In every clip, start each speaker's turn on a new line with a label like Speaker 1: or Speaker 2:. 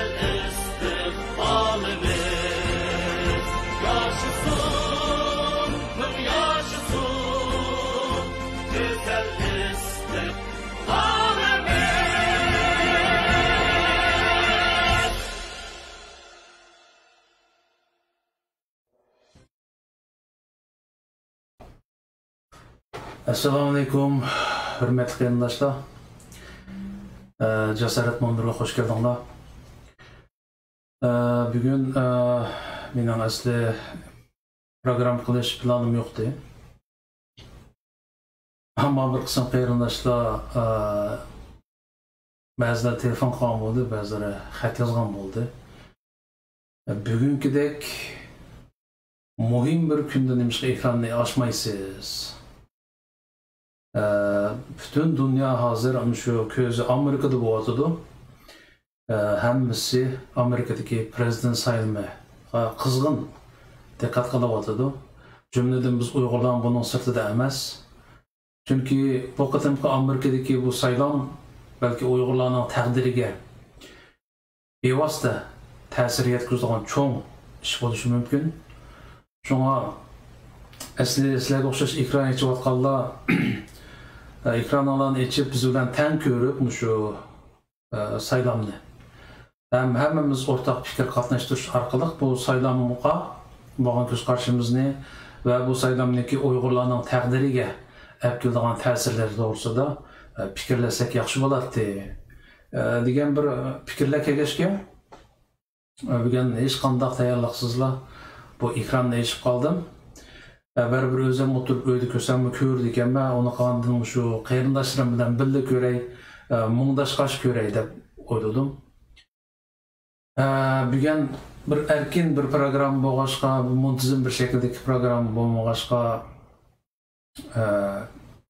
Speaker 1: güzel istikbalimiz. Yaşasın, yaşasın, güzel istikbalimiz.
Speaker 2: Assalamu alaikum, hürmetli qarindoshlar. Jasorat Mundirga hoş geldinglar. Bugün mening asli program qilish planim yo'qdi. Ammo bir qism qarindoshlar ba'zilar telefon qilgan bo'ldi, ba'zilari xat yozgan bo'ldi. Bugünkidek muhim bir kunda nimishqa ekronni ochmaysiz? Bütün dünya hazır ama şu közü Amerika'da boğatıdı. Hemmisi Amerika'daki prezident sayılma kızgın dikkat kılabatıdı. Cümleden biz Uygurların bunun sırtı da emez. Çünkü bu kadar Amerika'daki bu saylam belki Uygurların takdirige bevasıta tesir yetkizdiğin çoğun iş buluşu mümkün. Şuna sizlerge okşaş ekran içi vatkallar ekranlarını içip biz bilen ten görüp şu saylamını. Hemmimiz ortak fikir katlaştırış arkalık bu saylamıqa bağın göz karşımızını ve bu saylamdaki Uygurlarının takdiriga epkildiğin tesirleri doğrusu da fikirlesek yaxşı boladı. Degen bir fikirle kelişke bugün hiç kandak tayarlıksızla bu ekranla içip kaldım. Bir özüm oturup öyle kösem kördük ama onu kandım şu qarindoshlarım bilen birlik görey, mungdaşqaş görey dep oyladım. Bugün bir erkin bir program boğaşqa, muntizim bir şekildeki program boğaşqa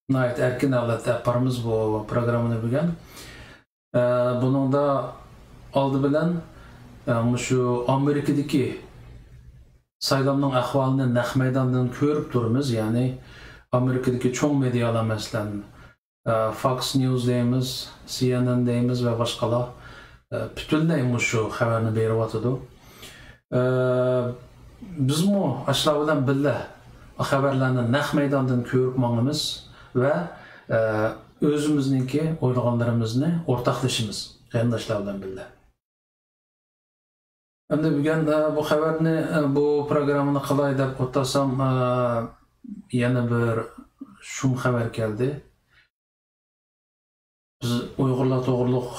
Speaker 2: nayet erkin avlat yaparımız bu programını bugün. Bunun da aldı bilen şu Amerika'daki saylamның ahvalını naq meydandan görüp durumuz. Yani Amerika'daki çoğu medyalar mesela Fox News deyimiz, CNN deyimiz ve başkalar bütünlüğü şu haberini berip atıdı. Biz mi aşağı bilen bille haberlerini naq meydandan görüp mağımız ve özümüzdeki oylaganlarımızı ortaklaşımız qarindoshlar bilen bille. Hem de bugün bu haberini, bu programını qalay deb o'tasam yana bir şum haber geldi. Biz Uygurlar to'g'riliq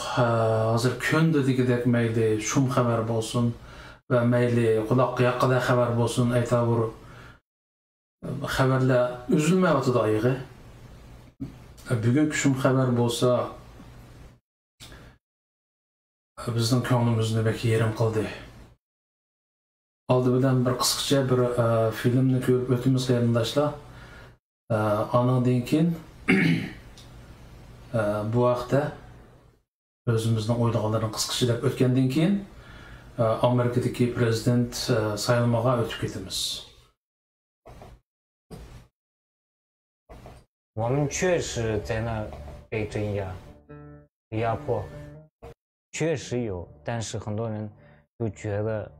Speaker 2: hozir kundagidek mayli şum haber bo'lsin ve mayli quloqqa yoqqan haber bo'lsin aytavur haberlar uzilmayotdi oyig'i. Bugungi şum haber bo'lsa bizning ko'nglimizni belki yerim qildi. Aldı bilen bir qısqacha bir filmni ko'rib o'timiz qarindoshlar. Anandan keyin bu vaqtda o'zimizning o'ylaganlarini qisqacha deb o'tgandan keyin Amerikadagi prezident sayılmaga o'tib ketamiz.
Speaker 3: 我们确实在那被镇压、压迫，确实有，但是很多人都觉得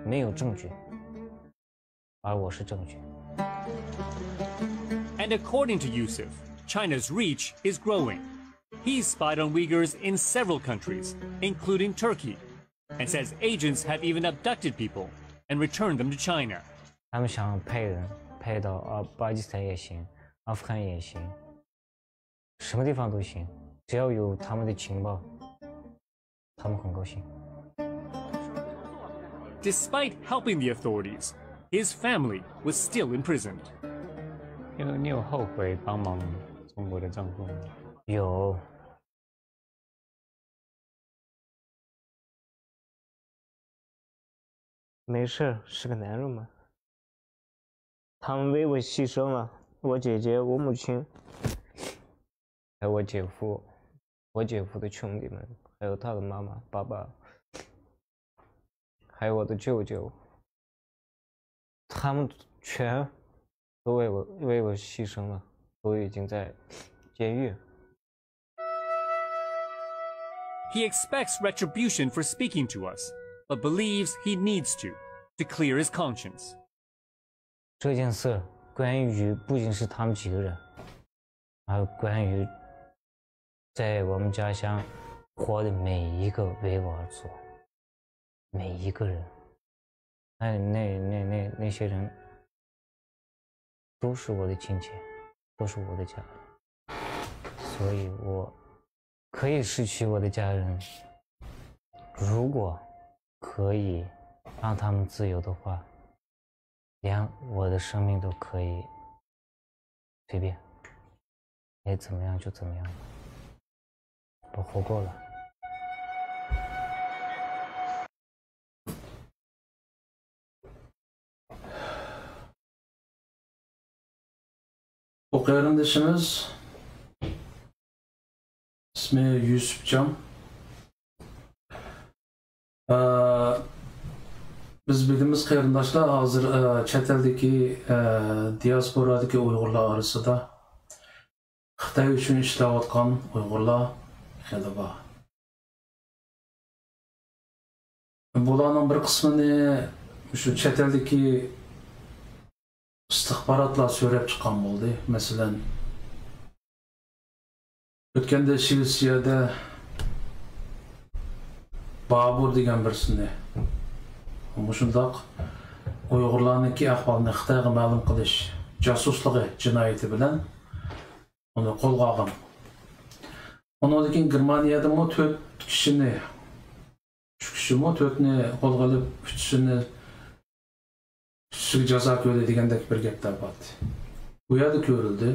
Speaker 3: 没有证据，而我是证据。
Speaker 4: And according to Yusuf, China's reach is growing. He's spied on Uyghurs in several countries, including Turkey, and says agents have even abducted people and returned them to China.
Speaker 3: 他们想派人派到巴基斯坦也行，阿富汗也行，什么地方都行，只要有他们的情报，他们很高兴。
Speaker 4: Despite helping the authorities, his family was still imprisoned.
Speaker 3: 你有后悔帮忙中国的丈夫吗？有。没事，是个男人嘛。他们为我牺牲了，我姐姐、我母亲，还有我姐夫的兄弟们，还有他的妈妈、爸爸，还有我的舅舅，他们全都为我牺牲了，都已经在监狱。
Speaker 4: He expects retribution for speaking to us, but believes he needs to clear his conscience.
Speaker 3: 这件事关于不仅是他们几个人，还有关于在我们家乡活的每一个维吾尔族，每一个人，那些人都是我的亲戚，都是我的家人，所以我可以失去我的家人，如果可以让他们自由的话，连我的生命都可以随便，爱怎么样就怎么样，我活够了。
Speaker 2: Bu kardeşimiz ismi Yusufcan. Biz bildiğimiz qarindoshlar hozir chet eldagi diasporadagi Uyg'urlar orasida Xitoy uchun ishlayotgan Uyg'urlar xeli bor. Bularning bir qismini shu chet eldagi istixborotlar so'rab chiqqan bo'ldi. Masalan, o'tganda Shvetsiyada Babur degan birsini shundoq Uyg'urlarniki ahvolini Xitoyga ma'lum qilish jasusligi jinoyati bilan uni qo'lga olgan. Undan keyin Germaniyada 4 kishini, 3 kishi 4ni qo'lga olib, 3sini jazo ko'rdi degandek bir gaplar bor. Bu yerda ko'rildi.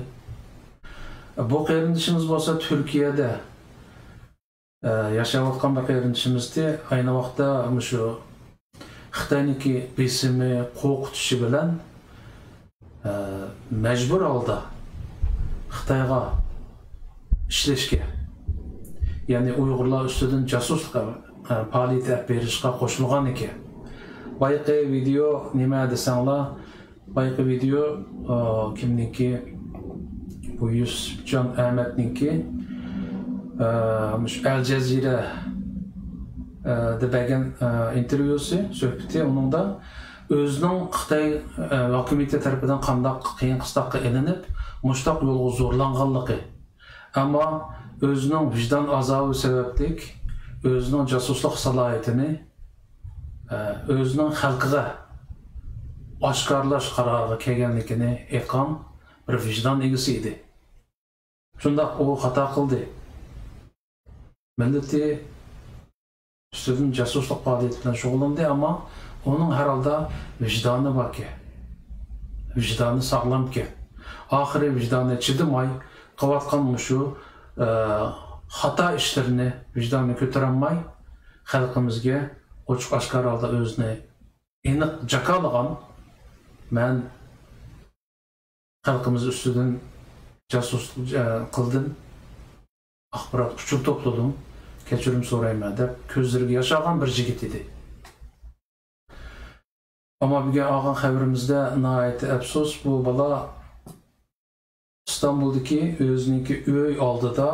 Speaker 2: Bu qarindishimiz bo'lsa Turkiyada yashayotgan bir qarindishimizda ayni vaqtda shu Xitoyniki besimi qo'rqitishi bilan majbur holda Xitoyga ishlashga, ya'ni Uyg'urlar ustidan jasuslik faoliyat berishga qo'shilgan ekan. Bayqi video nima desanglar, bayqi video kimniki? Bu Yusufcan Ahmedniki Al Jazeera degan intervyusi, suhbati, uningda o'zining Xitoy hukumati tarafidan qanday qiyin-qistoqqa ilinib, mushtaq yo'lga zo'rlanganligi, ammo o'zining vijdon azobi sababli o'zining jasuslik salohiyatini o'zining xalqiga oshkorlash qaroriga kelganligini aytgan bir vijdon egasi edi. Shundoq u xato qildi. Millati ustidan jasuslik faoliyati bilan shug'ullandi, ammo uning har holda vijdoni bor ekan. Vijdoni sog'lom ekan. Oxiri vijdoni chidamay qilayotgan shu xato ishlarini vijdoni ko'tarolmay xalqimizga ochiq oshkor holda o'zini aniq jakolagan, men xalqimiz ustidan jasuslik qildim, axborot uchun to'pladim, kechirim so'rayman deb ko'zlariga yosh olgan bir yigit edi. Ammo bugun olgan xabarimizda nihoyat afsus, bu bola İstanbul'daki o'ziniki uy oldida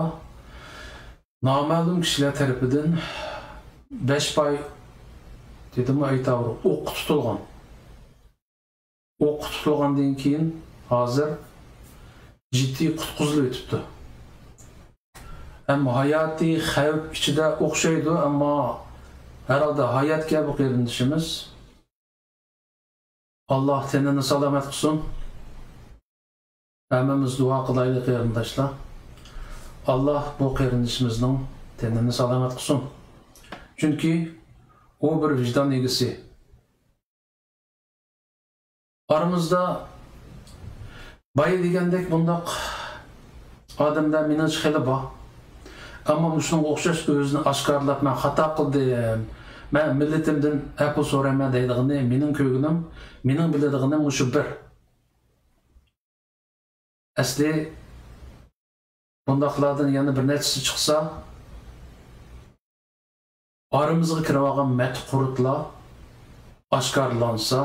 Speaker 2: noma'lum kishilar tarafidan 5 pay dedim aytavru o'q tutilgan. O'q tutilgandan keyin hozir jiddiy qutqizilib o'tibdi. Ammo hayotiy xavf ichida o'xshaydi, ammo herhalde hayotga bu qarindishimiz Alloh tenini salomat qilsin. Hammamiz duo qilaylik qarindoshlar. Alloh bu qarindishimizning tenini salomat qilsin. Chunki u bir vijdon egasi. Aramızda bay degandek bundoq odamlar minaj xili bor. Ammo shunga o'xshash o'zini oshkorlab, men xato qildim, men millatimdan afv so'rayman deydigini, mening ko'nglim, mening biladiganim shu bir. Asli bundoqlardan yana bir nechtasi chiqsa, aramızga kirib olgan matqurutlar oshkorlansa,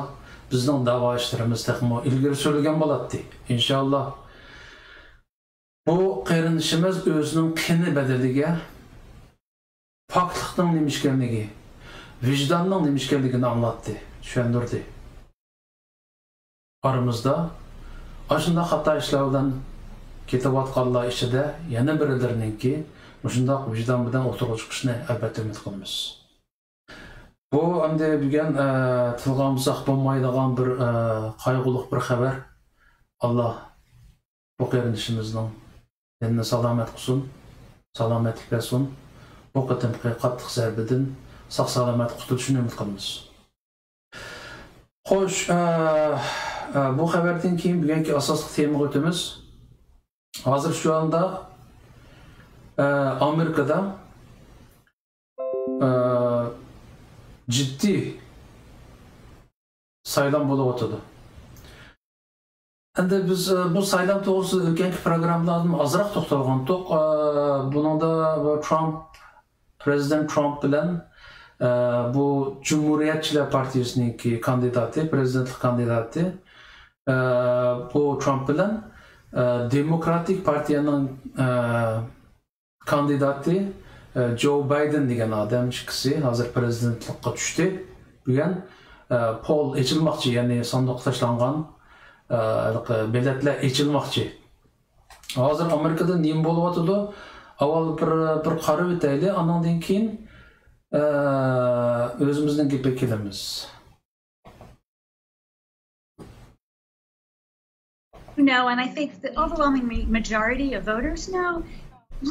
Speaker 2: bizning da'vo ishlarimiz texmo ilgari surilgan bo'ladi. Inshaalloh. Bu qarindishimiz o'zining qini badaliga paklığın nemişkenligi, vicdanın nemişkenligini anlattı, düşündürdü. Aramızda aşında hata işlerden kitabat kallah işide yana birilerininki muşundaq vicdan bilen oturuğa çıkışını elbette ümit qilamiz. Bu endi bugun tilgamızaq bo'lmaydigan bir qayg'uliq bir xabar. Allah bu qarindishimizning dinini salomat qilsin, salomatlik bersin. Bu qatimqi qattiq zarbidan sog' salomat qutulishini umid qilamiz. Xo'sh, bu xabardan keyin bugungi asosiy temaga o'tamiz. Hozir shu anda Amerikada ciddi saylam bo'lib o'tadi. Endi biz bu saylam to'g'risida o'tgan programmalardan ozroq to'xtalgandik. Buningda Prezident Trump bilan bu Cumhuriyetçiler Partisining kandidati, prezidentlik kandidati bu Trump bilan Demokratik Partiyaning kandidati Joe Biden degan odam ikkisi hozir prezidentlikka tushdi. Bugun poll ochilmoqchi, ya'ni sanduq tashlangan biletlar ochilmoqchi. Hozir Amerikada nima bo'lyapti? Avval bir qarab o'taylik, andan keyin o'zimizning gapga kelamiz.
Speaker 5: know, and I think the overwhelming majority of voters know,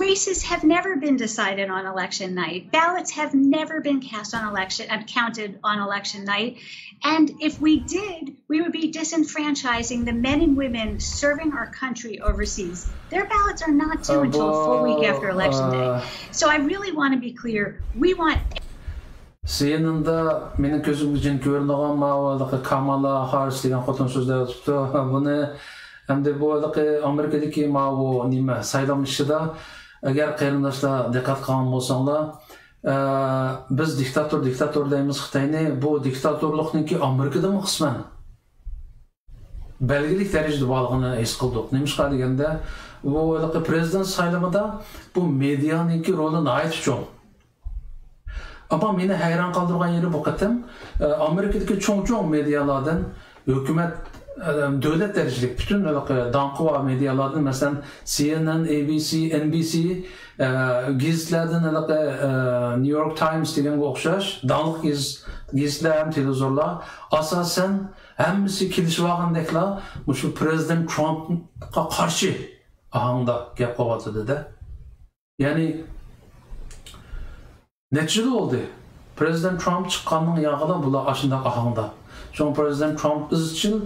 Speaker 5: races have never been decided on election night. Ballots have never been cast on counted on election night. And if we did, we would be disenfranchising the men and women serving our country overseas. Their ballots are not due until a full week after election day. So I really want to be clear. We want
Speaker 2: Senininde benim gözüm için görünen mağazalı Kamala Harris degan xotin so'zlar tuttu. Buni hamda bu Amerikadagi ma'vu nima saylam ishida agar qarindoshlar diqqat qilgan bo'lsanglar, biz diktator deymiz Xitoyni. Bu diktatorlikniki Amerikada qisman belgilik darajada borligini his qildik. Nimishqa deganda bu prezident saylamida bu medianiki roli nihoyat cho'ng. Ama meni hayran qoldirgan yeri bu qatim Amerikadagi cho'ng medialardan hukumat davlat darajalik butun danqi va medialardan masalan CNN, ABC, NBC gazetlardan New York Times deganga o'xshash danliq gazetlar, televizorlar asosan hammasi kelishib olgandeklar shu prezident Trumpga qarshi ahangda gap qilyotdi-da. Ya'ni neçe oldu? Prezident Trump çıqqanın yağıda bular aşındaq ahanda. Çünkü Prezident Trump izchil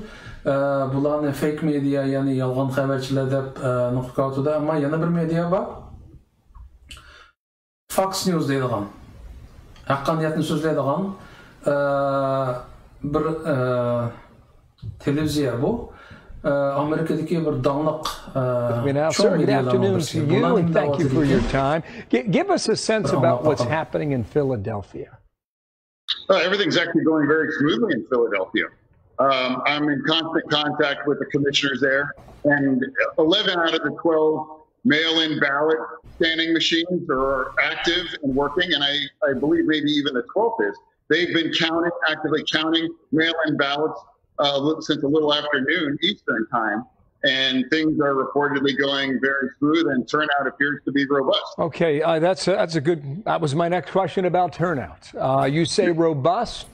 Speaker 2: bularni fake media, yani yolg'on xabarchilar deb nuqta ama yana bir media var. Fox News deydigan. Haqqoniyatni so'zlaydigan bir televiziya bu. Amerika'daki bir dağınık
Speaker 6: sir, good afternoon to you and thank you for your time. Give us a sense about what's happening in Philadelphia.
Speaker 7: Everything's actually going very smoothly in Philadelphia. I'm in constant contact with the commissioners there, and 11 out of the 12 mail-in ballot scanning machines are active and working, and I believe maybe even the 12th is. They've been actively counting mail-in ballots since a little after noon Eastern time, and things are reportedly going very smooth, and turnout appears to be robust.
Speaker 6: Okay, that's a good. That was my next question about turnout. You say robust.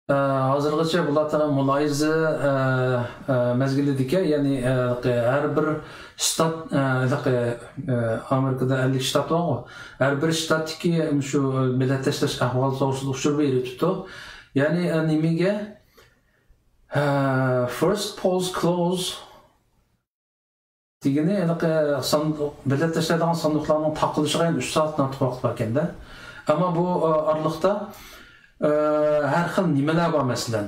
Speaker 2: Hazırgacha bular muloyiza mezgilidagi, ya'ni har bir shtat Amerikada 50 shtat bor. Har bir shtatdagi shu millat tashlash ahvoli to'g'risida ushur beribdi. Ya'ni nimaga first polls close degani millat tashlaydigan sanduqlarning taqilishiga 3 soatdan ortiq vaqt bor ekanda. Ammo bu oraliqda har xil nimalar bor masalan.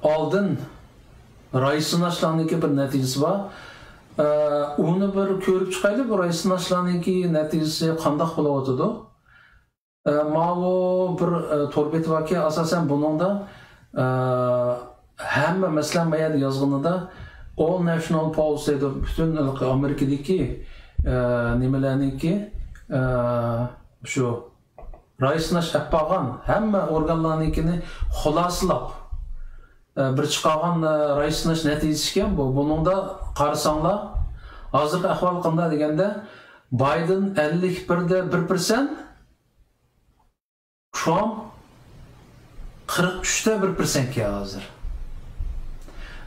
Speaker 2: Oldin rais sınashlarniki bir natijasi bor. Uni bir ko'rib chiqaylik, bu rais sınashlarniki natijasi qanday bo'layotdi? Ma'vu bir to'rbet vaki asosan buningda hamma masalan mayad yozg'inida All National Polls deydi, butun Amerikadagi nimelarniki şu raisnash yappagan hamma organlarnikini xulaslab bir chiqargan raisnash natijasi ekan bu. Buningda qarasanlar hozirgi ahvol qanday deganda Biden 51.1%, Trump 43.1% ki hazır.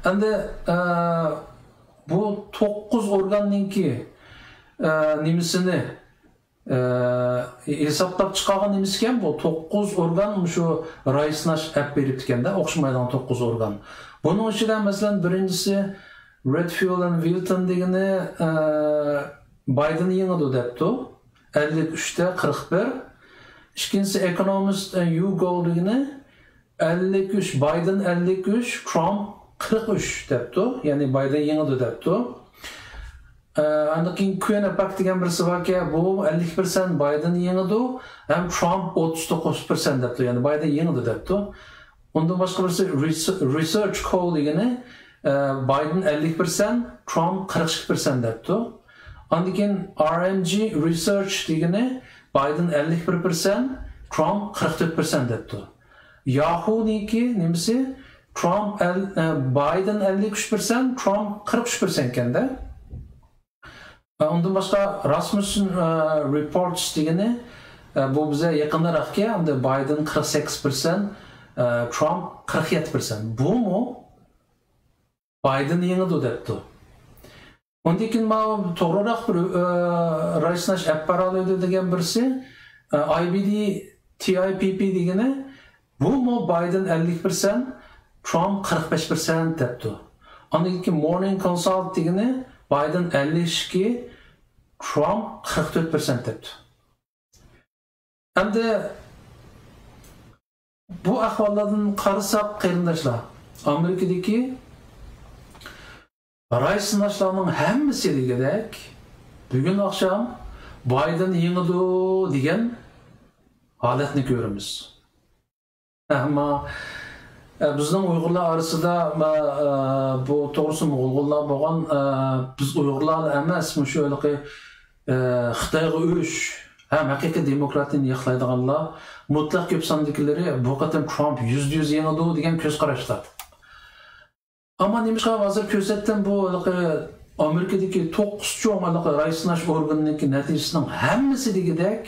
Speaker 2: Endi bu 9 organninki nimisini hesaplab chiqargan nimiz ekan bu 9 organ şu raisnash app berip deganda o'xshamaydigan 9 organ. Buning ichida masalan birinchisi Redfield and Wilton degani Biden yengdi debdi 53'te 41. İkincisi Economist and YouGov degani 53, Biden 53, Trump 43 debdi. Yani Biden yengdi debdi. Andakin QAnon degan birisi var ki bu 50% Biden yengdi, hem Trump 39% debdi. Yani Biden yengdi debdi. Ondan başka birisi Research Co degani Biden 50%, Trump 42% debdi. Andakin RNG Research degani Biden 51%, Trump 44% debdi. Yahoo niki nimisi Biden 53%, Trump 43% ekende. Ondan başka Rasmussen Reports degani bu bize yakınlarak ki Biden 48%, Trump 47%. Bu mu? Biden yengdi debdi. Ondan keyin ma to'g'riroq bir raisnash apparati degan birisi IBD TIPP degani bu mu Biden 50%, Trump 45% debdi. Ondan keyin Morning Consult degani Biden 52, Trump 44% debdi. Endi bu ahvollardan qarasak qarindoshlar, Amerikadagi raisnashlarning hammasi degandek bugun akşam Biden yengdi degan holatni ko'ramiz. Ama bizning Uyg'urlar orasida bu to'g'risi Mo'g'ullar bo'lgan biz Uyg'urlar emas, shu Xitoyga o'sh ham haqiqiy demokratiyani yoqlaydiganlar mutlaq ko'p sondagilari bu qatam Trump %100 yengdi degan ko'z qarashlar. Ama nimishqa hozir ko'rsatdim bu Amerikadagi 9 cho'ng raisnash organiniki natijasining hammasi degidek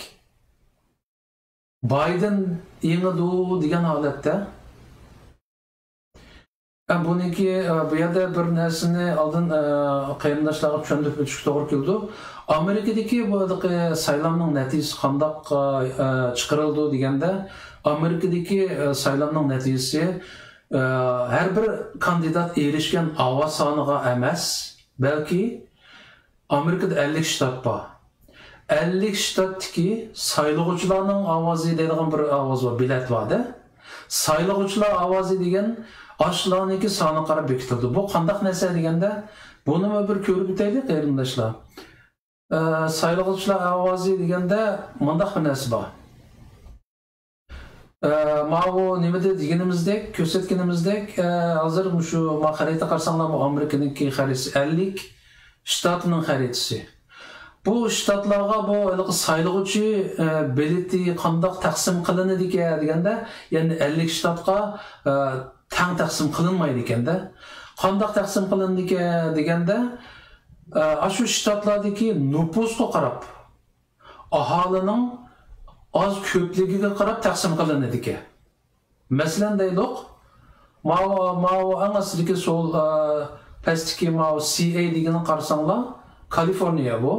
Speaker 2: Biden yengdi degan holatda. Buniki bu yerda bir narsani oldin qarindoshlarga tushuntirib o'tishga to'g'ri keldi. Amerikadagi bu saylovning natijasi qanday chiqarildi deganda Amerikadagi saylovning natijasi her bir kandidat erişken ovoz soniga emas, belki Amerikada 50 shtat bor. 50 shtatdagi saylovchilarning ovozi deydigan bir ovoz bor, bilet borda. Saylovchilar ovozi degan ashlarniki soni qarab bekitildi. Bu qanday narsa deganda buni bir ko'rib o'taylik qarindoshlar. Saylovchilar ovozi deganda mundaq bir narsa bor. Ma'u nimada deganimizdek, ko'rsatganimizdek, hozir shu xarita qarasanglar bu Amerikaniki xaritasi 50 shtatning xaritasi. Bu shtatlarga bu saylovchi bileti qanday taqsim qilinadi deganda, ya'ni 50 shtatga tang taqsim qilinmaydi ekanda. Qanday taqsim qilindi deganda, shu shtatlardagi nüfusga qarab aholining az ko'pligiga qarab taqsim qilinadi ekan. Masalan deylik, ma'u angasidagi sol pastiki ma'u CA deganini qarasanglar, Kaliforniya bu.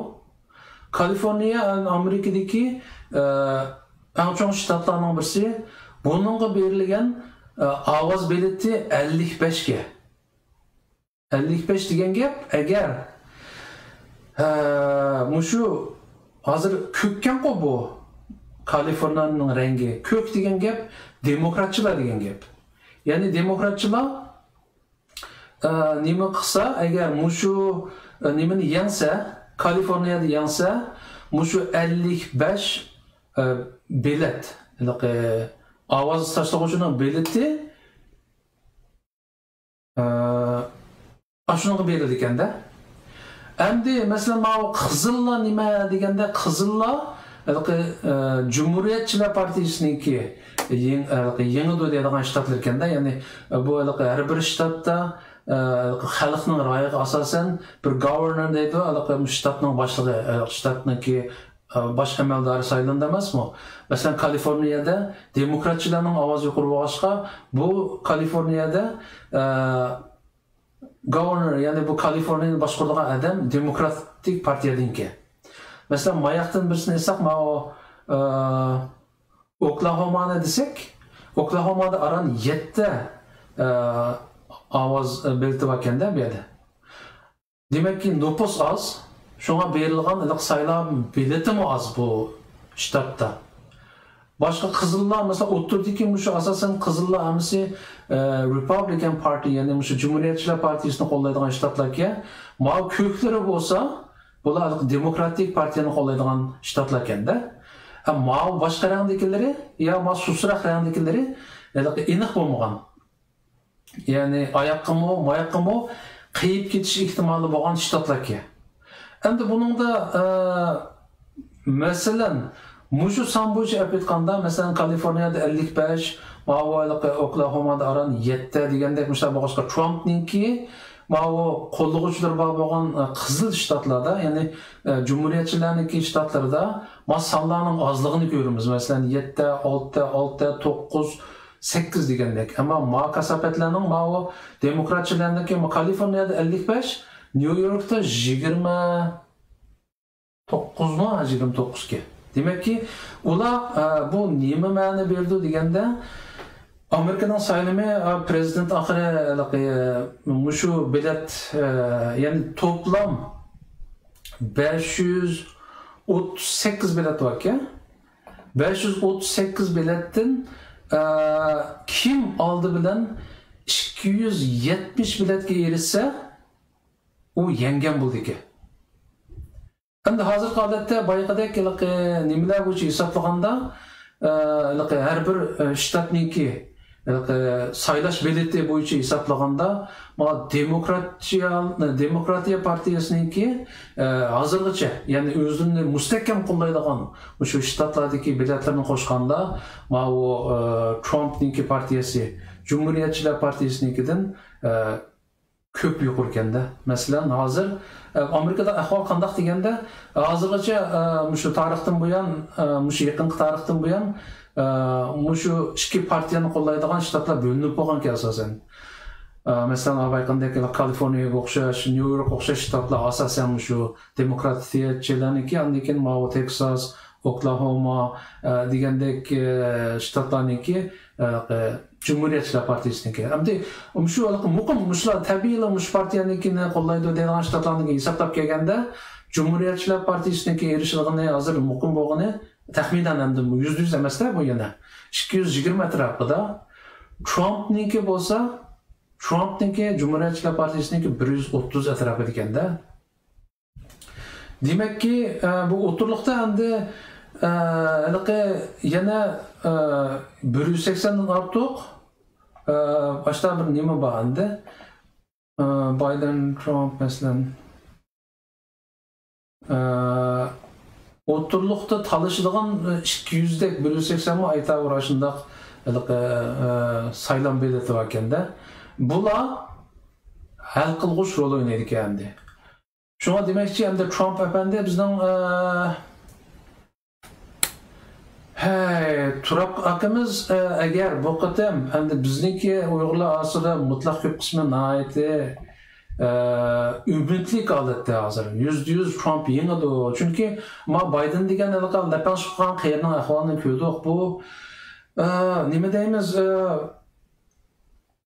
Speaker 2: Kaliforniya Amerikadagi eng chong shtatlarning birisi. Buningga berilgan ovoz bileti 55 ga. 55 degan gap agar mushu hozir ko'kkan-ku bu Kaliforniyaning rengi. Ko'k degan gap demokratchilar degan gap. Ya'ni demokratchilar nima qilsa, agar mushu nimani yengsa, Kaliforniyada yengsa, mushu 55 bilet, ovoz tashlag'uchining bileti shunga berildi ekanda. Endi mesela Qızıl'la nima deganda Qızıl'la Cumhuriyetçiler Partisi'ninki yeni deydigan ştatlar ekanda, ya'ni bu her bir ştatda xalqning ra'yiga asosan bir governor deydi, shtatning boshlig'i, shtatniki bosh amaldori saylandi emasmi? Masalan, Kaliforniyada demokratchilarning ovozi yuqori bo'lg'achqa, bu Kaliforniyada governor, ya'ni bu Kaliforniyani boshqaradigan adam demokratik partiyadanki. Mesela mayaqdan birisini aytsak, Oklahoma'ni desak, Oklahoma'da aran 7 ovoz belti bor ekanda bu yerda. Demakki nüfus az, shunga berilgan saylov biletimi az bu shtatda. Boshqa Qizillar mesela o'ttirdiki, shu asosan Qizillar hamisi Republican Party, ya'ni shu Cumhuriyetçiler Partiyasini qo'llaydigan shtatlarga, ko'klari bo'lsa bular demokratik partiyani qo'llaydigan shtatlar ekanda. Boshqa rangdekilari yo susroq rangdekilari aniq bo'lmagan. Ya'ni oyoqqimi qiyib ketish ehtimoli bo'lgan shtatlarga. Endi buningda masalan mushu son bo'yicha aytganda, masalan Kaliforniyada 55, Oklahomada aran 7 degandek boshqa Trumpninki qo'llovchilar bo'lgan qizil shtatlarda, ya'ni Cumhuriyetchilarniki shtatlarda sonlarning ozligini ko'ramiz. Masalan 7, 6, 9, 8 degandek. Ammo kasapatlarning demokratchilarniki Kaliforniyada 55, New Yorkda 29 ga. Demakki, ular bu nima ma'no berdi deganda, Amerika'nın saylimi prezident ahire şu bilet, yani toplam 538 bilet var ki, 538 biletten kim aldı bilen 270 biletke erişse o yengen buldu ki. Endi hazır holatda bayqadek nimalar bo'yicha hisoblaganda har bir shtatniki saylash bileti bo'yicha hisoblaganda Demokratiya partiyasiniki hozirgacha, ya'ni o'zini mustahkam qo'llaydigan shu shtatlardagi biletlarni qo'shganda Trumpniki partiyasi Cumhuriyetçiler Partiyasinikidan ko'p yuqori ekanda. Masalan, hozir Amerikada ahvol qanday deganda, hozirgacha shu tarixdan buyon, shu yaqinqi tarixdan buyon shu ikki partiyani qo'llaydigan shtatlar bo'linib bo'lgan asosan. Masalan, aytgandek Kaliforniyaga o'xshash, New York o'xshash shtatlar asosan shu demokratchilarniki, lekin Texas, Oklahoma degandek shtatlarniki Cumhuriyetçiler Partisi'ninki. Endi shu muqim shular tabiiyla shu partiyanikini qo'llaydi degan shtatlarniki hisoblab kelganda, Cumhuriyetçiler Partisi'ninki erishilgani hozir muqim bo'lgani taxminan endi 100% emasda, bu yana 220 atrofida. Trumpniki bo'lsa, Trumpniki Cumhuriyetçiler Partisi'ninki 130 atrofida ekanda. Demakki, bu o'tirliqda endi yana 180 dan ortiq boshqa bir nima bor endi. Biden, Trump masalan o'tirliqda talashadigan 200 dek 180 mi aytavur shundoq saylan bileti bor ekanda. Bular hal qilg'uch rol o'ynaydi endi. Shunga demakchi, endi Trump efendi bizning Turab akamiz agar bu qatam endi bizniki Uyg'urlar orasida mutlaq ko'p qismi nihoyatda umidli holatda hozir. %100 Trump yengadi. Chunki Biden degan lapan chiqqan qayerning ahvolini ko'rdik. Bu nima deymiz?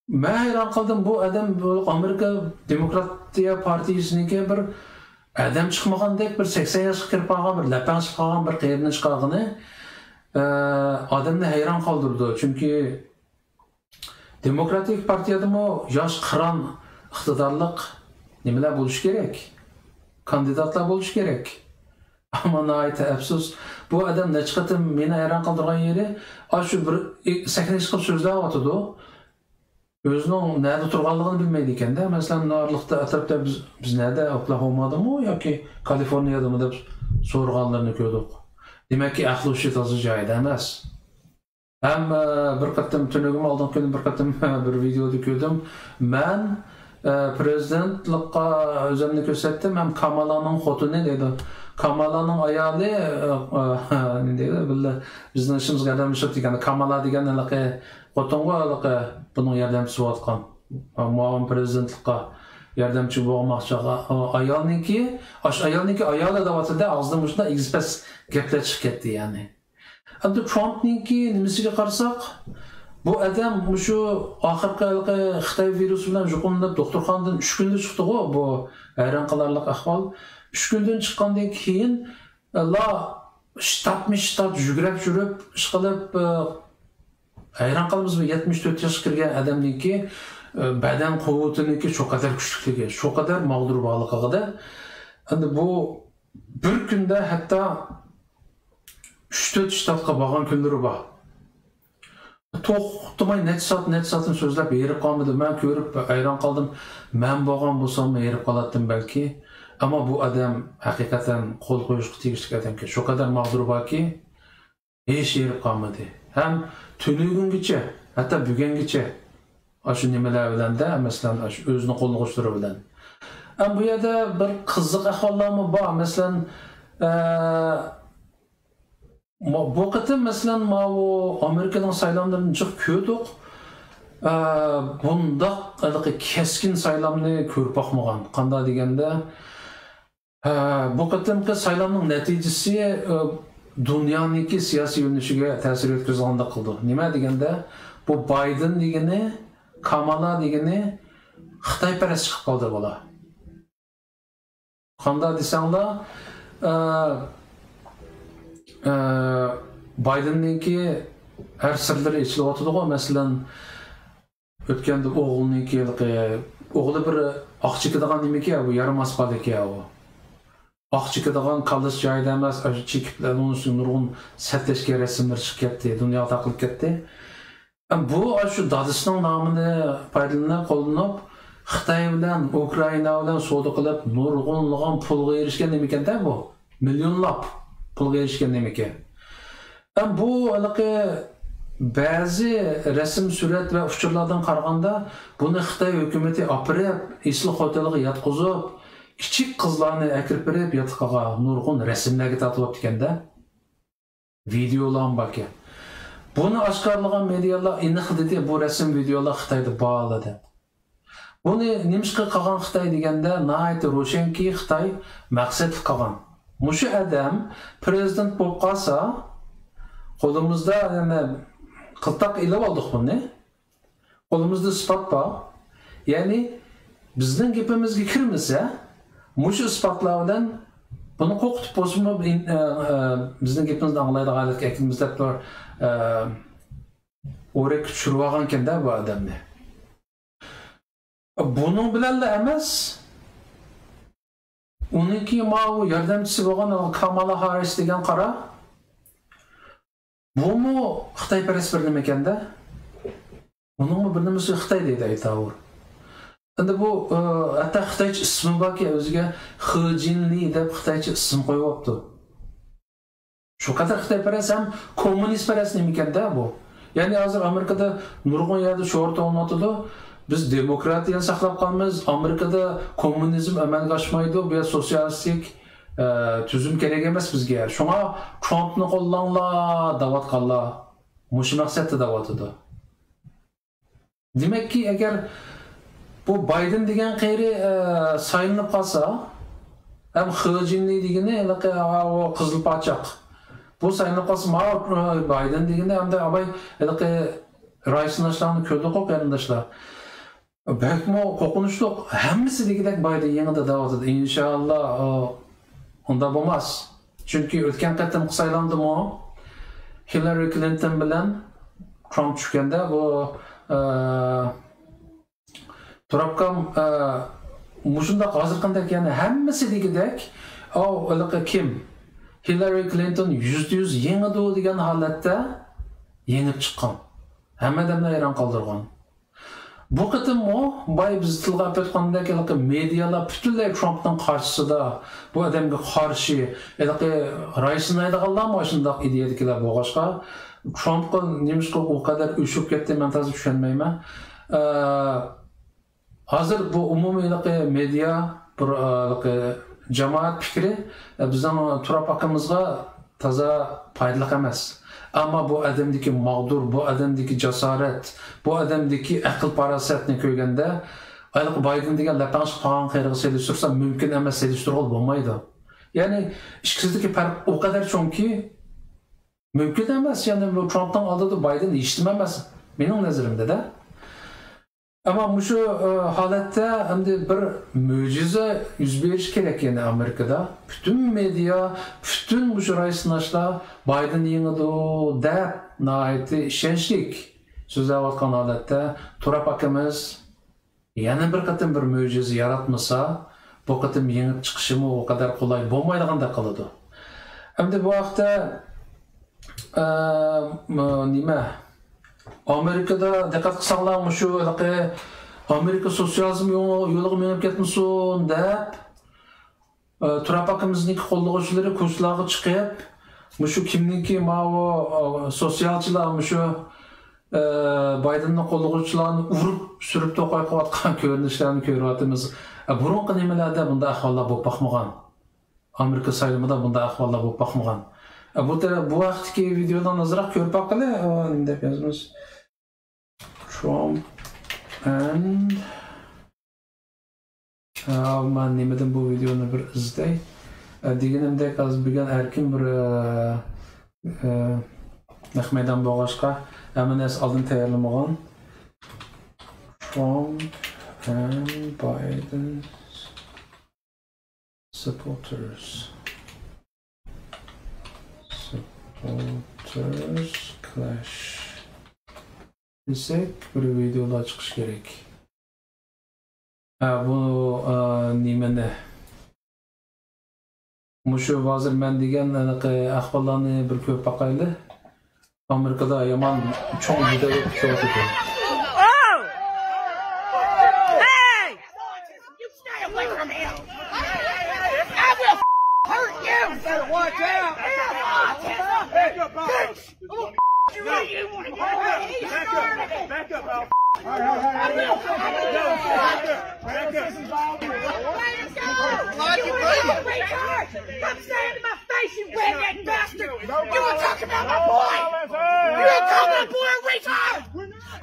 Speaker 2: Men hayron qoldim, bu odam Amerika Demokratiya Partiyasiniki bir adam chiqmagandek, bir 80 yoshga kirib qolgan, bir lapan chiqib qolgan, bir qayerdan chiqqanini odamni hayron qoldirdi. Chunki Demokratik partiyadami yosh qiron iqtidorliq nimalar bo'lish kerak? Kandidatlar bo'lish kerak. Ammo nihoyat afsus, bu odam nechiqatim meni hayron qoldirgan yeri, shu bir sahnasi qilib so'zlayotdi. özünün nerede turganlığını bilmeydi ekan da. Mesela narlıqda atrapda biz nerede Oklahoma'da mı yoki Kaliforniyada mı deb so'rganlarını ko'rdik. Demek ki ahli ushi toza joyda emas. Hem bir qatam tunugim oldin kuni bir qatam bir videoda ko'rdim. Men prezidentlikqa o'zimni ko'rsatdim. Hem Kamala'nın xotini dedi. Kamala'nın ayoli ne deydi? Billa bizning ishimizga yordamlashib degan Kamala degan xotinga buning yordamchisi bo'layotgan. Muavin prezidentlikqa yordamchi bo'lmoqchi ayolniki, ayolniki ayoli deyotdi, og'zidan shunday egizpas gaplar chiqib ketdi yani. Endi Trumpniki nimasiga qarasak, bu odam shu oxirgi Xitoy virusi bilan yuqumlanib doktorxonadan 3 kunda chiqdi-ku, bu hayron qolarlik ahvol. 3 kundan chiqqandan keyin shtat yugurib yurib, ish qilib hayron qolamiz. 74 yoshga kirgan odamniki badan quvvatiniki shu qadar kuchlikligi, shu qadar mag'dur borligida. Endi bu bir kunda hatto 3-4 shtatga borgan kunlari bor. To'xtamay net soatni so'zlab berib qolmadi. Men ko'rib hayron qoldim. Men bo'lgan bo'lsam berib qolatdim balki. Ammo bu odam haqiqatan qo'l qo'yishga tegishli odamki, shu qadar mag'dur borki, hech berib qolmadi. Ham tunugungacha, hatto bugungacha shu nimalar bilan-da, masalan, o'zini qo'llashlari bilan. Bu yerda bir qiziq ahvollarmi bor. Masalan, bu qatam masalan, Amerikaning saylovlarini chiq ko'rdik. Bundaq keskin saylovni ko'rib boqmagan. Qanday deganda, bu qatamki saylovning natijasi dunyoniki siyosiy yo'nalishiga ta'sir yetkazgandek qildi. Nima deganda, bu Biden degani, Kamala degani Xitoyparast chiqib qoldi bola. Qanday desanglar, Biden'ninki her sırları içilip oturdu. Mesela ötkende oğlununki, oğlu bir akçıkıdağın demek ya bu, yarım aspalık ya o. Akçıkıdağın kalış joyda emas, çekipler onun için nurgun sertleşke resimler çıkıp ketdi, dünya takılıp ketdi. Bu şu dadısının namını paydalanıp qo'llanıp Xitoy bilan, Ukraina bilan savdo qilib nurg'unlagan pulga erishgan demek ekan bu. Millionlab pulga erishgan demek ekan. Bu ba'zi rasm, surat va uchurlardan qaraganda buni Xitoy hukumati opirib, isloq hoteliga yotqizib, kichik qizlarni akirib berib yotiqaga nurg'un rasmlarga tortib ekanda. Videolar bor ekan. Bunu oshkorlagan medialar aniq dedi, bu rasm videolar Xitoyda bor. Buni nimishqa qilgan Xitoy deganda, nihoyatda ro'shanki Xitoy maqsadli qilgan. Mushu adam prezident bo'lib qolsa, qo'limizda yana qiltaq ilib oldik buni. Qo'limizda isbot bor. Ya'ni bizning gapimizga kirmasa, mushu isbotlar bilan buni qo'qitib bo'lsinmi, bizning gapimizni anglaydigan akimizda o'rak tushirib olgan ekanda bu odamni. Bunun bilan emas, uniki ma'u yordamchisi bo'lgan Kamala Harris degan qara. Bumi Xitoyparast bir nima ekanda? Buningmi bir nimasi Xitoy deydi aytavur. Endi bu hatta Xitoycha ismi borki, o'ziga He Jinli deb Xitoycha ism qo'yibdi. Shu qadar Xitoyparast ham kommunistparast nima ekanda bu? Ya'ni hozir Amerikada nurg'un yerda sho'r to'lmoqdi. Biz demokratiyani saqlab qolamiz, Amerikada kommunizm amalga oshmaydi, bu sotsialistik tuzum kerak emas bizga. Shunga Trumpni qo'llanglar, davatqanlar. Mush maqsadda davatidi. Demakki, agar bu Biden degan qeyri saylanib qolsa, ham Xijinli degani o qizil pochoq. Bu saylanib qolsa, Biden deganda hamda abay raisnashlarni ko'rdik-ku qarindoshlar. Bakmo qo'rqinchli, hammasi degidek Biden yanada davatidi. Inshaalloh unda bo'lmas. Chunki o'tgan qatim saylandimi, Hillary Clinton bilan Trump tushganda bu Trumpkam mushunda hozir qanday ekan, hammasi degidek, kim? Hillary Clinton %100 yengdi degan holatda yengib chiqqan. Hamma odamni hayron qoldirgan. Bu kadın o, bay biz tilga petqandaki medialar bütünley Trump'ın karşısında bu adamga karşı, raisini aydıganlar mı şundaq ideyadekiler boğaşqa, Trump'ga nemishqa o kadar öşüp ketdi, men tazı düşünmeyman. Hazır bu umumiy media, bir cemaat fikri bizning Trump haqqimizga taza foydali emas. Ama bu adamdaki mağdur, bu adamdaki cesaret, bu adamdaki akıl parasatni ko'rganda, ayliq Biden degan lapanch qilgan qiyriga selishtirsa mumkin emas, selishtirib bo'lmaydi. Ya'ni ikkisizdagi farq o kadar cho'ngki mumkin emas. Ya'ni bu Trump'dan oldida Biden eshitmamas. Mening nazarimda da. Ama şu holatda endi bir mo'jiza yuz berish kerak yani Amerikada. Bütün medya, bütün bu raisnaşlar Biden yengidi deb nihoyatda ishonchlik so'zlayotgan holatda Trump akamiz yana bir qatim bir mo'jiza yaratmasa, bu qatim yengib chiqishimi o kadar qulay bo'lmaydigandek qiladi. Endi bu vaqtda nima Amerika'da dikkat kısaqlar şu Amerika sosyalizm yolu menip ketmisin deb Trump akimizniki qo'llovchilari kurslarga chiqib, şu kimniki ma'vo sosyalchilar şu Bidenning qo'llovchilarini urib surib to'qay qilayotgan ko'rinishlarni ko'ryapmiz. Burunqi nimalarda bunday ahvollar bo'lib boqmagan. Amerika saylovida bunday ahvollar bo'lib boqmagan. Bu vaqtki videodan azroq ko'rib boqili, deb yozamiz. Trump and man nimadan bu videoni bir izlay. Deganimdek hozir bilgan erkin bir naqmaydan bo'g'ashqa hamma narsa oldin tayyorlamagan. Trump and Biden supporters clash. Desek bir videolar çıkış gerek. Bu nimani? Mushu hozir men degan ahvollarni bir ko'p baqayli. Amerikada yomon cho'ng video chiqyapti.
Speaker 8: Hey! You stay away from him! I will hurt you! You better watch out! Back up, bitch! You want to get away? Back up, Al. Back up. Let him go! You retard! Come stand in my face, you redneck bastard! You were talking about my boy! You ain't calling my boy a retard!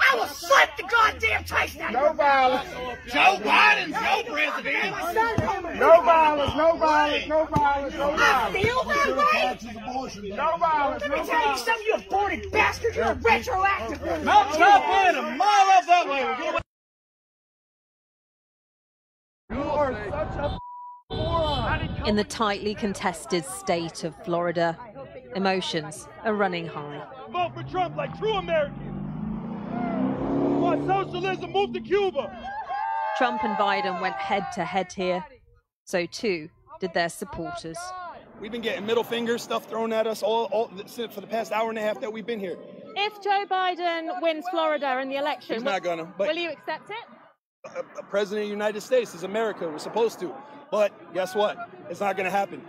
Speaker 8: I will slap the goddamn taste out of you! No violence! Joe Biden's no president!
Speaker 9: No violence, no violence, no violence, no violence.
Speaker 8: I feel that way!
Speaker 9: No violence,
Speaker 8: Let
Speaker 9: no
Speaker 8: me tell you something, you aborted bastard! You're a retroactive!
Speaker 9: Mount Trump in a mile up that way. You are such a moron.
Speaker 10: In the tightly contested state of Florida, emotions are running high.
Speaker 9: Vote for Trump like true Americans. Want socialism, move to Cuba.
Speaker 10: Trump and Biden went head to head here. So too did their supporters.
Speaker 9: We've been getting middle finger stuff thrown at us all for the past hour and a half that we've been here.
Speaker 11: If Joe Biden wins Florida in the election,
Speaker 9: He's not gonna. But
Speaker 11: will you accept it?
Speaker 9: A president of the United States is America. We're supposed to. But guess what? It's not going to happen.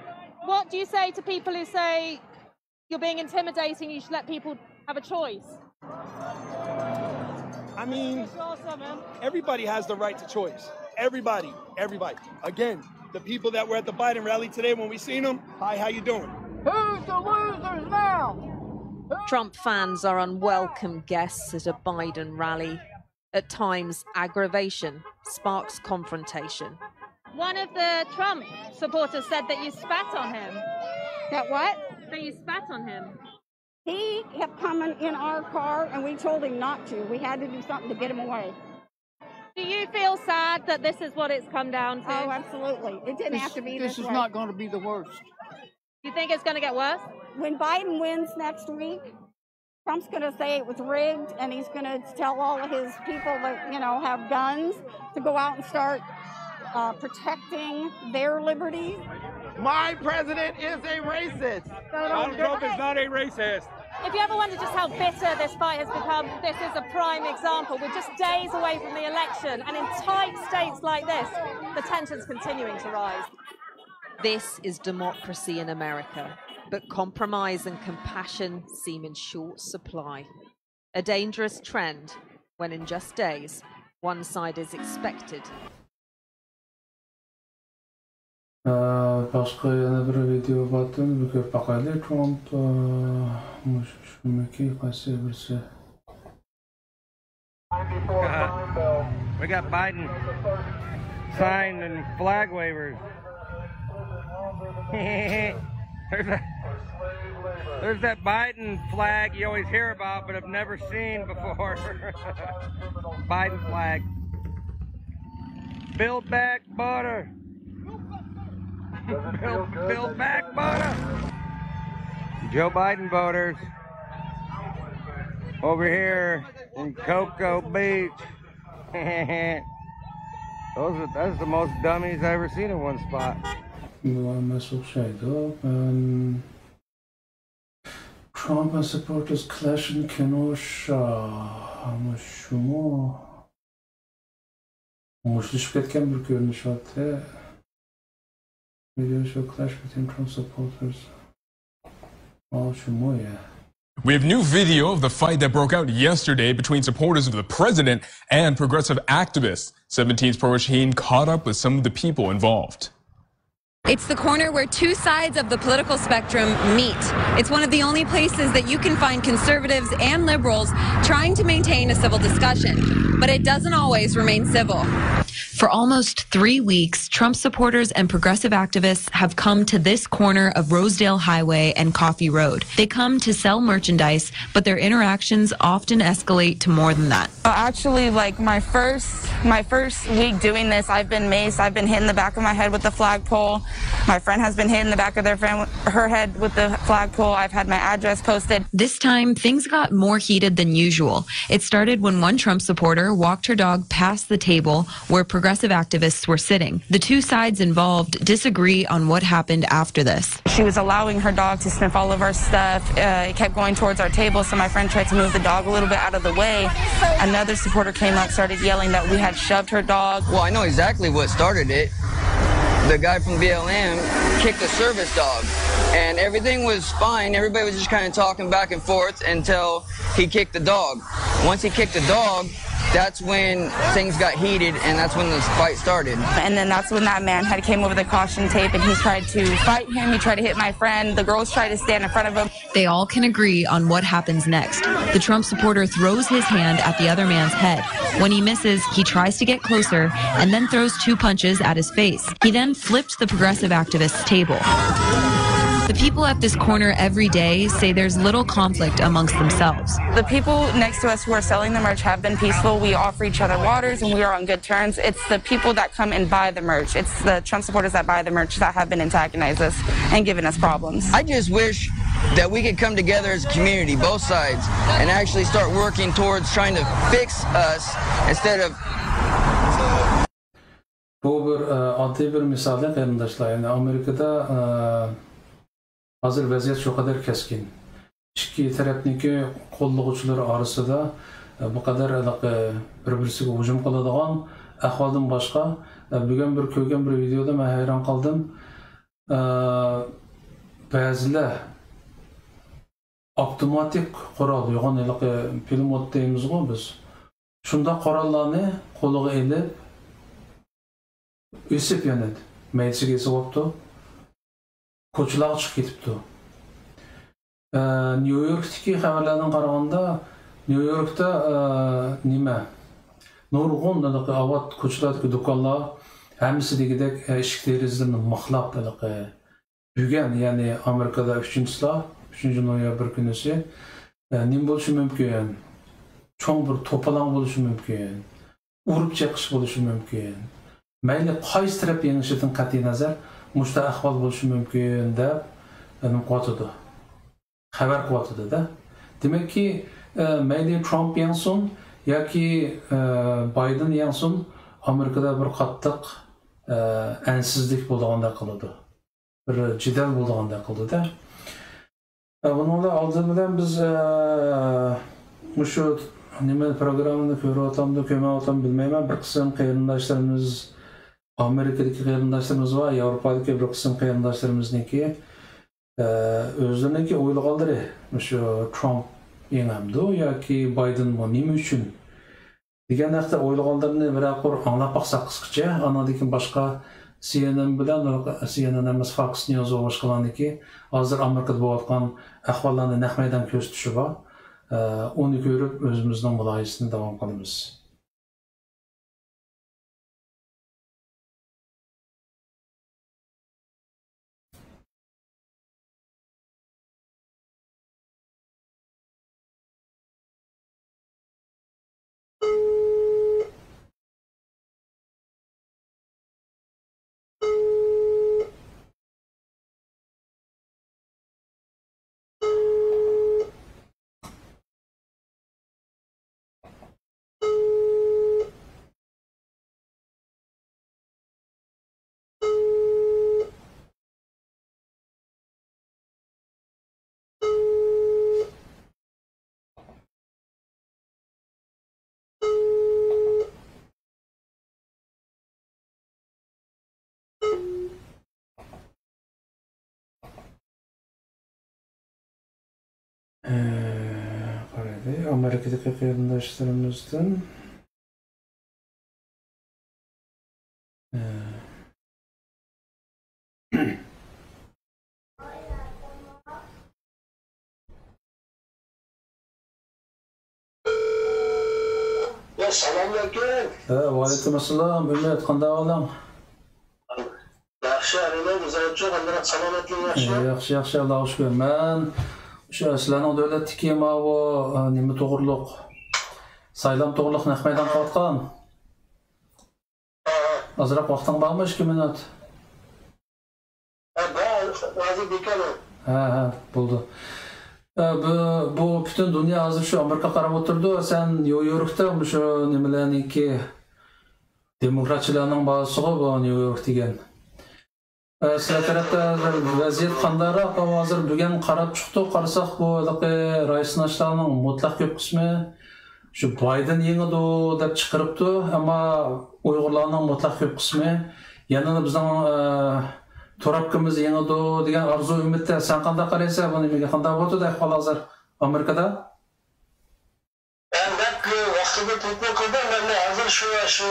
Speaker 11: What do you say to people who say you're being intimidating, you should let people have a choice?
Speaker 9: I mean, everybody has the right to choice. Everybody. Again, the people that were at the Biden rally today, when we seen them, hi, how you doing?
Speaker 8: Who's the losers now?
Speaker 10: Trump fans are unwelcome guests at a Biden rally. At times, aggravation sparks confrontation.
Speaker 11: One of the Trump supporters said that you spat on him.
Speaker 8: That what?
Speaker 11: That you spat on him.
Speaker 8: He kept coming in our car and we told him not to. We had to do something to get him away.
Speaker 11: Do you feel sad that this is what it's come down to?
Speaker 8: Oh, absolutely. It didn't have to be this way.
Speaker 12: This is not going to be the worst.
Speaker 11: You think it's going to get worse?
Speaker 8: When Biden wins next week, Trump's going to say it was rigged, and he's going to tell all of his people that, have guns to go out and start protecting their liberties.
Speaker 9: My president is a racist.
Speaker 12: Donald Trump is not a racist.
Speaker 11: If you ever wonder just how bitter this fight has become, this is a prime example. We're just days away from the election, and in tight states like this, the tension's continuing to rise.
Speaker 10: This is democracy in America, but compromise and compassion seem in short supply. A dangerous trend when in just days, one side is expected.
Speaker 2: Başka yana bir video baktım, bir köp bakaylı. Trump, müşmeki kaysı birisi.
Speaker 12: We got Biden signed and flag waivers. There's that Biden flag you always hear about but have never seen before. Biden flag. Build back butter. Build back butter. Joe Biden voters over here in Cocoa Beach. That's the most dummies I've ever seen in one spot.
Speaker 2: Trump and supporters clash in Kenosha. Muşluşup ketken bir görünüş vardı. Video show clash between Trump supporters.
Speaker 13: We have new video of the fight that broke out yesterday between supporters of the president and progressive activists. 17's Pro Shaheen caught up with some of the people involved.
Speaker 14: It's the corner where two sides of the political spectrum meet. It's one of the only places that you can find conservatives and liberals trying to maintain a civil discussion. But it doesn't always remain civil. For almost 3 weeks, Trump supporters and progressive activists have come to this corner of Rosedale Highway and Coffee Road. They come to sell merchandise, but their interactions often escalate to more than that.
Speaker 15: Actually, like my first week doing this, I've been maced. I've been hit in the back of my head with the flagpole. My friend has been hit in the back of her head with the flagpole. I've had my address posted.
Speaker 14: This time, things got more heated than usual. It started when one Trump supporter walked her dog past the table where progressive activists were sitting. The two sides involved disagree on what happened after this.
Speaker 15: She was allowing her dog to sniff all of our stuff. It kept going towards our table, so my friend tried to move the dog a little bit out of the way. Another supporter came up, started yelling that we had shoved her dog.
Speaker 16: Well, I know exactly what started it. The guy from BLM kicked a service dog, and everything was fine. Everybody was just kind of talking back and forth until he kicked the dog. Once he kicked the dog, that's when things got heated, and that's when the fight started.
Speaker 15: And then that's when that man came over the caution tape, and he tried to fight him. He tried to hit my friend. The girls tried to stand in front of him.
Speaker 14: They all can agree on what happens next. The Trump supporter throws his hand at the other man's head. When he misses, he tries to get closer and then throws 2 punches at his face. He then flipped the progressive activist's table. The people at this corner every day say there's little conflict amongst themselves.
Speaker 15: The people next to us who are selling the merch have been peaceful. We offer each other waters and we are on good terms. It's the people that come and buy the merch. It's the Trump supporters that buy the merch that have been antagonizing us and giving us problems.
Speaker 16: I just wish that we could come together as a community, both sides, and actually start working towards trying to fix us instead of...
Speaker 2: Bu bir adli bir misalda arkadaşlar. Yani Amerika'da hazır vaziyet şu kadar keskin. İki tarafniki qo'llovchilar orasida bu kadar bir-birisiga hujum qiladigan ahvoldan boshqa bugun bir ko'rgan bir videoda men hayron qoldim. Ba'zilar avtomatik qurol, ya'ni pulemyot deymiz-ku biz. Shunda qurollarni qo'liga elib o'sib yanadi. Maysiga esib olibdi. Ko'chalarga chiqib ketibdi. New Yorkdagi xabarlardan qaraganda, New Yorkda nima? Nurg'un avvat ko'chalardagi do'konlar hammasi degidek eshik derazalarni mixlab bugun, ya'ni Amerikada 3-noyabr kunisi nima bo'lishi mumkin? Cho'ng bir to'polon bo'lishi mumkin. Urib chiqish bo'lishi mumkin. Mayli qaysi taraf yengishidan qat'iy nazar mushta ahvol bo'lishi mumkin deb qo'ydi. Xabar qo'ydi-da. Demakki, mayli Trump yansin yoki Biden yansin, Amerikada bir qattiq ansizlik bo'lganda qiladi. Bir jidal bo'lganda qildi-da. Bununla aldı bilen biz şu nime programını körüyotamda kömeyotam bilmeymen bir kısım kıyırındaşlarımız Amerika'daki kıyırındaşlarımız var, Avrupa'daki bir kısım kıyırındaşlarımızniki özlerindeki oylu kaldırı şu Trump yenemdi ya ki Biden bu nime üçün degan haqda oylu kaldırını bir akor anlap baksak kısıkça anadaki başka CNN bilen CNN emas Fox News o başkalarındaki hazır Amerika'da boğatkan ahvallarını nehmeyden köz düşü var. Onu görüp özümüzden mulayisini devam kılımız. Amerika'daki kıyırındaşlarımızdan
Speaker 17: Ya selamünaleyküm.
Speaker 2: Aleykümselam. Ümmet qanday olam?
Speaker 17: Yaxshi, Arina, bizlarcha qanday salomatlik yaxshi?
Speaker 2: Yaxshi, Allohga shukr. Men şu sizlarning davlatdagi bu nima to'g'riliq saylam to'g'riliq naq maydon qilayotgan. Ozroq vaqting bormi? 2 minut. Ha, bo'ldi. Bu bütün dünya hozir şu Amerika qarab o'tirdi. Sen New Yorkda şu nimalarniki demokratchilarning bazısı bu New York degan. Sizlar tarafda vaziyat qandayroq? Hozir bugun qarab chiqdik, qarasak bu raisnaşlarning mutlaq ko'p qismi şu Biden yengidi deb chiqiribdi, ammo Uyg'urlarning mutlaq ko'p qismi yana bizning Torapkimiz yengidi degan arzu umidda. Sen qanday qaraysan? Bu nimaga qanday bo'ldi ahvol hozir Amerikada?
Speaker 17: Ben vaqtida to'g'ri qildim. Men hozir shu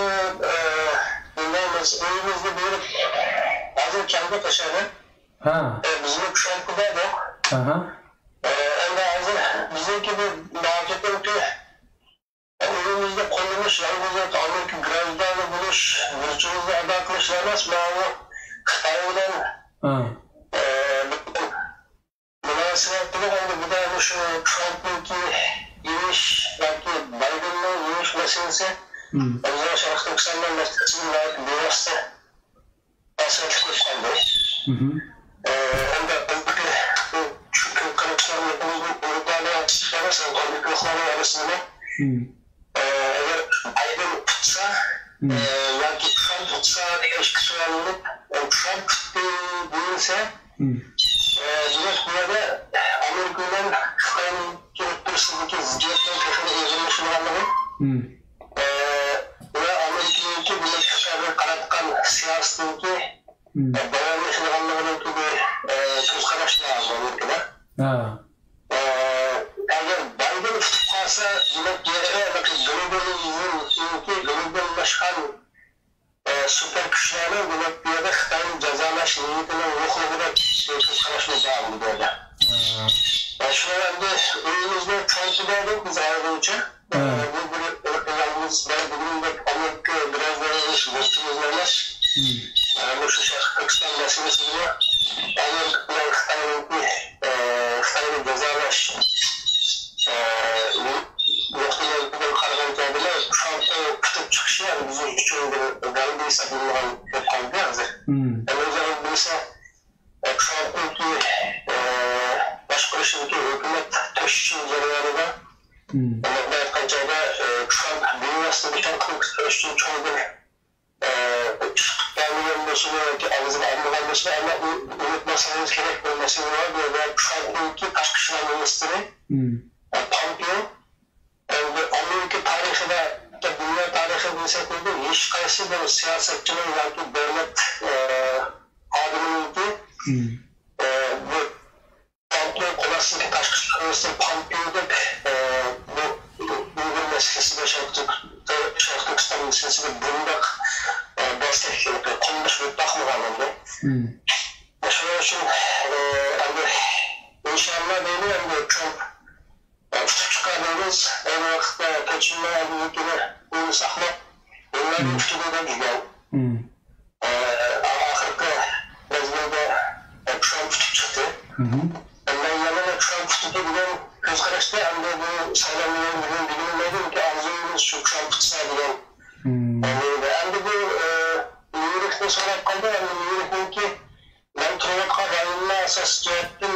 Speaker 17: nimiz o'yimizni berib hozir kalga tashladim.
Speaker 2: Ha.
Speaker 17: Bizni Trump'da yo'q.
Speaker 2: Aha.
Speaker 17: Endi hozir bizniki bu marketda o'yimizda qo'limiz yalnız Amerika granzdani bo'lish, burchimizni ado qilish emas, bu Xitoy bilan munosabat bilan bu da şu Trump'niki yeniş belki Biden'ın yeniş meselesi özel şarkı 90'lar meselesinin layık bir vasıta asıl kuşlandı. Onda çünkü kanıtların yapımızın uygulamayan çıkarırsa o mikrofonun arasında eğer Biden tutsa belki Trump tutsa ilişkisi alınıp Trump değilse Cumhuriyet burada Amerika'nın Xitay'ın gerektirisindeki zincirlerin köşede yazılmışını anlamı ve Amerika'nınki bunu Xitay'ın karatkan siyasetindeki dayanmışını anlamındaki bir söz karşı lazım Amerika'da. Eğer Biden tutarsa Cumhuriyet diğerine bakın globalleşen süper güçlerinin Cumhuriyet diğerde Xitay'ın cezalaş niyetinin yokluğuna söz karşılığı bağlı böyle. Şuna ben de önümüzde Trump'da da biz ayrıca bugün de Amerika biraz daha dostumuz olmaz. Bu şu Kırgızistan meselesi diyor. Amerika'dan Xitay'ın cezalaş yokluğuna kararlı geldiler. Trump'ta tutup çıkışı yani bizim için galiba hesaplanılan hep kaldı yazı. Yani o zaman bilse Trump'ın başkuruşundaki hükümet taşışı üzerinde onlarda yapacağında Trump dünyasında bütün kılıçlı çoğunun çıktıklarının başına ağzını anlayan başına ama unutmasanız gerek bir mesele var ve Trump'ın kaç kişi Ministri Pompeo Amerika tarixida dunyo tarixi bo'lsak hech qaysi bir siyosatchining yoki davlat xodimininki bu Pompeo qo'lasiga tashqi ishlar ministri Pompeo deb bu Uyg'ur masalasida Sharq Turkiston masalasida bundoq desteklaydi, qo'llash o'tmoqliganda. Shuning uchun inshaalloh deydi endi Trump chiqaramiz, ayni vaqtda ko'chirma hokimiyatini o'zi saqlab, ularning ustida juda oxirgi mezgilda Trump tutib chiqdi. Undan yana Trump tutdi degan ko'zqarashda endi bu saylovlarning bilmaydi arzuyimiz shu Trump tutsa degan. Endi bu Nyu-Yorkni so'rab qoldi, endi Nyu-Yorkniki ben turayotgan rayonlar asas jihatdan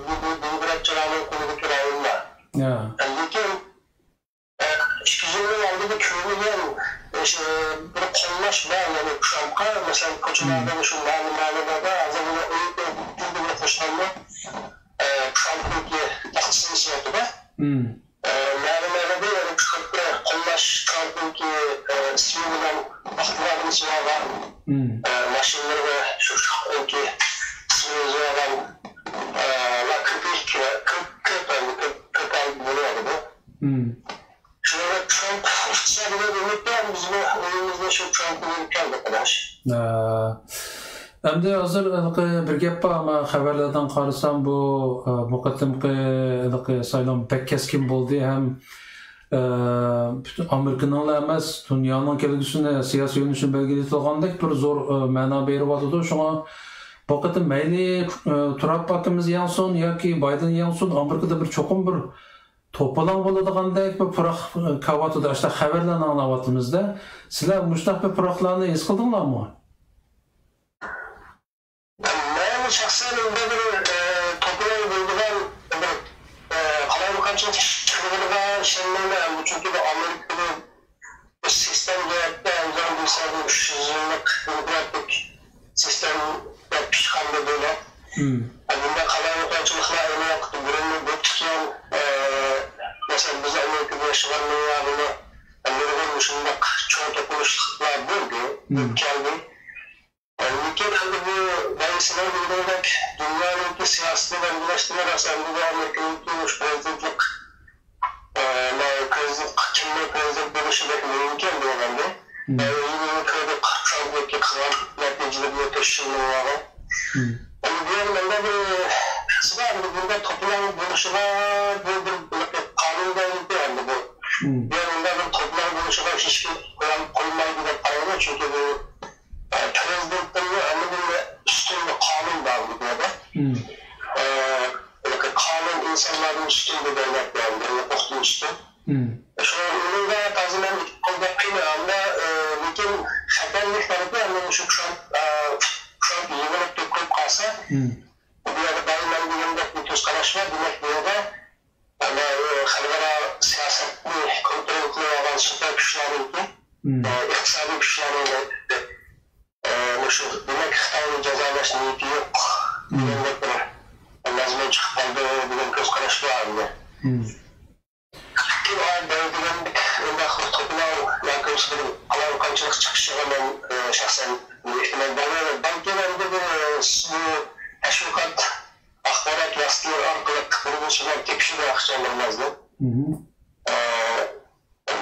Speaker 17: bu demokratchilarning qo'lidagi rayonlar. Lekin ichki yilning oldida ko'rilgan bir qo'llash bor, ya'ni Trumpga masalan ko'chalarda shu ma'lumotlarda azalini o'yinga qo'shganda Trumpniki taqsim sifatida ma'lumotlarda ya'ni Trumpga qo'llash Trumpniki ismi bilan vaqtlarni so'ragan mashinalar va shu Trumpniki ismi so'ragan köpek bo'ladi. Shunga Trump iqtisodiy umiddan bizni o'yimizda shu Trumpni keldi qarash.
Speaker 2: Endi hozir bir gap bor, men xabarlardan qarasam bu qatimqi saylov pek keskin bo'ldi, ham bütün Amerika'nın emas, dünyanın kelgusini siyasi yo'nalishini belgilayotgandek bir zo'r ma'no beryapti. Shunga bu qatim mayli Trump hakimiz yansin yoki Biden yansin, Amerikada bir cho'qim bir to'polon bo'ladigandek bir puroq kavatida işte xabarlarni anglayapmizda. Sizlar mushtaq bir puroqlarni his qildinglarmi?
Speaker 17: Men shaxsan bir to'polon bo'lgan bir qalayqancha chiqadigan ishlarni chunki bu Amerikada sistemga o'zlari bilsadi shu yillik demokratik sistem pishqanda bo'ladi. Bunda qalayqanchiliklar ayni vaqtda birini bo'tgan mesela biz Amerika'da yaşayanlarla Amerika'nın şundak çoğu topluluklar buldu, geldi. Lekin endi bu bayisiler bildirerek dünyanın siyaseti ve birleştirme arasında Amerika'nın prezidentlik kimlik prezident buluşu mümkün bo'lganda Amerika'da Trump'daki kılan neticeleri yetiştirmeleri var. Yani bu yandan bir aslında burada toplam buluşuna bir kanundaydı yani bu. Bir yandan bir toplam buluşuna hiçbir koymaydı da parayla çünkü bu prezidentlerin anladığında üstünde kanun vardı burada. Kanun insanların üstünde devlet vardı, hukukun üstü. Şu anda tazimen olduğu anda lekin xatarlikleri de yani şu Trump yığılıp dökülüp kalsa bu yerde bayılan bir yönde bir göz karaş var. Demek bu yerde xalqaro siyasetni kontrol qilib süper güçlerinki iqtisodiy güçlerinki şu demek Xitoyni jazolash niyati yo'q. Lazım chiqib qoldi degan ko'z qarash bor. Qalayqanchilik chiqishiga men shaxsan ehtimol beraman. Balki endi bu tashviqot axborot vositalari orqali qilishlar tekshirib yaxshilanmazdi.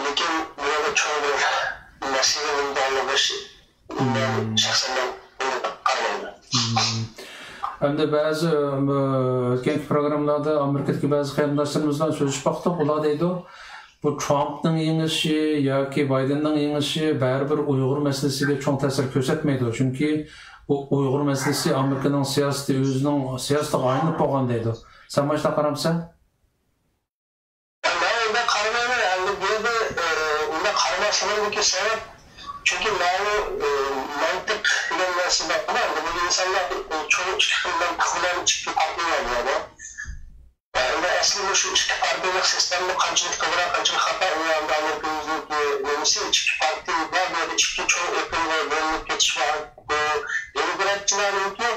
Speaker 17: Lekin bu yerda cho'ng bir masalaning borligishi shaxsan qaramayman.
Speaker 2: Endi ba'zi o'tgan programlarda Amerikadagi ba'zi qarindoshlarimiz bilan so'zlashib vaqtda ular deydi, bu Trumpning yengishi yoki Bidenning yengishi baribir Uyg'ur masalasiga cho'ng ta'sir ko'rsatmaydi. Chunki bu Uyg'ur masalasi Amerikaning siyosati o'zining siyosatiga aylanib qolgan deydi. Sen mana shunday qaramsan?
Speaker 17: Men unda qaramayman. Endi bu yerda unda qaramasligimga sabab çünkü mantık bilen narsalar var. Bu insanlar çoğu çıkımdan kılan çıktı partiler var. Yani aslında şu çıkı partiler sistemde kaçılık kıvıra kaçılık hata uyandı Amerika'mızdaki nemisi çıkı parti var. Böyle çıkı çoğu yakın ve bölümlük geçiş var. Bu demokratçılarınki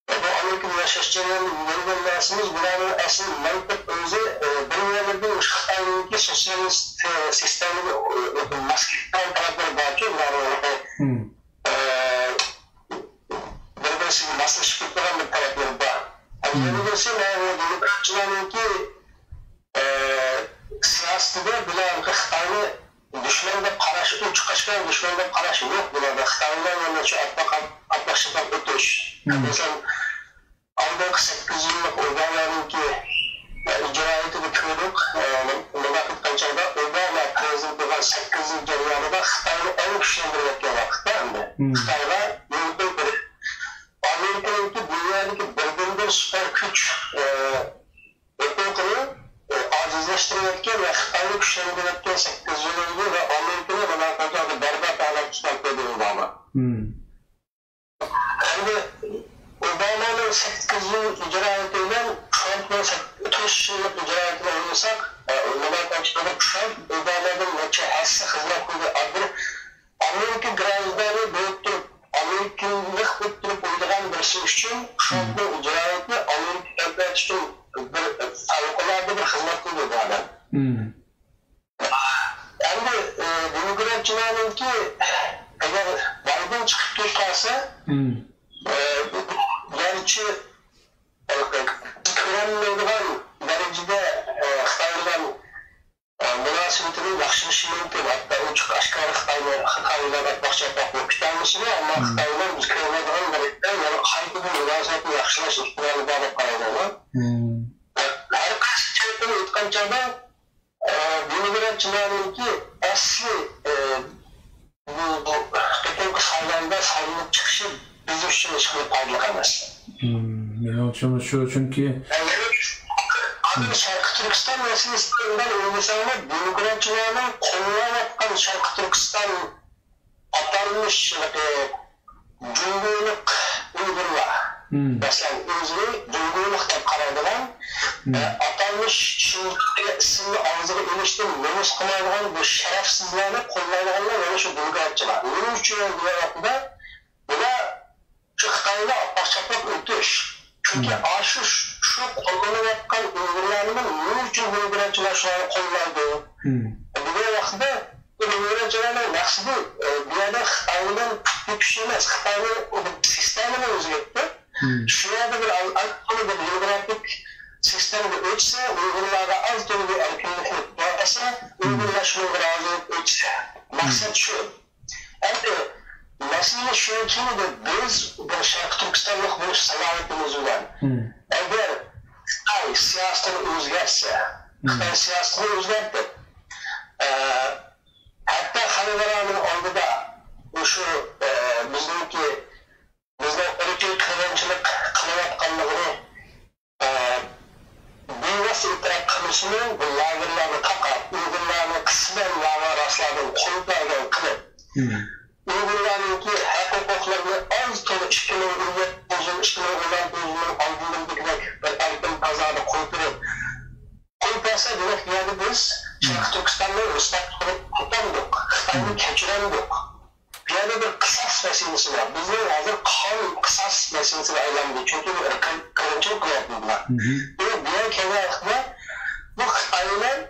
Speaker 17: bu Amerika'da yaşayacağını bildiğim dersimiz buranın asıl mantık özü dünyada bu Xitay'daki sosyalist sistemini maskeden tarafları bakıyor. Yani birbirisi nasıl şıklıkların bir tarafları var. Yani yönüdürse demokratçılarınki siyasette bilen Xitay'ı düşmanında karşı, uç kaçkan düşmanında karşı yok burada. Xitay'dan yana şu atlaşıklar ötüş. Mesela Aldaki 8 yıllık Obama'nınki icraatı bitirdik. Mevakit Kança'da Obama prezident olan 8 yıl ceryanında Xitay'ı en güçlendirmekle vakıtlarında. Xitay'la yürütmek gerek. Amerika'nınki dünyadaki birbirinden süper güç hukukunu acizleştirmekle ve Xitay'ı güçlendirmekle 8 yıl oldu ve Amerika'nın bana kocağı berbat hale çıkartıyordu Obama. Yani Obama'nın 8 yıl icraatıyla Trump'ın 30 yıllık icraatıyla oynasak Amerika'da Trump Obama'nın neçe hassa hizmet kuydu adı Amerika grazları büyüttürüp Amerika'nlık büyüttürüp uyduğun birisi için Trump'ın icraatı Amerika devlet için fevkalade bir hizmet kuydu Obama. Yani demokratçıların ki eğer Biden çıkıp tutarsa gerçi körenmeydiğen derecede Xitay'dan münasebetinin yaxşılışı mümkün. Hatta uçuk aşkarı Xitay'dan atmakça yapmak istermişsini ama Xitay'dan biz körenmeydiğen derecede yani hayatı münasebetini yaxşılaş ihtimali bağlı parayla. Her kaç çevrede utkan çağda demokratçıların ki asli bu Türkiye sayılarında sayılıp çıkışı bizim için hiçbir paylık emez.
Speaker 2: Yani şu çünkü
Speaker 17: Abi Şarkı Türkistan meselesinden oynasana demokratçılarının konuya yapkan Şarkı Türkistan atanmış Cumhurluk uygurla. Mesela özünü Cumhurluk da karardılar. Atanmış şimdi isimli ağzını iliştim. Memiş kılardan bu şerefsizlerine kollarlarına yani şu demokratçılar. Bunun için diye yapıda buna Xitay'la başlamak ötüş. Çünkü aşış şu kollarına yapkan uygurlarının bunun için demokratçılar şu an kollardı. Bu vaxtda demokratçılarla maksidi bir yerde Xitay'ın bir şey olmaz. Xitay'ın sistemini özgetti. Şurada bir alt-konu bir demokratik sistemde ölçse, uygurlarda az dolu bir erkinlik yapasa, uygurlar şunu razılık ölçse. Maksat şu. Hem mesele şu ki de biz bu Şarkı Türkistanlık bu salayetimiz olan. Eğer Xitay siyasetini özgerse, Xitay siyasetini özgerdi. Hatta Xalivaranın aldıda bu şu bizden ırkçılık, kırıncılık kılıvatkanlığını Büyüvesi itirak kılışını bu lagırlarını takap, uygurlarını kısmen lağa rastladığım konuklardan kılıp uygurlarının ki hukuklarını az tonu işkine uygurlar bozun, işkine uygurlar bozunun aldığını bilmek ve erken pazarda konturup kontursa demek yani biz Şarkı Türkistan'la ıslat tutamdık, Xitay'ı keçirendik. Bir yerde bir kısas meselesi var. Bizden hazır kan kısas meselesi var eğlendi. Çünkü bir kırıncılık yapıyorlar. Bir yer kenarında bu Xitay'la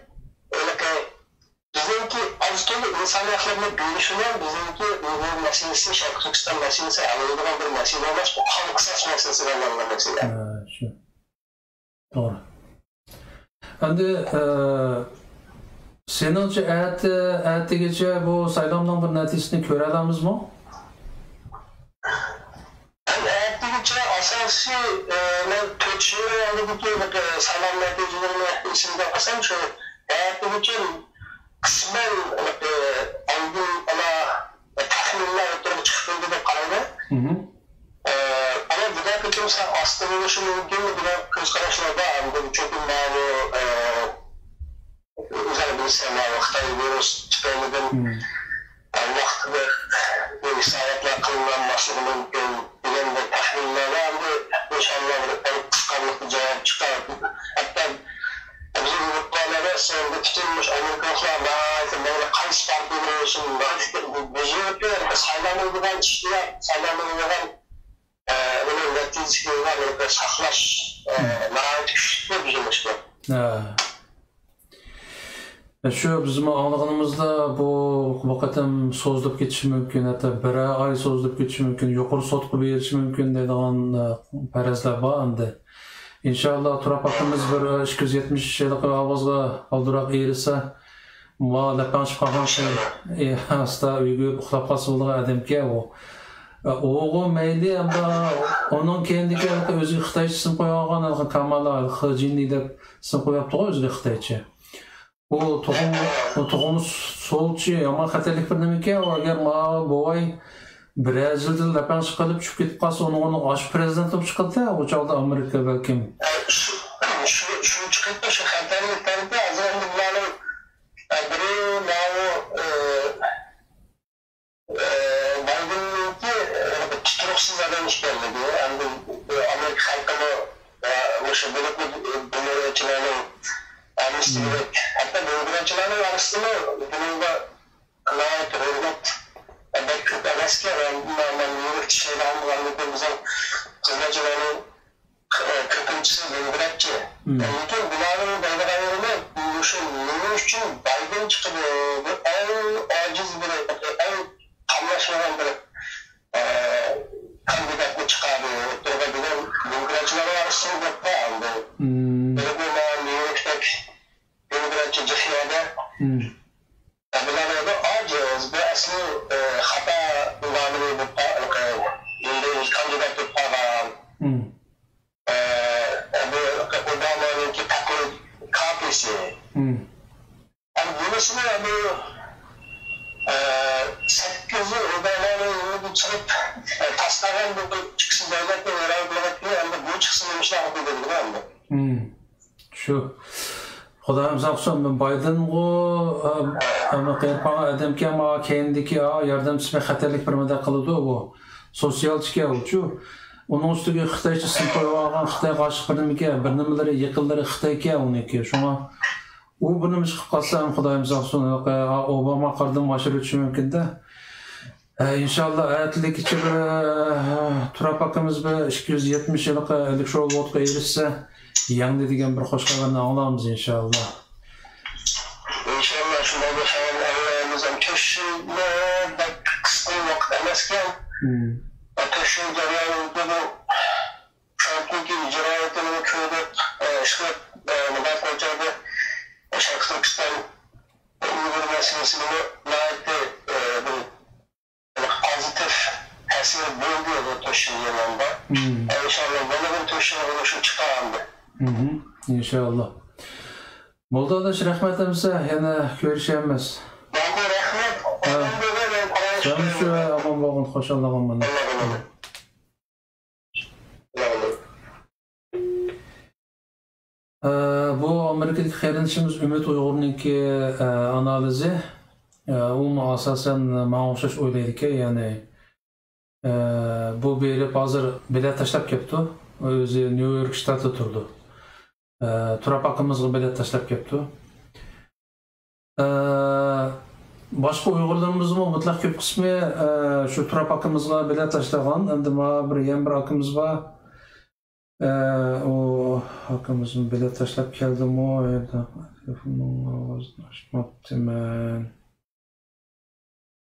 Speaker 17: öyle ki bizimki Avusturya insan haklarına görüşülen bizimki Uygur meselesi, Şarkı Türkistan meselesi anladığım bir mesele olmaz. Bu kan kısas meselesi var anlamda mesele.
Speaker 2: Doğru. Şimdi seningcha ertagacha bu saylovning bir natijasini ko'ra olamizmi?
Speaker 17: Ertagacha asosiy men 4 yil oldingi saylov natijalarini esimda olsam shu ertagacha qisman oldin taxminlar o'tirib chiqib deb qarayman. Ama bunaqa kimsa osti bo'lishi mumkinmi degan ko'zqarashlar bor. Chunki o'zini bilsam Xitoy virus tufaylidan vaqtida islohotlar qilinmasligi mumkin deganda taxminlar endi inshaalloh bir qisqarlikda javob chiqadi. Hatto bizim mutlaqada sonda tutilmiş Amerikalılar qaysi partiyaga bo'lsin bizga saylanadigan ishlar saylanadigan neticesini var saklaş nihayet güçlü bizim işte.
Speaker 2: Şu bizim anlığımızda bu kadar sozulup geçişi mümkün, hatta bir ay sozulup geçişi mümkün, yukarı sotku berişi mümkün deydiğen parazlar var endi. İnşallah Turap akımız bir 270 yıllık avazga aldırak eğilse, ma lapanışıp kalgan şey, hasta uygu uxlap kalsılığı adamke o. Oğu meyli ama onun kendiki özü Xitayçı sınıf koyağın Kamala, Xijinli deyip sınıf koyaptı o özü Xitayçı. O tohumu solçu ama xatarlik bir demek o eğer ma boğay Brazil'de lapanışıp kalıp çıkıp gidip kalsa onu aş prezident olup çıkardı ya o çağda Amerika belki.
Speaker 17: Şu çıkıp da şu xatarliklerinde azaldı bunların biri tutuksuz adam işbirliği, Amerika halkını şu Cumhuriyetçilerin anıştırı, hatta Cumhuriyetçilerin anıştırı bununla layık hürmet eski ben yürük şeyler anlıklarımızın kızılcıların kırkıncısı Cumhuriyetçi. Lakin bunların bayraklarına şu yürüyüş için Biden çıkıp en aciz bir, en anlaşılan bir kandidatını çıkarıyor. Orada bilen Cumhuriyetçilerin arasını da aldı. Böyle bir yürüyüşteki Cumhuriyetçi Cihiyede bunlar aciz ve aslı hata kullanımı bu kandidatı falan. Obama'nınki taklit kapisi. Yani burasını bu 8'i Obama'nın çıkıp taslanan bu çıksın devletle beraber yani bu çıksın demişler haklı dedi.
Speaker 2: Şu Xudayım sağolsun ben Biden o ama qeyirpağa adamki ama kendiki yardımcısı ve xatarlik bir mada qılıdı o sosyalçı olçu. Onun üstüge Xitayçı sınıf koyuğan Xitay qarşı bir nimeleri yıkılları Xitayki oniki. Şuna o bunu çıkıp kalsa Xudayım sağolsun Obama qardım başarı üçün mümkün de. İnşallah ayetlik için Turap akımız bir 270 yıllık elektrol vodka erişse yan dediğin bir hoş kalanı ağlamız inşallah.
Speaker 17: İnşallah şuna başlayalım Allah'ımızın köşüne bak kısmı vakit emesken köşü jarayonunda bu Trump'ınki icraatını köyde işlet Murat Hoca'da Şarkı Türkistan Uygur meselesini layıklı bu pozitif tesir bulduğu köşü yanında. İnşallah bana bu köşüne oluşu çıkardı.
Speaker 2: İnşallah. Moldova'da rahmetimize yana görüşemiz. Sen şu aman bağın hoş Allah'ım bana. Bu Amerika'daki xeyrinişimiz Ümit Uygur'unki analizi. O asasen maaşış olaydı ki yani bu berip hazır bilet taşlap kepti. Özü New York ştatı turdu. Turap akımızga bilet taşlap kepti. Başka Uygurlarımızın mutlak köp kısmı şu Turap akımızga bilet taşlagan. Endi ma bir akımız var. O akımızın bilet taşlap keldim o yerda. Telefonun ağzını açmaptım ben.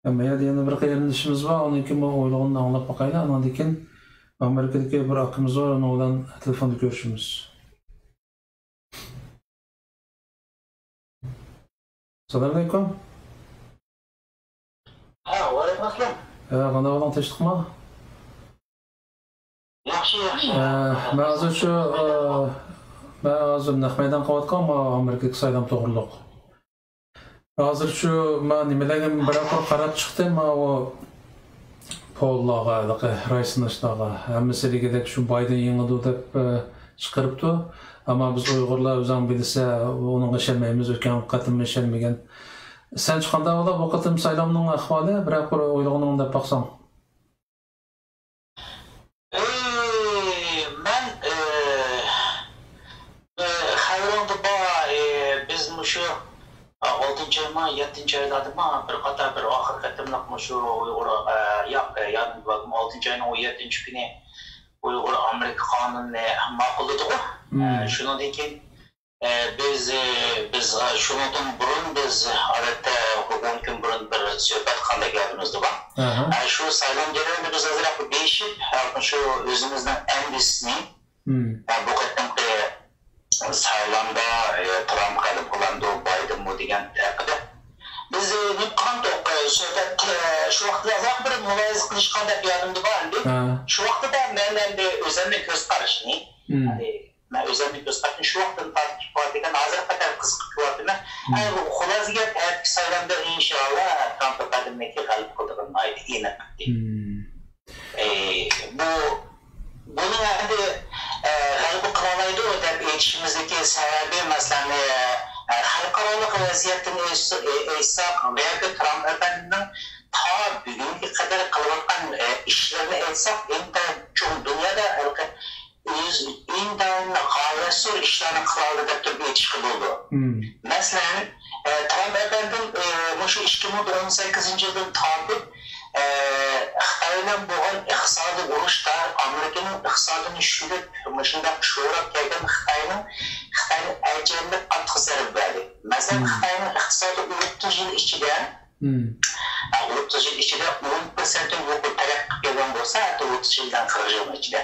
Speaker 2: Ama ya yana bir qeyrinişimiz var. Onunki ma oyluğunu anlap bakayla. Anadikin Amerika'daki bir akımız var. Ondan telefonda görüşümüz. Selamünaleyküm.
Speaker 17: Aleykümselam.
Speaker 2: Qanday bolan tinchlikmi?
Speaker 17: Yaxshi.
Speaker 2: Men hozir Naqmaydan qilayotganman Amerikadagi saylam to'g'riliq. Hozir shu men nimalarga bir qarab chiqdim, o pollarga, raisnishlarga, hammasigidek shu Biden yengidi deb chiqaribdi. Ammo biz Uyg'urlar o'zing bilsa, uning ishonmaymiz, o'tgan qatim ishonmagan. Sen chiqanda ola bu qatim saylamning ahvoli biroq bir o'ylag'ning deb baqsam.
Speaker 17: Men xayrımda biz şu 6. ayma 7. aylarda bir qator bir oxir qatimliq şu Uyg'ur yo'q, yani 6. ayning 17. kuni Uyghur Amerika qonunini ma'qulladi. Shundan keyin biz shundan burun biz odatda 10 kun burun bir suhbat qildik yodimizda bor. Shu saylan jarayonida biz azroq beshib, shu o'zimizning ambisni bu qatlamda saylanda Trump qalib qilandi, Biden mu degan haqida biz nima qildik? Suhbat shu vaqtda azroq bir mulohaza qilishgan deb yodimda bor. Shu vaqtda men endi o'zimning ko'z qarashini ben özellikle gösterdim şu vaktin takip partinden hazır kadar kızık kıvatına bu xulasiga tartib saylandı inşallah Trump'a qadimdagi g'alib qildig'ini aytib aniq. Buni endi g'alib qilolmaydi deb aytishimizdagi sababi masalan xalqaro vaziyatni aytsak yoki Trump efendining ta bugunga qadar qilayotgan ishlarini aytsak endi dunyoda indan g'ayasur ishlarni qiladi deb turib aytishga bo'ldi. Masalan, Trump efendim shu 2018-yildan tortib Xitoydan bo'lgan iqtisodiy urushda Amerikaning iqtisodini shunday sho'rab kelgan Xitoyning ajalli qattiq zarba berdi. Masalan, Xitoyning iqtisodi 30 yil ichida 10% yuqori taraqqi qilgan bo'lsa, 30 yildan 40 yil ichida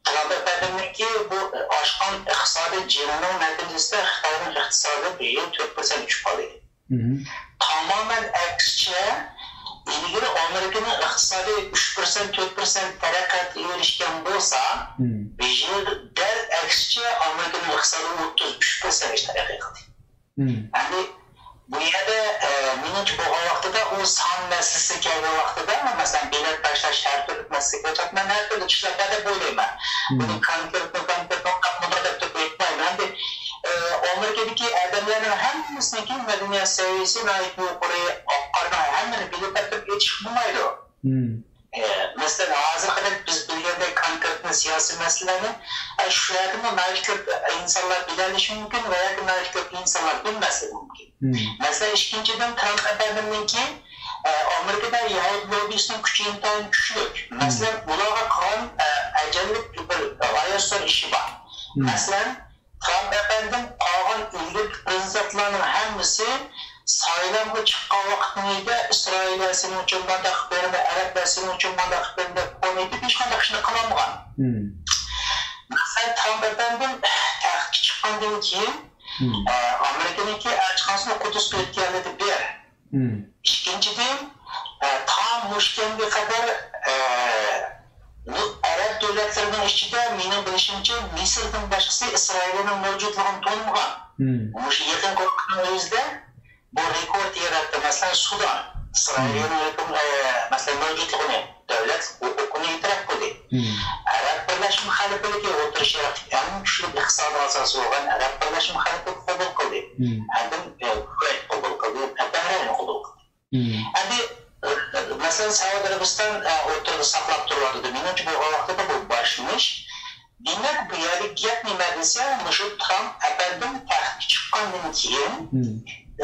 Speaker 17: Trump efendimki bu oshqon iqtisodiy jilning natijasida Xitoyning iqtisodi bir yil 4% tushib qoldi. Tamamen aksicha ilgari Amerikaning iqtisodi 3% 4% taraqqiyotga erishgan bo'lsa, bir yil dal aksicha Amerikaning iqtisodi 33% taraqqiy qildi. Endi bu yerda menimcha bu vaqtida u son masalasi kelgan vaqtida masalan bilet tashlash sharti masalasiga o'tman har turli ishlarda deb o'ylayman. Buni konkret qatnashda deb aytmayman. Endi Amerikadagi odamlarning hammasiniki madaniyat saviyasi yuqori oqqardan hammani bilet tartib etish bo'lmaydi. Masalan, hozir qadar biz bilgandek konkret siyosiy masalalarni shu yerda insonlar bilalishi mumkin va yoki insonlar bilmasligi mumkin. Masalan, ikkinchidan Trump efendimniki Amerikada Yahudi lobbisining kuchi intayin kuchli. Masalan, ularga qilgan ajallik bir g'ayasur ishi bor. Masalan, Trump efendim qolgan ilk prezidentlarning hammasi saylanga chiqqan vaqtida Isroiliyasini uchun bandaq berdi, Arabiyasini uchun bandaq berdi, qo'ydi, hech qanday ishni qilolmagan. Masalan, Trump efendim taxtga chiqqandan keyin Amerikaniki elchixonasini Qudusga o'tkazdi ber. Ikkinchidan, tam mushkanga qadar bu Arab davlatlarining ichida mening bilishimcha Misrdan boshqasi Isroilning mavjudligini to'lmagan. O'sha yaqin vaqtning o'zida bu rekord yaratdi. Masalan, Sudan İsrailning masalan mavjudligini davlat huquqini e'tirof qildi. Arab birlashma xalifaligi o'tirish yaratdi. Eng kuchli iqtisodiy asosi bo'lgan Arab birlashma xalifaligi qabul qildi. Endi Kuwait qabul qildi, Bahrayn qabul qildi. Endi masalan Saudiya Arabiston o'tirib saqlab turadi. Menimcha bu vaqtda bu boshmish. Demak, bu yerda gap nima desa, shu Trump efendim taxtga chiqqandan keyin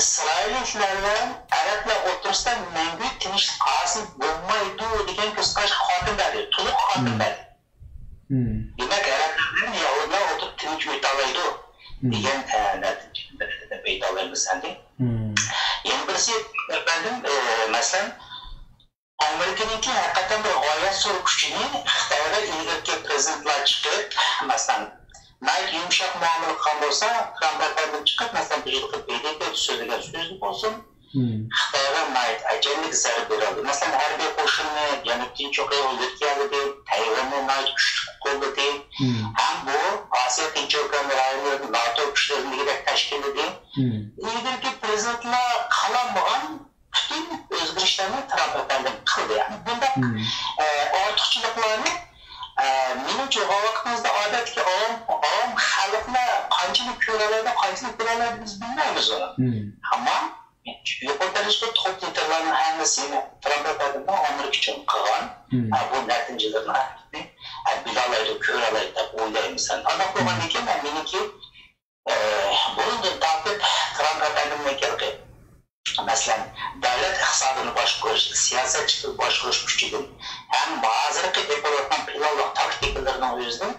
Speaker 17: İsrailliklarla Araplar o'tirsda mangu tinchlik hosil bo'lmaydi degan ko'zqarash xotin berdi, to'liq xotin berdi. Demak, Arablar Yahudlar o'tirib tinch o'tolmaydi degan natijada aytolmaymiz endi. Yana birisi efendim masalan Amerikaniki haqiqatan bir g'oyat zo'r kuchini Xitoyda ilgari prezidentlar chiqib, masalan Nayt yumshoq muomala qilgan bo'lsa, Trump efendim chiqib, masalan bir yil BDP so'zlagan so'zni bo'lsin, Xitoyga Nayt ajallik zarba beradi. Masalan, harbiy qo'shinni Janubiy Tinch okean o'tkazdi, Tayvanni Nayt kuchli qo'lladi. Ham bu Osiyo Tinch okean rayonida NATO kuchlarligidek tashkil etdi. Ilgari prezidentlar qilmagan butun o'zgarishlarni Trump efendim qildi. Bunda ortiqchiliklarni menimcha vaqtimizda odatga ovom xalqlar qanchalik ko'radi, qanchalik biladi biz bilmaymiz uni. Ammo yuqoridagi to'plarning hammasini Trump efendim Amerika uchun qilgan bu natijalarni bilalaydi, ko'ralaydi deb o'ylaymiz. Aniq bo'lgandan keyin meniki bundan tortib Trump efendimga kerak. Masalan, davlat iqtisodini boshqarish, siyosatchilik boshqarish kuchidan Hem bazı ekonomik planlı taktiklerden yüzden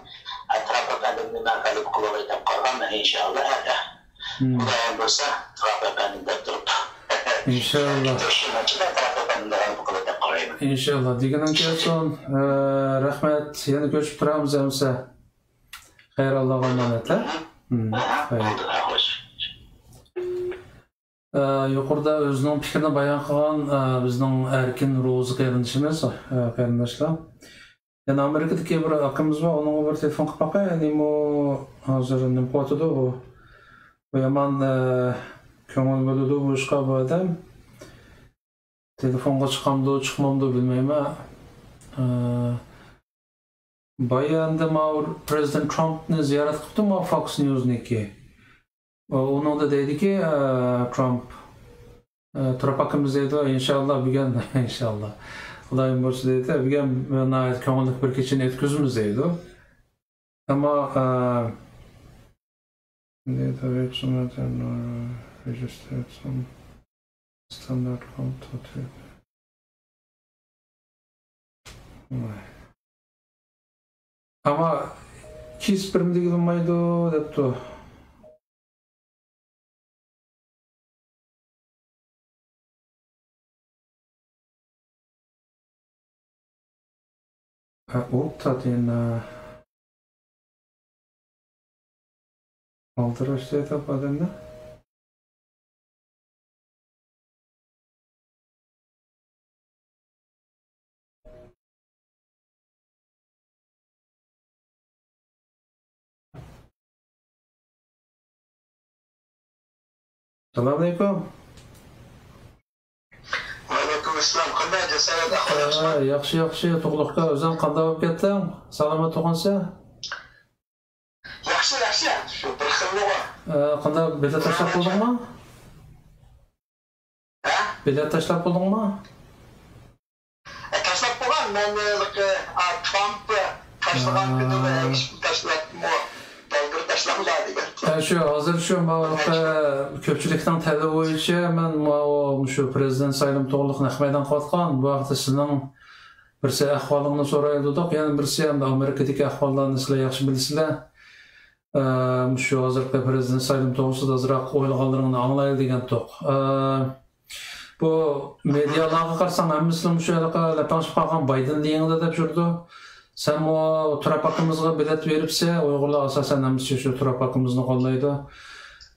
Speaker 17: trafik adımını merkezi kulağı da kalkan inşallah. Bu da olursa trafik adımında durup.
Speaker 2: İnşallah. İnşallah. Digenim kelsin. Rahmet. Yeni köçüp turamız emse. Hayır Allah'a emanet. Yuqorida o'zining fikrini bayon qilgan bizning Erkin Ro'zi qarindoshimiz, qarindoshlar. Yana Amerikadagi bir akamiz bor, unga bir telefon qilib boqay. Ya'ni u hozir nim qotidi u. Bu yomon ko'ngil bo'ladi bu ishqa bu odam. Telefonga chiqamdi, chiqmamdi bilmayman. Bayanda Prezident Trumpni ziyorat qilibdi Fox News'niki. Onun da dedi ki Trump Trapakımız dedi inşallah bir gün inşallah Allah'ın borcu dedi bir gün nayet kanallık bir keçin etkizimiz dedi ama dedi registered some standard content ama kis birimde gidilmeydi dedi. Optaten aldıraç diye tapadın da. Selamünaleyküm.
Speaker 17: İslam qanday jasad ahvol?
Speaker 2: Yaxshi, to'g'liqqa o'zing qanday bo'lib ketding? Salomat tug'ansa?
Speaker 17: Yaxshi, shu bir xilmi?
Speaker 2: Qanday bilet tashlab bo'ldingmi? Bilet tashlab bo'ldingmi?
Speaker 17: Tashlab bo'lgan, men Trump tashlagan kunini tashlabmi?
Speaker 2: Şu hazır şu köpçülükten tələb bo'yicha men şu prezident sayılım to'g'riliq nahmaydan qotgan bu vaqtda sizning birsi ahvolingni so'raydiq, yana birsi ham Amerikadagi ahvollarni sizlar yaxshi bilasizlar. Şu hozirgi prezident sayılım to'g'risida ozroq o'ylaganlaringni anglaydi degan to'q. Bu medialarga qarasang hammasini shu yoqqa lapangishib qolgan Bayden deyingda deb yurdi. Sen o Trapakımızga bilet veripse, Uygurlar asasen hemisi şu Trapakımızını kollaydı.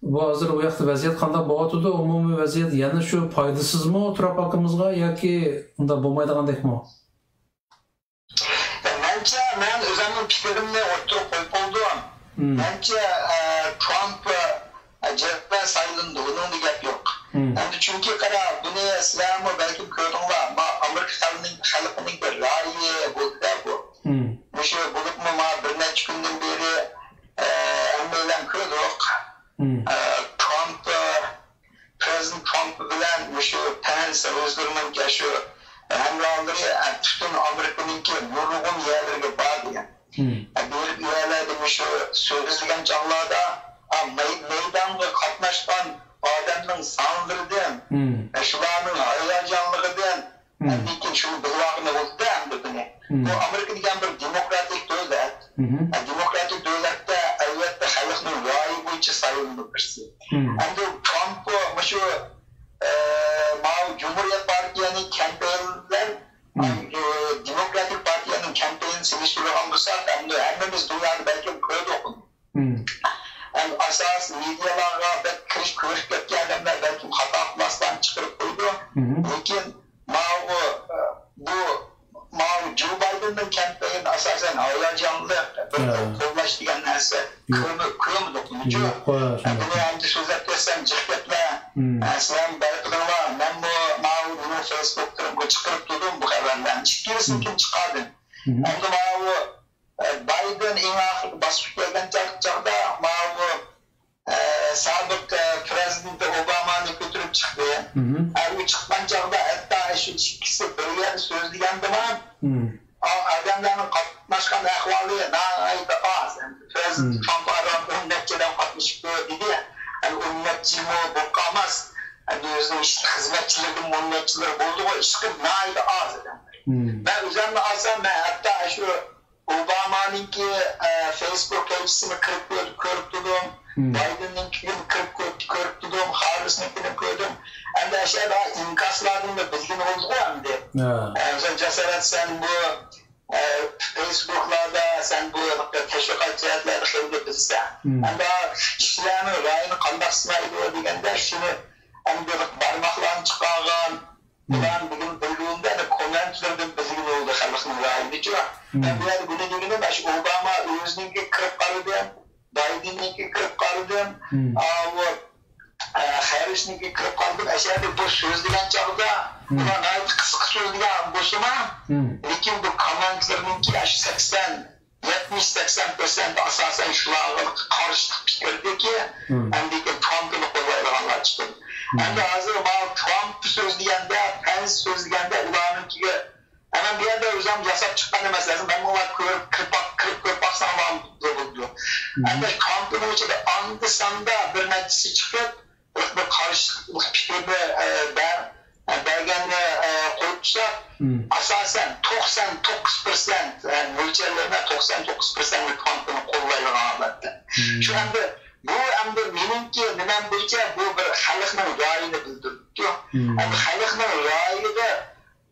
Speaker 2: Bu hazır o yakta vaziyet qanday bo'latıdı, umumi vaziyet yani şu paydasız mı o Trapakımızga yoki unda bo'lmaydigandekmi?
Speaker 17: Bence men o'zimning fikrimni o'rtaga qo'yib oldim. Bence Trump cevap sayılındı, onun bir gap yok. Yani çünkü qara buni sizlarmi belki ko'rdinglar, Amerika xalqining bir ra'yi bo'ldi bu. Şu bulutma bir neçə gündən beri əmələn kırılıq. Trump, Prezident Trump bilen şu Pence özgürlüğün ki şu həmralları bütün Amerika'nınki nurluğun yerlerine bağlı. Bir yerlerde şu sözlüğün canlıda meydanla katlaşan adamın sanıldırdım. Şularının ayacanlığıdır. Lekin şu bulağını oldu hem bu Amerika degan bir demokratik davlat. Demokratik davlatda albatta xalqning ra'yi bo'yicha saylanib birisi. Endi Trump shu Cumhuriyet Partiyaning kampanyalar Demokratik Partiyaning kampaniyasini selishtirgan bo'lsa, endi hammamiz dunyoda balki ko'rdik. Endi asos medialarga kirish ko'rib ketgan odamlar balki xato qilmasdan chiqarib qo'ydi. Lekin bu Joe Biden'ın kampanyasının asasen hayacanlı kollaş diyen nerse kırmı dokunucu. Bunu hem de söz etmezsem cihbetle sen belirtme ben bunu Facebook'tan çıkarıp durdum bu haberden. Çıkıyorsun kim çıkardın? Hem de Biden en ahir basıp gelden çağda sabık Prezident Obama'nı götürüp çıktı. Bu çıkman çağda hatta şu ikisi bir yer sözleyen zaman adamların katlaşkan ahvalı nağaydı az. Prezident Trump'a adam ünnetçiden katmışık dedi ya. Ünnetçi mi bokamaz. Özünün hizmetçilerin ünnetçileri bulduğu işkı nağaydı az adamlar. Ben üzerine alsam ben hatta şu Obama'nınki Facebook page'sini kırıp durdum. Biden'ınkini kırıp durdum. Harris'ınkini koydum. Hem de aşağı daha inkaslardım da bilgin oldu hem de. Mesela cesaret sen bu Facebook'larda sen bu teşvikat cihetleri xeyli bilsen. Hem de işlerini, rayını kandaksınaydı degende şunu hem de barmaklarını çıkargan ulan bugün bildiğinde de komentlerden bilgin oldu halkın rayını çıkar. Ben bunu degende baş Obama özününki kırıp karıdım. Biden'ınki kırıp karıdım. Harris'ninki kırıp karıdım. Aşağıda bu söz diyen çağda ulan ait kısık söz diyen boşuma. Lakin bu komentlerninki 70-80% asasen şularla karşılık fikirdi ki hem de Trump'ın kolaylarına çıktı. Hem de hazır Trump söz diyende, Pence söz diyende ulanınki hemen bir yerde özlem yasap çıkan demez lazım. Ben bunlar kırıp baksana var diyor. Hem de Trump'ın içinde andısanda bir neticesi çıkıp bu karşılık fikirde belgenle koyupsa asasen 99% mülçerlerine 99% Trump'ın kollaylarına anlattı. Şu anda bu hem de benimki neden boyunca bu bir halkın rayını bildirdi. Hem halkın rayını da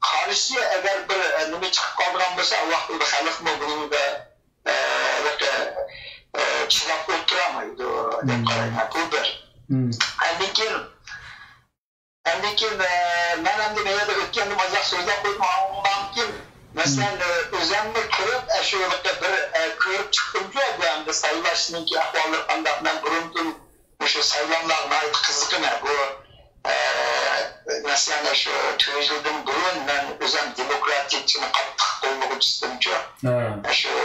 Speaker 17: karşı eğer bir nime çıkıp kaldıran olsa Allah'ın bir halk mı bunu da çılap otturamaydı. Bu bir. Hem ben hem de bana da ötkendim azak sözler koydum ondan ki mesela özenli kırıp şöyle bir kırıp çıktım ki hem de sayılaşının ki ahvalları kandak ben kurumdum şu sayılanlarına ait kızgına bu mesela şu tüyüzüldüm burun ben özen demokratikçinin kaptık olmak istedim ki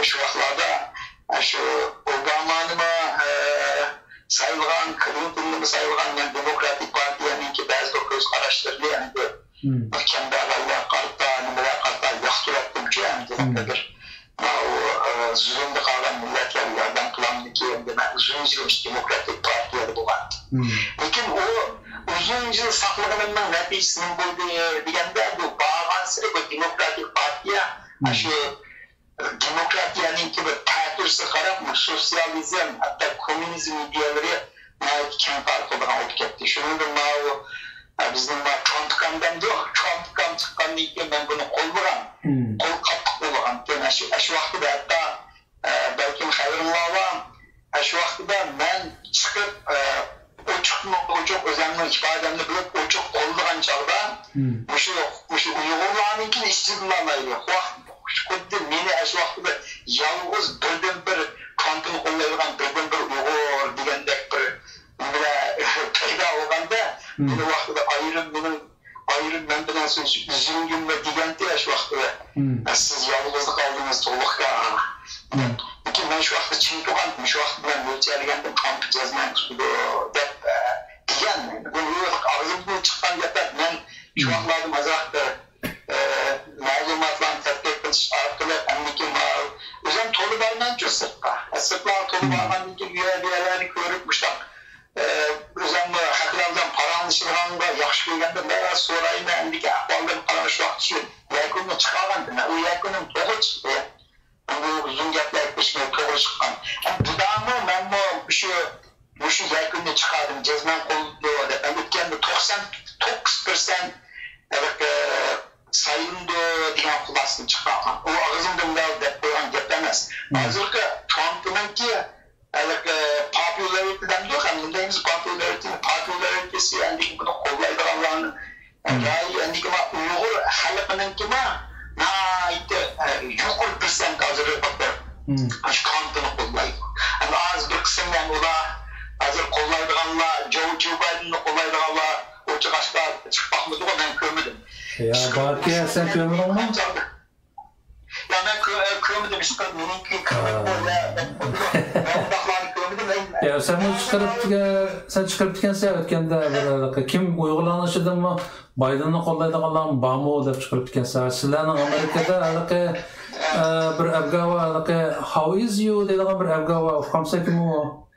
Speaker 17: şu vaklarda şu Obama'nıma sayılgan, Clinton'ı sayılgan yani Demokratik Parti'nin ki bazı göz karıştırdı yani kendi ağabeyler kartta, nimeler kartta yaktır ettim ki yani bir o zulümde kalan milletlerden kılandı ki ben uzun yıl Demokratik Parti'ye bulan. Lakin o uzun yıl saklığının neticesinin bulduğu diyende bu bağlansılı bu Demokratik Parti'ye şu Demokratiyanın ki bir terörse karab sosyalizm hatta komünizm ideaları kent parkı olarak olup gitti. Şunu da bizim Trump-kamdan yok. Trump-kam çıkan deyken ben bunu kol vuran. Kol kaptık olan. Şu vakti de hatta belki hayırlığa var. Şu vakti de ben çıkıp o çok özenli ifademde bulup o çok kolduğun çağda bu şu Uygurlar'ınkini işçilerle Kuddi meni şu vakti yalnız birden bir Trump'ın kollayılan birden bir Uygur degende bir peyda olganda bu vakti ayrım ben bilen söz üzülgün ve degende şu vakti siz yalnızlık aldınız tolukka. Lakin ben şu vakti çin tuğandım, şu vakti ben ölçergendim Trump'ı cezmen tutudu dep degen. Bu ağzımdan çıkan yapar ben şu vaktiladım azakta malumatlarını tatbik etmiş arkalar annekim var. Özüm Taliban'dan çok sıkka. Sıklar Taliban'dan bir yerlerini görüpmüşler. Özüm haklardan paranışıranda yaxşı bilgende biraz sorayım endiki ahvaldan paranış vakti yakınını çıkargandı. O yakının doğru çıktı. Bu uzun gaplar etmişme doğru çıkan. Bu da mı ben bu şu yakınını çıkardım. Cezmen kolluğu da. Ben ötkende 99% sayın da diyen kulasını çıkartan. O ağzımdan da koyan geplemez. Hazırki Trump'ın ki popularity'den yok. Hem popularity'si endiki bunu kollaydı Allah'ın endiki Uygur halkının ki yukur percent hazır bakır. Trump'ını kollaydı. Ama az bir kısım yani o da hazır kollaydıganlar, Joe Biden'ı kollaydıganlar o çıkışta çıkmak mıydı o ben görmedim.
Speaker 2: Ya Bakiye sen kömür mu?
Speaker 17: Ya ben kömür işte benimki kömür
Speaker 2: ya sen bunu çıkarıp dikense ötkende kim uygulanışıdın mı Biden'ı kollaydıganlar mı BAMO dep çıkarıp dikense sizlerinin Amerika'da bir evgava how is you deydigan bir evgava ukamsa kim o?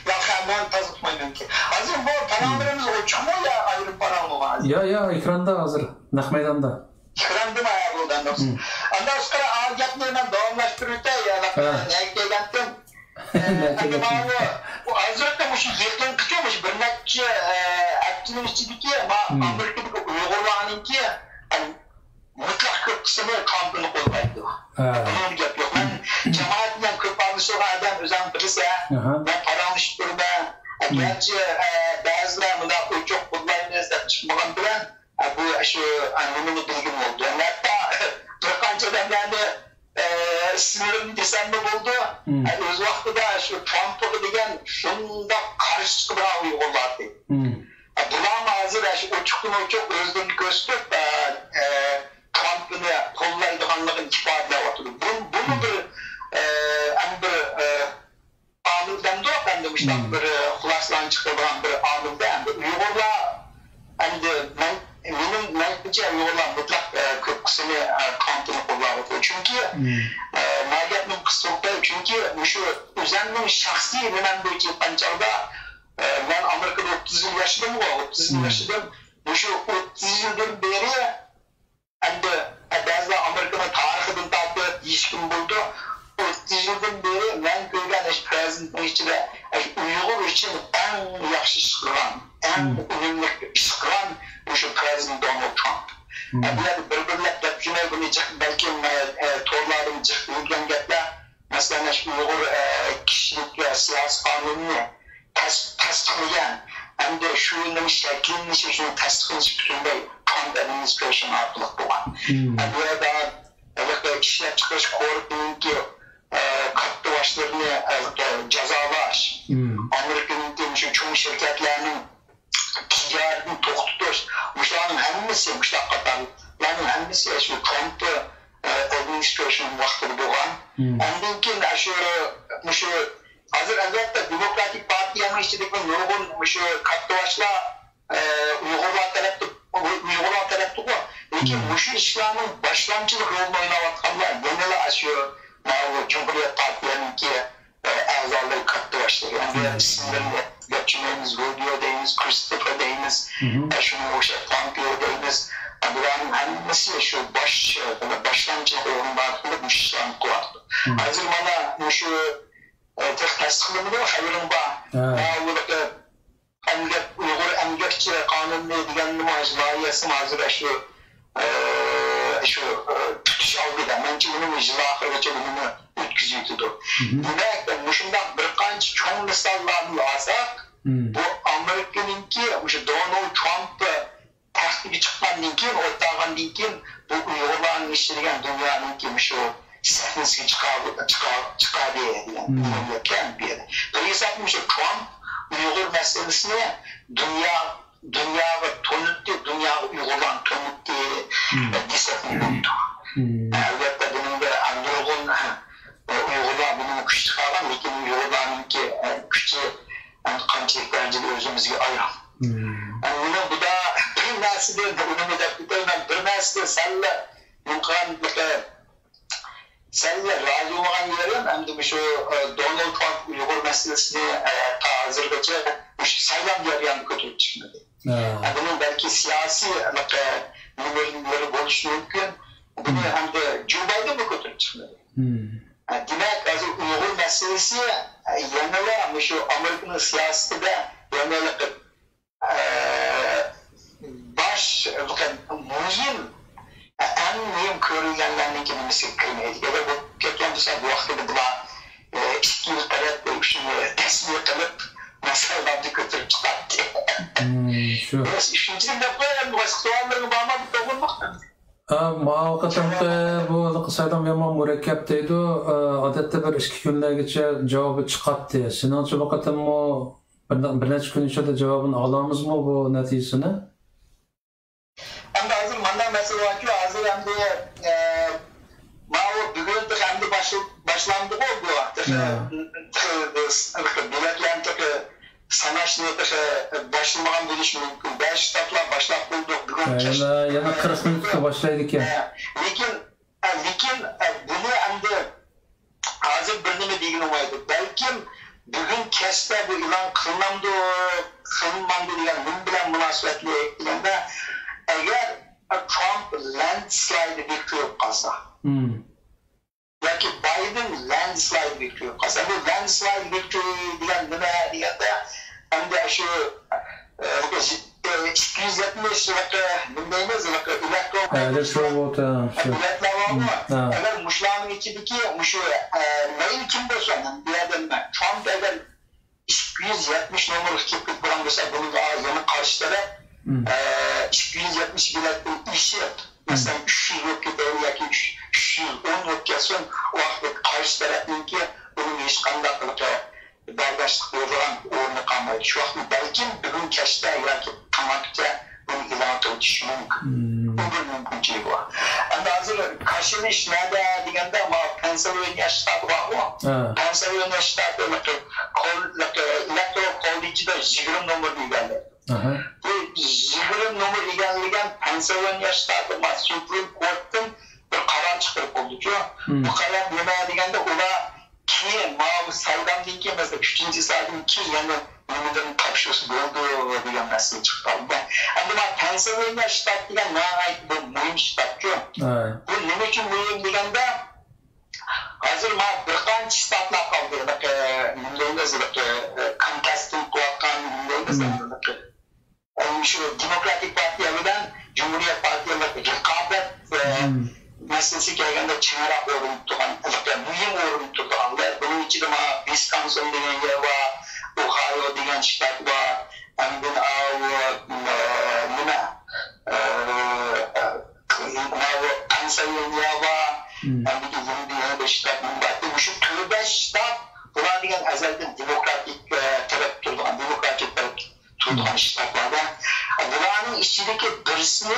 Speaker 17: Ya ben tazıtmayın ki. Hazır bu paramlarımız uçumu ya ayrı param mı var?
Speaker 2: Ya ekranda hazır. Nak meydanda.
Speaker 17: Ekran Ondan sonra ağırcaklığı ben doğumlaştırırdı ya. Ne geldim. Bu hazırlıkta şu yakın kıçıyormuş. Bir netçi aktivistiki ama Amerika'daki Uygurlarınki mutlak kök kısmı kampını koymaydı. Bunu yapıyor. Ben cemaatinden kırpanlı sonra adam özen birisi. Ben paranmış durma. Gerçi bazıları bunda çok kullanmayız da çıkmadan bilen bu şu annemin bilgim oldu. Hatta Türkança'dan ben de sinirim desem de buldu. Öz vaxtıda şu Trump'ı degen şunda karşı çıkıran Uygurlardı. Bulan hazır o çıkını çok özgün gösterip Trump'ını kollaydıganlığın ifadeler oturdu. Bunu bir anıldan da ben demiştim bir kulaslan çıkılan bir anıldan Uygurlar benim menimce Uygurlar mutlak kök kısmını kampını kullanıyor. Çünkü maliyetinin kısmında çünkü şu özellikle şahsi önemli pancarda ben Amerika'da 30 yıl yaşadım 30 yıl yaşadım. Şu 30 yıldan beri bazı Amerika'nın tarihinin tabi değişkin buldu. 30 yıldan beri ben görgen prezidentin içinde Uygur için en yaxşı çıkılan, en önemli çıkılan şu prezident Donald Trump. Yani birbirine tepkine bulacak belki torların çıktığı gepler mesela şu Uygur kişilik ve siyasi kanununu tasdiklayan hem de şunun şeklini şunu tasdikleyen şeklinde Trump administration artık olan. Burada kişiler çıkış korkunun ki katlı başlarını cezalaş. Amerika'nın demişim çoğu şirketlerinin ticaretini toxtutur. Muşların hemmisi, muşlar katarların hemmisi şu Trump administration vaxtı boğan. Ondan ki şu hazır elbette Demokratik Parti yanı içindeki nurgun şu katlı başlar Uygurlar tarafı var. Lakin şu İslam'ın başlamcılık rolunu oynavatkanlar genel aşıyor Cumhuriyet Parti'ninki azaları katlı başlar. Yani isimlerini geçmemiz, Rubio deyimiz, Christopher deyimiz, şunu Pompeo deyimiz. Buranın hemmesi şu başlamcılık rolunu bakımda bu İslam kuvardı. Hazır bana şu tek tasdiklemede hayırın var. Uygur emgekçi kanunu diyen layihesi hazır şu tutuş algıda. Bence bunun icra ve çabununu ütküzüydü. Demek bu şundan birkaç çoğun misallarını alsak bu Amerika'nınki Donald Trump'ı taktiği çıkan linkin, ortağın linkin bu Uygurların işlerigen dünyanınki şu sahnesi çıkar diye yani. Mümkün bir yere. Dolayısıyla Trump Uygur meselesini dünya ve tonuttu, dünya Uygur'dan tonuttu disiplinliydi. Elbette bunun da Androgun Uygur'lar bunun güçlü kalan, lakin Uygur'larınki güçlü kançeliklerce de özümüzü ayıran. Bu da bir nesli de bir nesli senle razı olan yerim hem de şu Donald Trump Uygur meselesini hazırlıkça sayılan yarıyan götürüp çıkmadı. Bunun belki siyasi numaraları konuştuğu mümkün. Bunu hem de Joe Biden mi götürüp çıkmadı. Demek Uygur meselesi yanıla şu Amerika'nın siyaseti de yanıla baş mühim en mühim körülenlerinin kendisi kırmaydı. Ya da bu kötüyendiyse bu vakti buna işkil tarafı şimdi tesmir kalıp meselelerdi götürüp çıkarttı. İşinci de böyle bu soğanların bağma bir dokunmak.
Speaker 2: Muhakkakatımda bu saydan yaman mürekkepteydi. Adette bir 2 günlergacha cevabı çıkarttı. Sinançı vakatım o bir neçe gün içinde cevabını alamız mı bu neticesini?
Speaker 17: Hem de hazır mandan mesele var ki hazır hem de bugün de hem de başlandı oldu artık. Devletlerin sanaşlığı başlamadan buluş mümkün. 5 ştatlar başlap bulduk.
Speaker 2: Yana 40 minutla başlaydık ya.
Speaker 17: Lakin bunu hem de hazır birine bilgin olmaydı. Belki bugün keste bu ilan kılınmadı diyen bunun bilen münasebetli eklendi. Eğer Trump landslide victory kalsa. Belki Biden landslide victory kalsa. Bu landslide victory diyen ne diyen de hem de şu 270 bilmeyiniz eğer muşlanın içindeki muşu neyin kim bolsa diyelim Trump eğer 270 numaralı kiplik bulan mesela bunun daha yanı karşı taraf 270 biletin işi mesela 300 yok ki doğru ya ki 310 yok kesin o vakit karşı tarafınki bunun hiç kandaklık bardاشlık yorulan uğurlu kalmaydı. Şu vakit belki bugün keşte eğer ki tamakta bunu ilan ediş mümkün. Bu bir mümkünçülük var. Ama hazır karşılaş nerede digende ama Pennsylvania ştatı var mı? Pennsylvania ştatı Electoral College'da 20 numaralı ilerler. Bu 20 numaralı ilerleyen Pennsylvania ştatı Supreme Court'un bir karar çıkarıp oldu. Bu karar ne digende ona ki mavi saydam değil ki mesela 3. saydım ki yani bunların kapşosu oldu diye mesele çıktı. Ama Pennsylvania ştat diye ne ait bu mühim ştat ki. Bu ne için mühim digende hazır bir tane ştatlar kaldı. Mühimliğiniz contesting kuatkan mühimliğiniz şu Demokratik Parti'den Cumhuriyet Parti'ye rekabet meselesi geldiğinde çınara orum tutan, mühim orum tutan ve bunun için de Wisconsin denen yer var, Ohio denen ştat var, hem de Pennsylvania var, hem de yeni bir ştat var. Bu şu türde ştat, bunlar denen ezelden demokratik taraf tutan, demokratik taraf tutan ştatlarda. Bunların içindeki birisini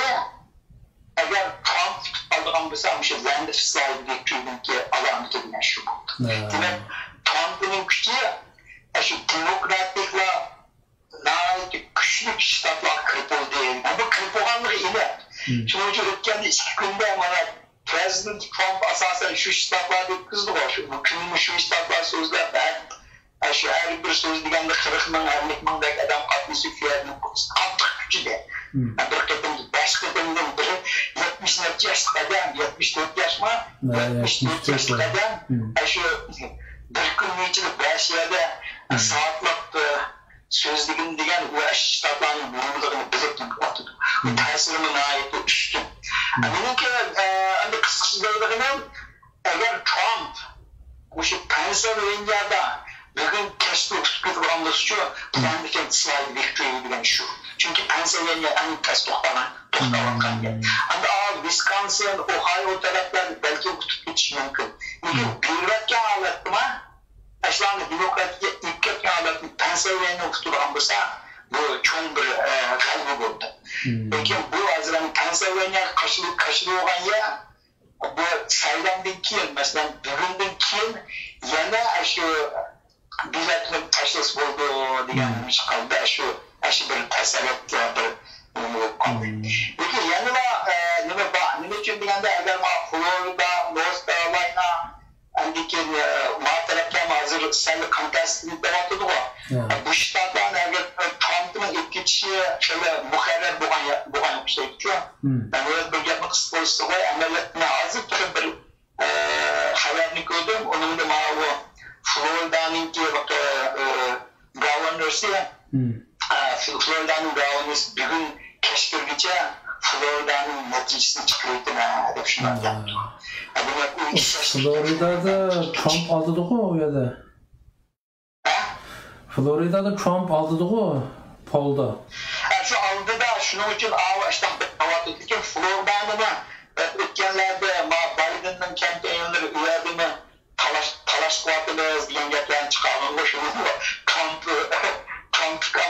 Speaker 17: eğer Trump aldığım bir landslide victory'ninki alamet edilen şu buldu. Demek Trump'ın gücü şu demokratikla güçlü ştatlar kırpıldı. Bu kırpılanlığı ile. Şimdi önce ötken de 2 günde bana President Trump asasen şu ştatlarda kızdı var. Şu ştatlar sözler ben şu her bir söz digende 40 bin 50 bin adam katlısı fiyatını katlık gücü de. Bir kadın başka kadından biri 74 yaşlı adam, 74 yaş mı? 74 yaşlı adam, şu bir gün içinde 5 yerde saatlik sözlüğün diyen bu ştatların bulunduğunu belirttim. Bu tesirimin ait bu üstün. Benimki kıskısı gördüğüm eğer Trump bu şu Pennsylvania'da bugün keşke bir oranında şu landslide victory diyen şu. Çünkü Pennsylvania en test toplanan kan yer. Ama Wisconsin, Ohio tarafları belki tutup geçiş mümkün. Bir vakit ağlattığıma aşağıda demokratiye ilk vakit ağlattığım Pennsylvania tutulan olsa bu çok bir kaybı oldu. Peki bu hazırlanan Pennsylvania kaşılı olan yer bu saydamdaki kim mesela bugünden kim yana şu biletinin taşlısı oldu diyenmiş kaldı şu bir tesellet bir kaldı. Peki yanına ne için digende eğer Florida, North Carolina andaki taraftan hazır senle contestlik devatı da var. Bu ştattan eğer Trump'ın ilk geçişi şöyle muharrer buğan yapmıştı ki ben öyle bir yapmak istiyorsa var ama ne hazır bir haberini gördüm onun da Florida'nın ki governor'sı Florida'nın governor'sı bir gün keşfedince Florida'nın neticesini çıkarttığına düşünüyorum yaptı.
Speaker 2: Florida'da Trump aldı o ya da. Florida'da Trump aldı o polda.
Speaker 17: Şu aldı da şunun için işte havatıkken Florida'da ötkenlerde Biden'ın kampanyonları üyeliğini talaş kuatınız diyen yapılan çıkarmanı şunu Trump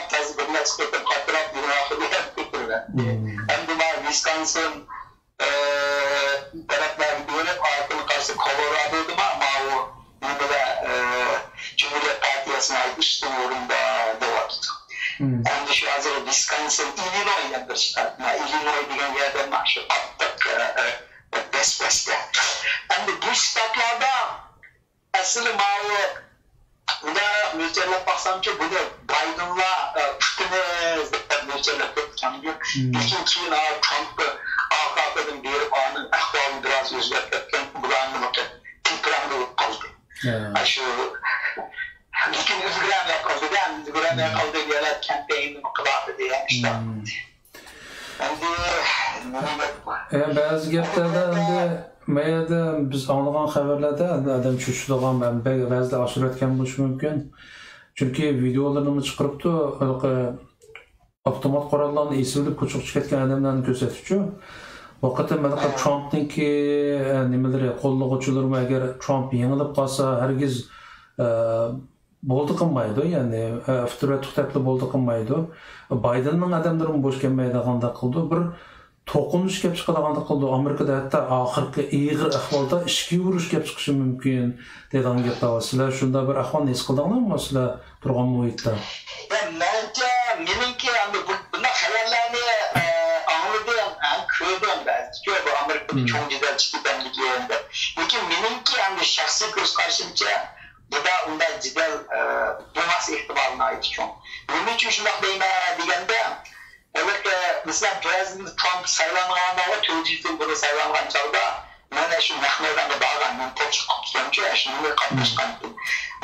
Speaker 17: tezgirine çıkartıp katırak bir rakılı yaptırdı. Hem de Wisconsin taraflar görüp artık karşı Colorado'da ama o burada Cumhuriyet Partiyası'na ait üstün yorumda devam. Hem de şu hazır Wisconsin, Illinois'ya bir şart. Illinois diyen yerden şu attık West'te. Hem de bu ştatlarda aslında burada mücadele baksam ki bunu Biden'la Putin'e mücadele tanıyor. İkinci Trump'ı biraz özgürlük etken bulanın bakın tiprandı kaldı. Şu lekin o'zgarmay qoldi o'zgarmay qoldi deyiladi kampeyni qiladi deya işte
Speaker 2: endi ba'zi gaplarda endi mayada biz olgan xabarlarda adam cho'chitadigan ba'zida oshirayotgan bo'lishi mumkin chunki videolarini chiqaribdi avtomat qurollarni esilib ko'chib chiqayotgan odamlarni ko'rsatuvchi vaqtda mana Trumpniki nimalari qo'llovchilarmi agar Trump yengilib qolsa hargiz bo'ldi qilmaydi ya'ni fitra to'xtatli bo'ldi qilmaydi Baydenning odamlarini bo'sh kelmaydiganda qildi bir to'qinish kelib chiqadiganda qildi Amerikada hatto oxirgi ig'ir ahvolda ishga urush kelib chiqishi mumkin degan gap bor sizlar shunda bir ahvolni his qildinglarmi sizlar turgan muhitda
Speaker 17: menimcha meniki bunday xayollarni ko'rdim balki bu Amerikada cho'ng jadal chiqganligi endi lekin menimki endi shaxsiy ko'z qarashimcha buda unday jidal bo'lmas ehtimolini aytishim nima uchun shunday deyman deganda albatta masalan prezident Trump saylangandan 4 yil burun saylangan chog'da mana shu maydonga borgan men qo'shib qolgancha shunga qatnashgan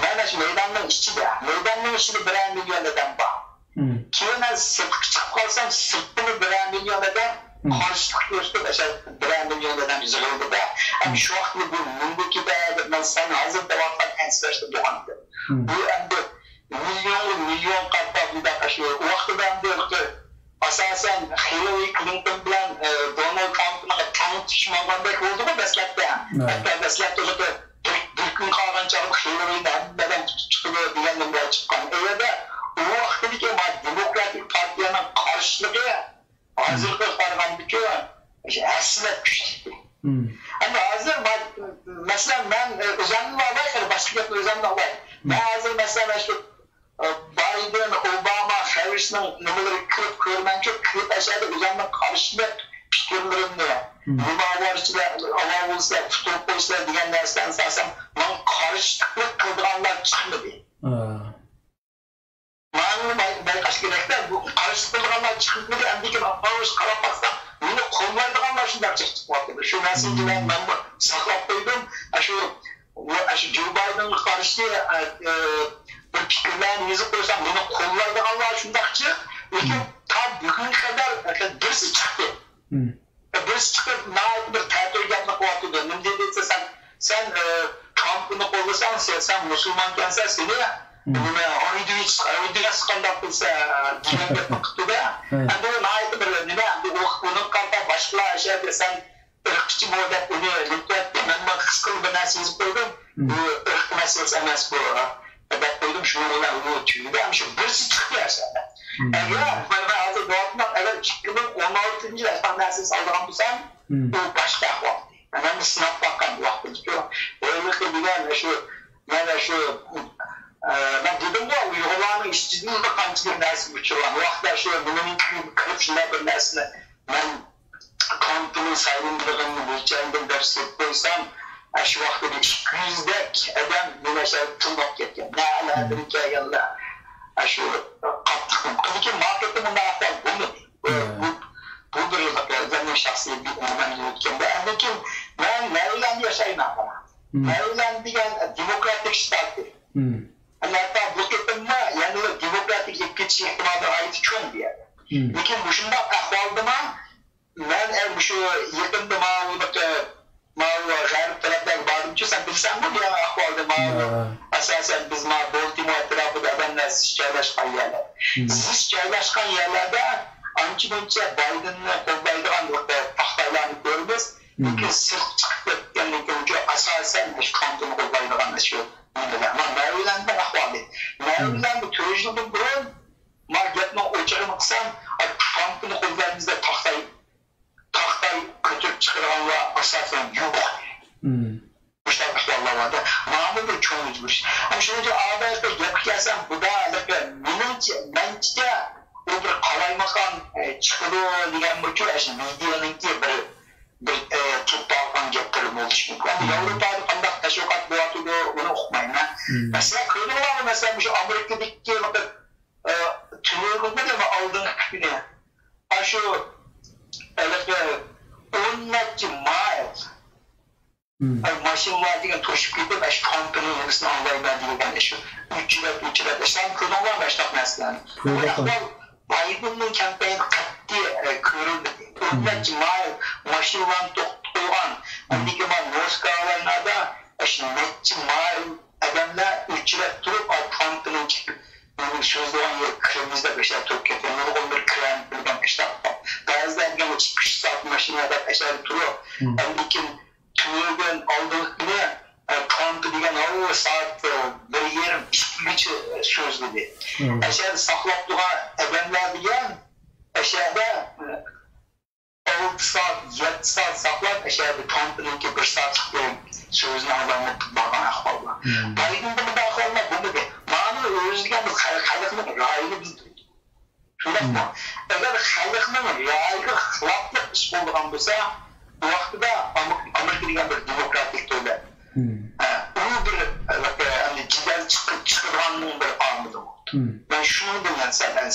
Speaker 17: mana shu maydonning ichida 1 million odam bor keyin sirtga chiqib qolsam sirtni 1 million odam qarshilik ko'rsatib o'sha 1 million odam yig'ildida shu vaqtda bu mamlakatda man san hozir davlatdan ansirashda bo'lgandi bu endi million qator bunaqa shu vaqtda endi asosan Hillary Clinton bilan Donald Trumpning tang tushmagandek bo'ldi-ku dastlabda hatto dastlabda bir kun qolgan chog'da Hillary'ni hammadan chiqib degandan beri chiqqan edi u vaqtdagi demokratik partiyaning qarshiligi hozirgi qaragandiki aslida kuchli endi hozir masalan men o'zimni olay boshqa gapni o'zimni olay men hozir masalan shu Biden, Obama, Harris'ning nimalarga kirib ko'rmancha kirib ashada o'zimni qarshilik fikrlarimni nima bo'lsa tutilib qo'yishlar degan narsadan asosan men qarshilik qilganlar chiqmadi bayqash kerakda bu qarshilik qilganlar chiqmadi lekin avval qarab baksam meni qo'llaydiganlar shunday chiqib qoldi shu narsani men saqlab qo'ydim shu Joe Biden qarshi bir fikrlarni yozib qo'ysam buni qo'llaydiganlar shundaqchi lekin tam bugunga qadar birsi chiqdi birsi chiqib bir ta'til gapni qilyapti nima deydi sen Trumpni qo'llasang sen musulmonkansan seni nima oydiga qanday qilsa degan gapni qildi-da endi u bir nima uni qanday boshqalar ashada sen irqchi bo'lib uni aytdi men his qilib bir narsa yozib qo'ydim bu irq masalasi emas bu deb qo'ydim shuni bilan uni tushundim ham shu birsi chiqdi aslida agar mana hozir davlatdan agar 2016 yil narsa solgan bo'lsam bu boshqa ahvol mana sinab boqqan vaqtda o'ylab degan shu mana shu men dedim-ku uyg'urlarning ishchiligi qanchalik narsa uchirgan vaqtda shu buning kirib shunday bir narsani men kompaniya saylanligini o'lchamdan dars qo'ysam shu vaqtda 200 dak odam nima tilmoq ketgan naladir kelganlar shu qattiq lekin marketda bunday ahvol bo'lmadi bu bir o'zimning shaxsiy nimaga o'tganda lekin men Maryland yashayman Maryland degan demokratik shtat hatto bu ketimma ya'ni demokratik yeb ketish ehtimoli aytib cho'ng deyadi lekin bu shunday ahvoldami men shu yaqinda g'arb tarafdagi bordim-ku sen bilsanmi bu ahvolda asosan biz Baltimore atrofida odamlar zich joylashgan yerlar zich joylashgan yerlarda ancha muncha Baydenni qo'llaydigan taxtalarni ko'ramiz lekin sirq chiqib ketgandan keyin asosan Trumpni qo'llaydigan shu Marylandda ahvoli Marylandda 4 yildan burun men gapni o'chirib qilsam Trumpni qo'llayimizda taxtay ko'tarib chiqarganlar asosan yo'q shunaqa ahvollar borda mana bir cho'ng o'zgarish shuning odatda gap kelsam buda menimcha u bir qalaymaqon chiqdi degan uchun videoniki bir to'polgan gaplar bo'lishi mumkin yevropada qanday tashviqot bo'lyapti uni uqmayman masalan ko'rganlar masalan shu Amerikadagi tunelda oldingi kuni shu 10 mile Maşin var degan to'shib ketib, shu kompaniya nemisini anglayman degan shu 3 yil ishlam ko'rgan var başlaq narsalarni. Biden'ın kampanyası qat'iy ko'rildi. O'nlarcha mayl mashinalarni to'xtatib qo'ygan. Amerika va North Carolinada shu necha mayl odamlar 3 yil turib, kompaniyaning so'zlagan yer krimizda beshlar turib ketgan. Nurg'un bir kran bilgan ishlar. Ba'zilar degan 2 soat mashinada ishlar turib, lekin tüyden aldıkını kampı diyen o saat bir yerim işkici söz dedi. Aşağıda saklap duran adamlar diyen aşağıda 6 saat, 7 saat saklap aşağıda kampının ki 1 saat çıkıyor sözünü adamı bağlan ahvallar. Biden'da bu da ahvallar bunu de. Mağını özlügen bu kalıkının rayını bildirdi. Şöyle mi? Eğer kalıkının rayını hılaplık iş olduğun olsa bu vaxtda Amerika degan bir demokratik davlat. Uni bir jidal chiqirganning bir omili bo'ldi. Men shuni bilan anslayman.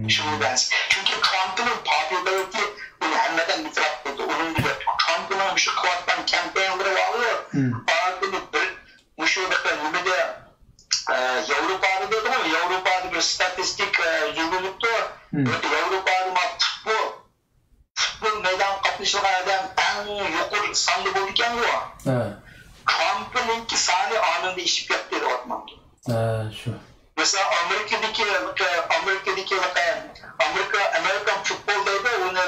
Speaker 17: Shuni bilan. Chunki Trumpning popularity uni hammadan bitirib qo'ydi. Uning bir Trumpning shu qilayotgan kampanyalar olib, orqali bir shu nimada Yevropada dedim, Yevropada bir statistik yürürlükte, Yevropada bu meydan qatnashgan adam eng yuqori sonli bo'lgan bu. Trumpning soni anında ishib ketdi deyapman.
Speaker 2: Shu.
Speaker 17: Mesela American futboldaydı uni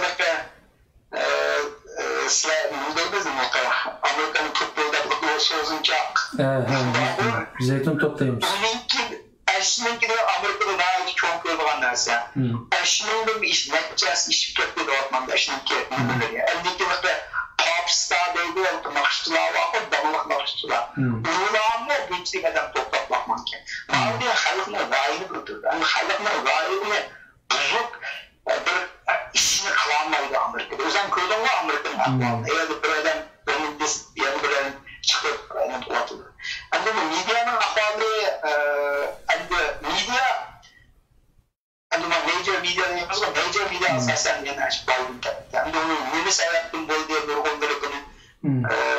Speaker 17: Amerikan futbolda bir so'zinchoq.
Speaker 2: Zeytun toplaymiz.
Speaker 17: Aslında Amerika'da daha iyi çok görülen narsa. Aslında bir iş netçesi işip kötü de ormanda aslında ki neler ya. Eldeki vakti popstar deydi oldu nakıştılar var, damlak nakıştılar. Bunlarla gençlik adam toplatmak mümkün. Abi halkına rayını kurturdu. Yani halkına rayını bozuk bir işini kılamaydı Amerika'da. O zaman köylü var Amerika'nın akvalında. Eğer bir adam benim bir adam çıkıp rayını toplatıldı. Yani bu medyanın akvalı major media diyemiyoruz ama major media asasen yana Biden'da. Yani onun yeni sayaptım boy diye nurgundları bunun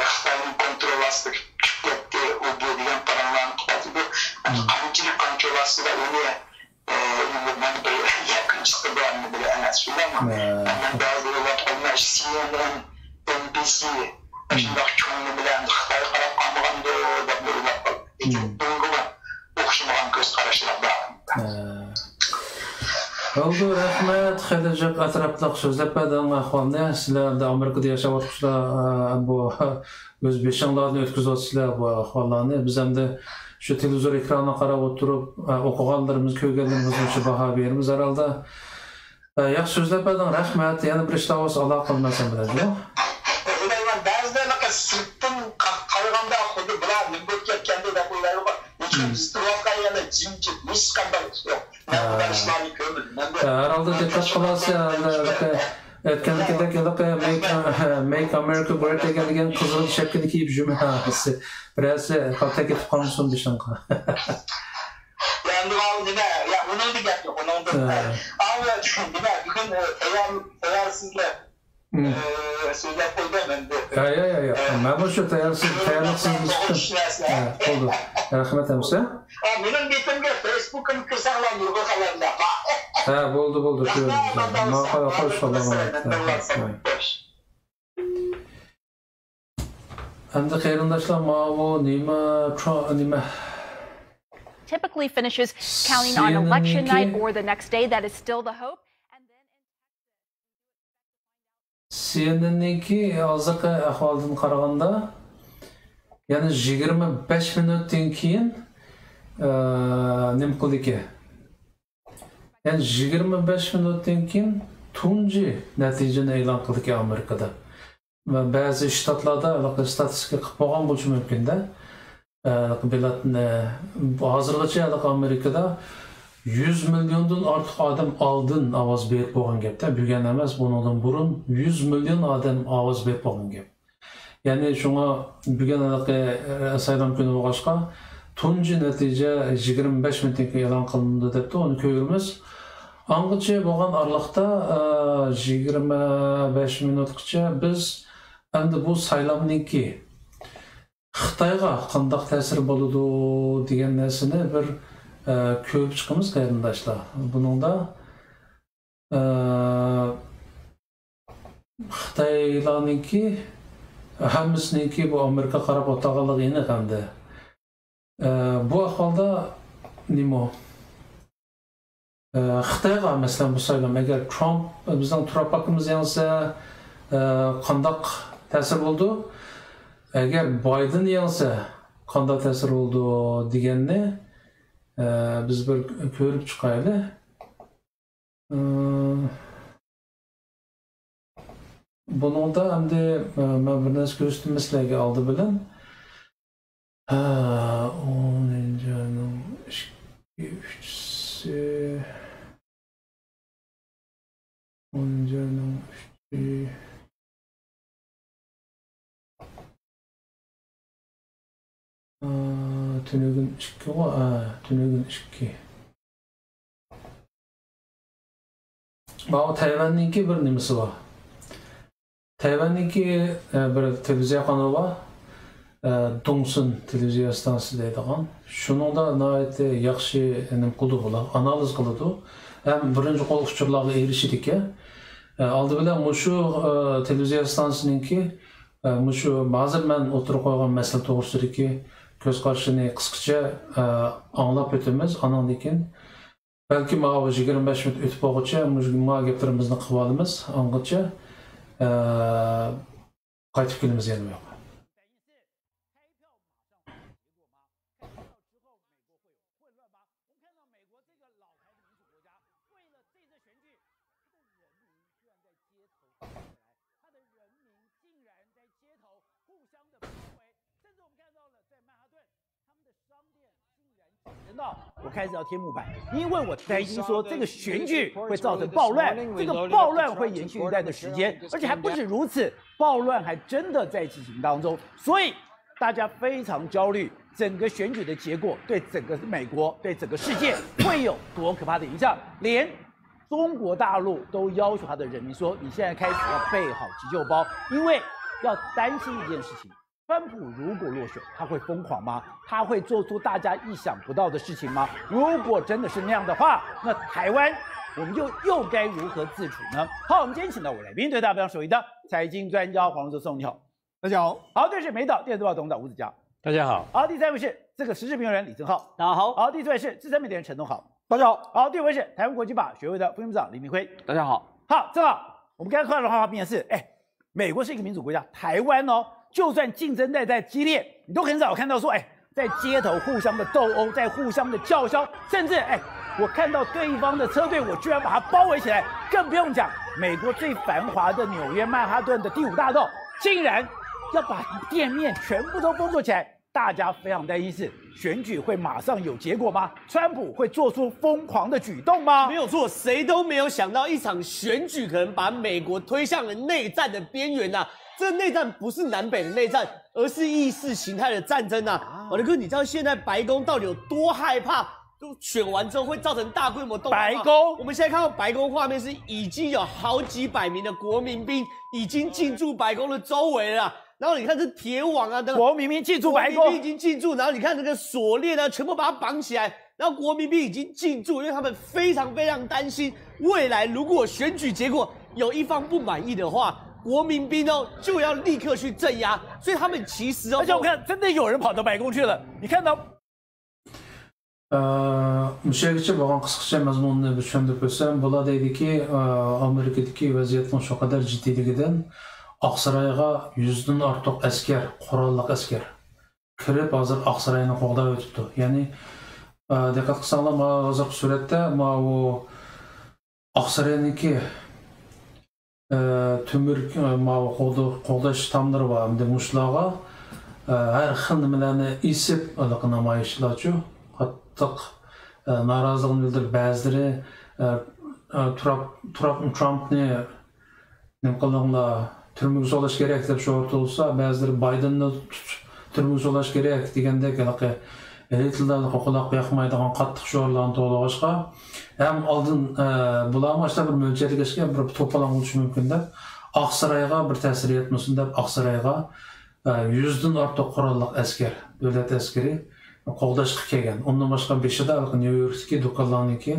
Speaker 17: Xitayning kontrolası çıktı, o bu diyen paralarını tutmadı. Kançılık kontrolası da onu ben yakın çıktı bu anlamda bile en az ama ben bazıları var onlar CNN, NBC, şimdi çoğunu bilen Xitay karab kalmagan da böyle var. Bunun okşamagan göz karşılar var.
Speaker 2: Oldu, rahmat. Xedirjak atraflıq sözləp bədən ahvalını. Sizlər də Amerikada yaşab atmışlar bu öz beşinlərini ötküzürsüzlər bu ahvallarını. Biz hem de şu televizor ekranına qarab oturup okuğanlarımız, köygənlərimizin şu baha verimiz herhalde. Yaxşı sözləp bədən rahmat. Yani bir işlə olsa Allah qılmasın biləcək.
Speaker 17: Bəziləri sırtın qalğanda xudu bular nümbət ketkəndə də qoyları var. Çünkü Slovakiyada cimcik, mis kadar yok.
Speaker 2: Herhalde dikkat kılası etkenlikte Make America Great Again kızıl şeklini giyip cümlesi biraz kaltak etip kalmışsın dışında.
Speaker 17: Yani ya onun da yapıyor, onun da. Ama bugün eğer sizle sözler koydu ben de.
Speaker 2: Ya. Ben şu tayarlıksız oldu. Rahmet emse.
Speaker 17: Benim bitimde Facebook'un kırsalar yurgu kalanlar.
Speaker 2: Buldu. Mağara hoş olamam. Hem de hayırındaşlar mavu nime.
Speaker 18: Typically finishes counting on election night or the next day. That is still the hope.
Speaker 2: CNN'ninki azıqı ahvaldan qaraganda yani 25 minutdan keyin nim qildi ki yani 25 minutdan keyin tunji natijani e'lon qildi ki Amerikada va ba'zi shtatlarda statistika qilib qo'ygan bo'lishi mumkin-da. Hozirgacha Amerikada 100 milyondan artıq adam aldın avaz berib bo'lgan gapda. Bugun emas, bundan burun 100 milyon adam avaz berib bo'lgan gap. Ya'ni shunga bugun saylam kuni bo'lg'achqa tunji natija 25 minutdan e'lon qilindi debdi. Uni ko'ramiz. Angacha bo'lgan araliqda 25 minutgacha biz endi bu saylamniki Xitayga qandaq ta'sir bo'ladi degan narsani bir ko'rib chiqamiz qarindoshlar. Buningda Xitoylarningki hammasiniki bu Amerika qarab o'tag'anligi aniq hamda. Bu ahvolda nima? Xitoyga masalan bu saylam agar Trump bizning Trump akimiz yansa qandaq ta'sir bo'ldi? Agar Biden yansa qanday ta'sir bo'ldi deganni biz bir ko'rib chiqaylik. Buningda hamda men bir narsa ko'rsatdim sizlarga oldi bilan 10. Tünögün 2 tünögün 2. Bana Tayvan'ınki bir nimesi var. Tayvan'ınki bir televizyon kanalı var. Dongsun televizyon stansiyası deydigan. Şunun da nəhayət yaxşı qıldı bular, analiz qıldı. Hem birinci qol uçurlarga erişidik ki. Aldı bilan şu televizyon stansiyasınınki şu hazır men o'tirib qo'ygan masala to'g'risidagi ko'z qarashini qisqacha anglab o'tamiz. Andan keyin balki mana 25 minut o'tib bo'lguncha mana gaplarimizni qilib olamiz. Angacha qaytib kelamiz yana.
Speaker 19: 我开始要贴木板，因为我担心说这个选举会造成暴乱，这个暴乱会延续一段的时间，而且还不止如此，暴乱还真的在进行当中，所以大家非常焦虑，整个选举的结果对整个美国、对整个世界会有多可怕的影响，连中国大陆都要求他的人民说，你现在开始要备好急救包，因为要担心一件事情。川普如果落选，他会疯狂吗？他会做出大家意想不到的事情吗？如果真的是那样的话，那台湾我们又该如何自处呢？好，我们今天请到我来宾，对大家非常熟悉的财经专家黄荣松，你好，
Speaker 20: 大家好。
Speaker 19: 好，这是美岛电子报董事长吴子嘉，
Speaker 20: 大家好。
Speaker 19: 好，第三位是这个时事评论员李正浩，
Speaker 20: 大家好。
Speaker 19: 好，第四位是资深媒体人陈东豪，
Speaker 20: 大家好。
Speaker 19: 好，第五位是台湾国际法学会的副秘书长李明辉，
Speaker 20: 大家好。
Speaker 19: 好，正好我们刚才看到的画面是，美国是一个民主国家，台湾哦。就算竞争再激烈，你都很少看到说，在街头互相的斗殴，在互相的叫嚣，甚至我看到对方的车队，我居然把它包围起来，更不用讲美国最繁华的纽约曼哈顿的第5大道，竟然要把店面全部都封锁起来。大家非常担心是选举会马上有结果吗？川普会做出疯狂的举动吗？
Speaker 20: 没有错，谁都没有想到一场选举可能把美国推向了内战的边缘呐。这内战不是南北的内战，而是意识形态的战争啊！我的哥，你知道现在白宫到底有多害怕？就选完之后会造成大规模动乱。
Speaker 19: 白宫，
Speaker 20: 我们现在看到白宫画面是已经有好几百名的国民兵已经进驻白宫的周围了。然后你看这铁网啊，
Speaker 19: 国民兵进驻白宫，
Speaker 20: 国民兵已经进驻。然后你看这个锁链啊，全部把它绑起来。然后国民兵已经进驻，因为他们非常非常担心未来如果选举结果有一方不满意的话。国民兵就要立刻去镇压，所以他们其实
Speaker 19: 而且我看真的有人跑到白宫去了，你看到
Speaker 2: Müşavirçi bo'lgan qisqacha mazmunni tushuntirib ko'rsam bo'ladiki, Amerikadagi vaziyatning shu qadar jiddiyligidan Oqsaroyga 100 dan ortiq askar, qurolli askar kirib hozir Oqsaroyni qo'g'dab o'tibdi. Ya'ni diqqat qilsanglar, hozir suratda bu Oqsaroyniki tömür qo'g'dash tomlari bor, hamda mushlarga har xil nimalarni isib namoyishlarchi qattiq noroziligini bildirib, ba'zilari Trumpni nima qilinglar, turmaga solish kerak deb sho'rtilsa, ba'zilari Baydenni turmaga solish kerak degandek elitlarni quloq yoqmaydigan qattiq sho'rlarni to'g'rilashga ham oldin bularni işte bir mo'ljalgashga bir to'polon bo'lishi mumkin deb Oqsaroyga bir ta'sir etmasin deb Oqsaroyga 100ден артық құраллық әскер, дөлет әскери қолдашқы келген. Ondan başqa 5-i de New York'taki dokallarniki,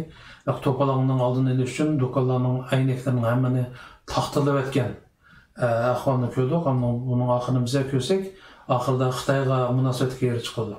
Speaker 2: topalanның aldın eli üçün dokallarның ayneklerinin hemen taxtılıb etken ahvalını gördük. Ama bunun ahını bize görsek, ahırda Xitayga münasebetke yeri çıkıldı.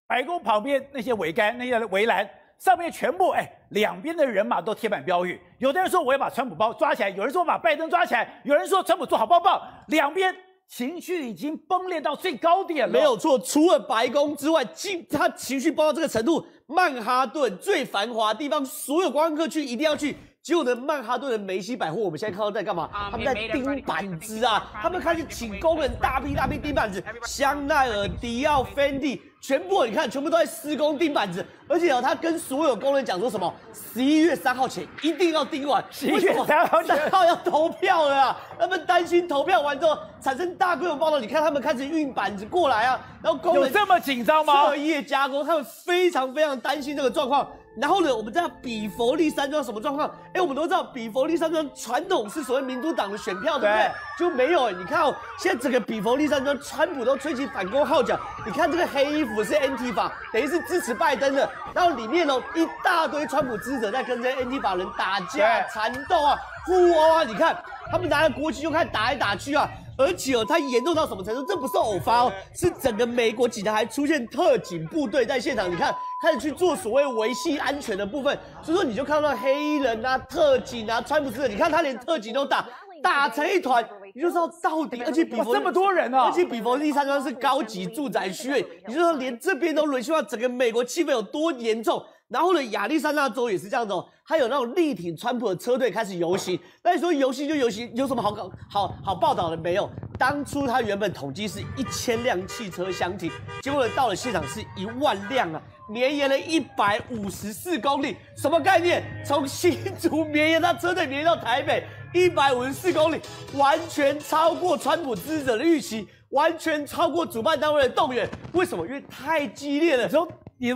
Speaker 19: 白宫旁边那些围杆、那些围栏上面全部两边的人马都贴满标语。有的人说我要把川普抓起来，有人说把拜登抓起来，有人说川普做好棒棒。两边情绪已经崩裂到最高点了。
Speaker 20: 没有错，除了白宫之外，他情绪崩到这个程度，曼哈顿最繁华的地方，所有观光客去一定要去。结果呢，曼哈顿的梅西百货，我们现在看到在干嘛？他们在钉板子啊！他们开始请工人大批钉板子，香奈儿、迪奥、Fendi， 全部你看，全部都在施工钉板子。而且他跟所有工人讲说什么？11月3号前一定要钉完。11月3号要投票了啊！他们担心投票完之后产生大规模暴动。你看他们开始运板子过来啊，然后工人
Speaker 19: 有这么紧张吗？
Speaker 20: 彻夜加工，他们非常担心这个状况。然后呢，我们知道比佛利山庄什么状况？我们都知道比佛利山庄传统是所谓民主党的选票，对不对？就没有。你看现在整个比佛利山庄，川普都吹起反攻号角。你看这个黑衣服是 Antifa， 等于是支持拜登的。然后里面一大堆川普支持者在跟这些 Antifa 人打架、缠斗啊、互殴啊。你看他们拿着国旗就开始打来打去啊。而且它严重到什么程度？这不是偶发是整个美国警察还出现特警部队在现场。你看，开始去做所谓维系安全的部分。所以说，你就看到黑衣人啊、特警啊、川普支持者，你看他连特警都打成一团，你就知道到底。而且
Speaker 19: 这么多人啊！
Speaker 20: 而且比佛利山庄是高级住宅区，你就知道连这边都沦陷到整个美国气氛有多严重。然后呢，亚利桑那州也是这样子还有那种力挺川普的车队开始游行。那你说游行就游行，有什么好报道的没有？当初他原本统计是1000辆汽车相挺，结果到了现场是1万辆啊，绵延了154公里，什么概念？从新竹绵延到车队绵延到台北154公里，完全超过川普支持者的预期，完全超过主办单位的动员。为什么？因为太激烈了。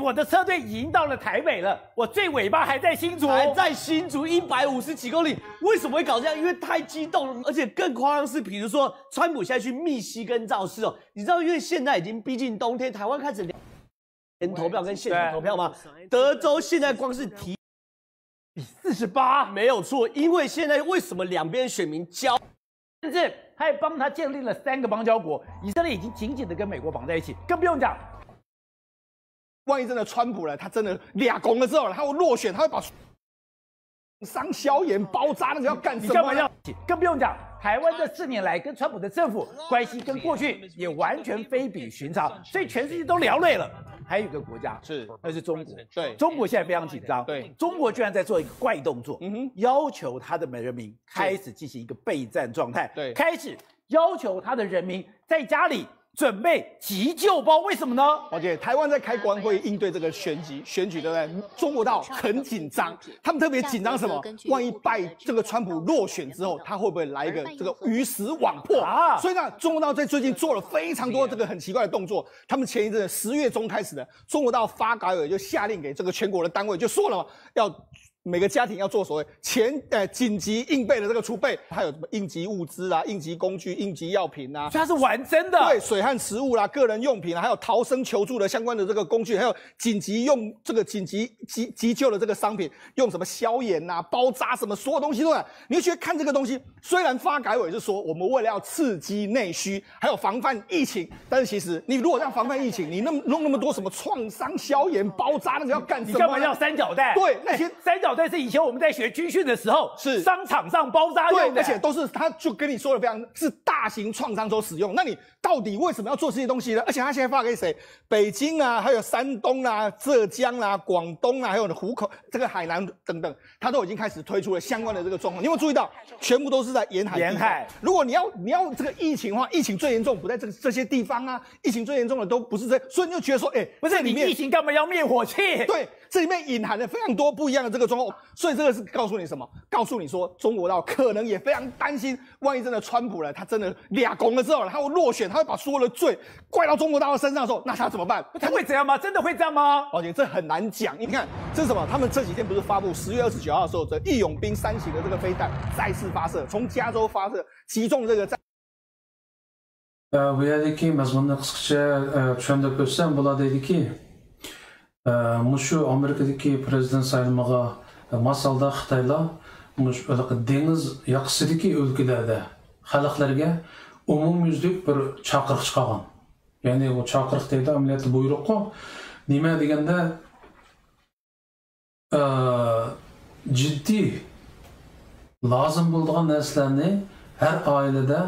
Speaker 19: 我的车队已经到了台北了，我最尾巴还在新竹
Speaker 20: 150几公里，为什么会搞这样？因为太激动了，而且更夸张是，比如说川普现在去密西根造势你知道，因为现在已经逼近冬天，台湾开始连投票跟现场投票吗？德州现在光是提
Speaker 19: 比48
Speaker 20: 没有错，因为现在为什么两边选民
Speaker 19: 甚至他还帮他建立了3个邦交国，以色列已经紧紧的跟美国绑在一起，更不用讲。
Speaker 21: 万一真的川普了，他真的俩攻了之后，他会落选，他会把伤消炎包扎那个要干什么？
Speaker 19: 你干嘛要？更不用讲，台湾这4年来跟川普的政府关系跟过去也完全非比寻常，所以全世界都聊累了。还有一个国家那是中国，
Speaker 21: 对，
Speaker 19: 中国现在非常紧张，
Speaker 21: 对，
Speaker 19: 中国居然在做一个怪动作，要求他的人民开始进行一个备战状态，
Speaker 21: 对，
Speaker 19: 开始要求他的人民在家里准备急救包，为什么呢？
Speaker 21: 而且台湾在开国安会应对这个选举，对不对？中国到很紧张，他们特别紧张什么？万一这个川普落选之后，他会不会来一个这个鱼死网破啊？所以呢，中国到在最近做了非常多这个很奇怪的动作。他们前一阵10月中开始的，中国到发改委就下令给这个全国的单位，就说了嘛，要每个家庭要做所谓紧急应备的这个储备，还有什么应急物资啊、应急工具、应急药品啊，
Speaker 19: 所以它是玩真的。
Speaker 21: 对，水和食物啦、个人用品啊，还有逃生求助的相关的这个工具，还有紧急急救的这个商品，用什么消炎啊、包扎什么，所有东西都在。你会觉得看这个东西，虽然发改委是说我们为了要刺激内需，还有防范疫情，但是其实你如果要防范疫情，你弄那么多什么创伤消炎、包扎那个要干什么？
Speaker 19: 你干嘛要3角带？
Speaker 21: 对，那些
Speaker 19: 3角带是以前我们在学军训的时候，
Speaker 21: 是
Speaker 19: 商场上包扎用的，
Speaker 21: 对，而且都是他就跟你说的非常是大型创伤所使用。那你到底为什么要做这些东西呢？而且他现在发给谁？北京啊，还有山东啊、浙江啊、广东啊，还有湖口、这个海南等等，他都已经开始推出了相关的这个状况。你有没有注意到，全部都是在沿海？
Speaker 19: 沿海。
Speaker 21: 如果你要这个疫情的话，疫情最严重不在这些地方啊，疫情最严重的都不是所以你就觉得说，
Speaker 19: 不是你疫情干嘛要灭火器？
Speaker 21: 对，这里面隐含了非常多不一样的这个状况。所以这个是告诉你什么？告诉你说，中国到可能也非常担心，万一真的川普了，他真的俩攻了之后，他会落选，他会把所有的罪怪到中国大陆身上的时候，那他怎么办？
Speaker 19: 他会怎样吗？真的会这样吗？
Speaker 21: 而且这很难讲。你看这是什么？他们这几天不是发布10月29号的时候，这义勇兵3型的这个飞弹再次发射，从加州发射，击中这个在
Speaker 2: Bu yerdeki mazmunni qisqacha tushuntirib o'tsam bo'ladiki, mushu Amerikadagi prezident saylamiga masalda Xitoylar dengiz yoqasidagi o'lkalarda xalqlarga umumyuzlik bir chaqiriq chiqargan. Ya'ni bu chaqiriq deydi amaliyotda buyruqqa nima deganda jiddiy lozim bo'lgan narsalarni har oilada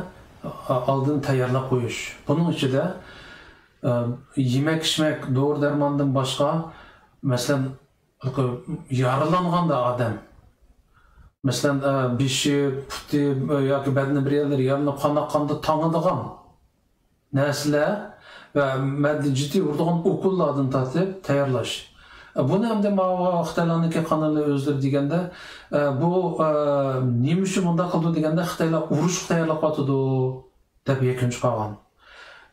Speaker 2: oldin tayyorlab qo'yish. Buning ichida yemek-ichmak, dori-darmondan boshqa, masalan, yaralanganda odam, masalan, beshi, puti yoki badani bir yerlari yarilib qanday tangadigan narsalar va jiddiy urdigan o'qullardan tortib tayyorlash. Buni hamda Xitoylarniki qanday o'zlari deganda, bu nima uchun bunday qildi deganda, Xitoylar urush tayyorlab qotdi deb yakun chiqargan.